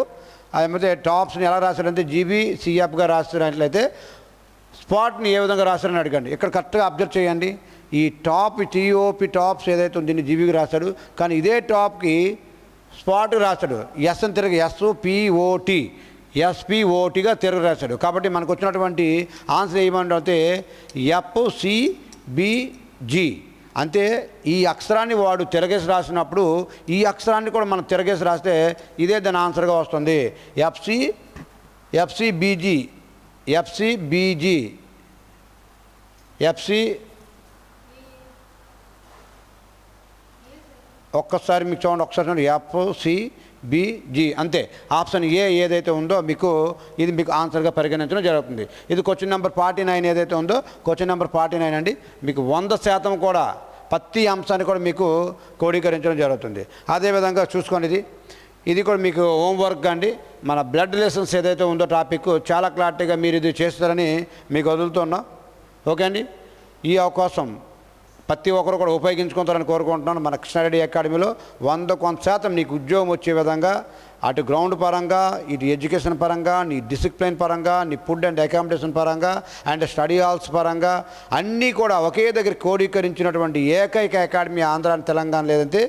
అదేమైతే టాప్స్ని ఎలా రాశారంటే GBCFగా రాసినట్లయితే స్పాట్ని ఏ విధంగా రాశారని అడగండి. ఇక్కడ కరెక్ట్గా అబ్జర్వ్ చేయండి. ఈ TOP టాప్స్ ఏదైతే ఉంది దీన్ని జీబీకి రాశాడు, కానీ ఇదే టాప్కి స్పాట్కి రాశాడు. అని తిరిగి SPOTగా తిరిగి రాశాడు. కాబట్టి మనకు వచ్చినటువంటి ఆన్సర్ ఏమంటే FCBG. అంతే ఈ అక్షరాన్ని వాడు తిరగేసి రాసినప్పుడు ఈ అక్షరాన్ని కూడా మనం తిరగేసి రాస్తే ఇదే దాని ఆన్సర్గా వస్తుంది. FC ఒక్కసారి మీకు చూడండి, ఒకసారి FCBG అంతే. ఆప్షన్ ఏ ఏదైతే ఉందో మీకు ఇది మీకు ఆన్సర్గా పరిగణించడం జరుగుతుంది. ఇది క్వశ్చన్ నెంబర్ 49 ఏదైతే ఉందో క్వశ్చన్ నెంబర్ 49 అండి. మీకు 100% కూడా ప్రతి అంశాన్ని కూడా మీకు క్రోడీకరించడం జరుగుతుంది. అదేవిధంగా చూసుకోండి ఇది ఇది కూడా మీకు హోంవర్క్ అండి. మన బ్లడ్ రిలేషన్స్ ఏదైతే ఉందో టాపిక్ చాలా క్లారిటీగా మీరు ఇది చేస్తారని మీకు వదులుతున్నాం. ఓకే అండి. ఈ అవకాశం ప్రతి ఒక్కరు కూడా ఉపయోగించుకుంటారని కోరుకుంటున్నాను. మన కృష్ణారెడ్డి అకాడమీలో 100% నీకు ఉద్యోగం వచ్చే విధంగా అటు గ్రౌండ్ పరంగా, ఇటు ఎడ్యుకేషన్ పరంగా, నీ డిసిప్లిన్ పరంగా, నీ ఫుడ్ అండ్ అకామిడేషన్ పరంగా, అండ్ స్టడీ హాల్స్ పరంగా అన్నీ కూడా ఒకే దగ్గర క్రోడీకరించినటువంటి ఏకైక అకాడమీ ఆంధ్ర తెలంగాణ లేదంటే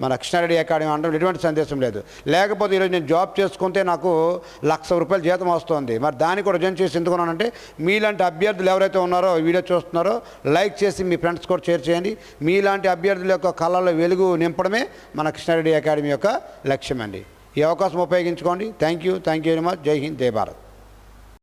మన కృష్ణారెడ్డి అకాడమీ అనడం ఎటువంటి సందేశం లేదు. లేకపోతే ఈరోజు నేను జాబ్ చేసుకుంటే నాకు ₹1,00,000 జీతం వస్తుంది. మరి దాన్ని కూడా రిజైన్ చేసి ఎందుకున్నానంటే మీలాంటి అభ్యర్థులు ఎవరైతే ఉన్నారో వీడియో చూస్తున్నారో లైక్ చేసి మీ ఫ్రెండ్స్ కూడా షేర్ చేయండి. మీలాంటి అభ్యర్థుల యొక్క కళ్ళల్లో వెలుగు నింపడమే మన కృష్ణారెడ్డి అకాడమీ యొక్క లక్ష్యం అండి. ఈ అవకాశం ఉపయోగించుకోండి. Thank you very much. జై హింద్, జై భారత్.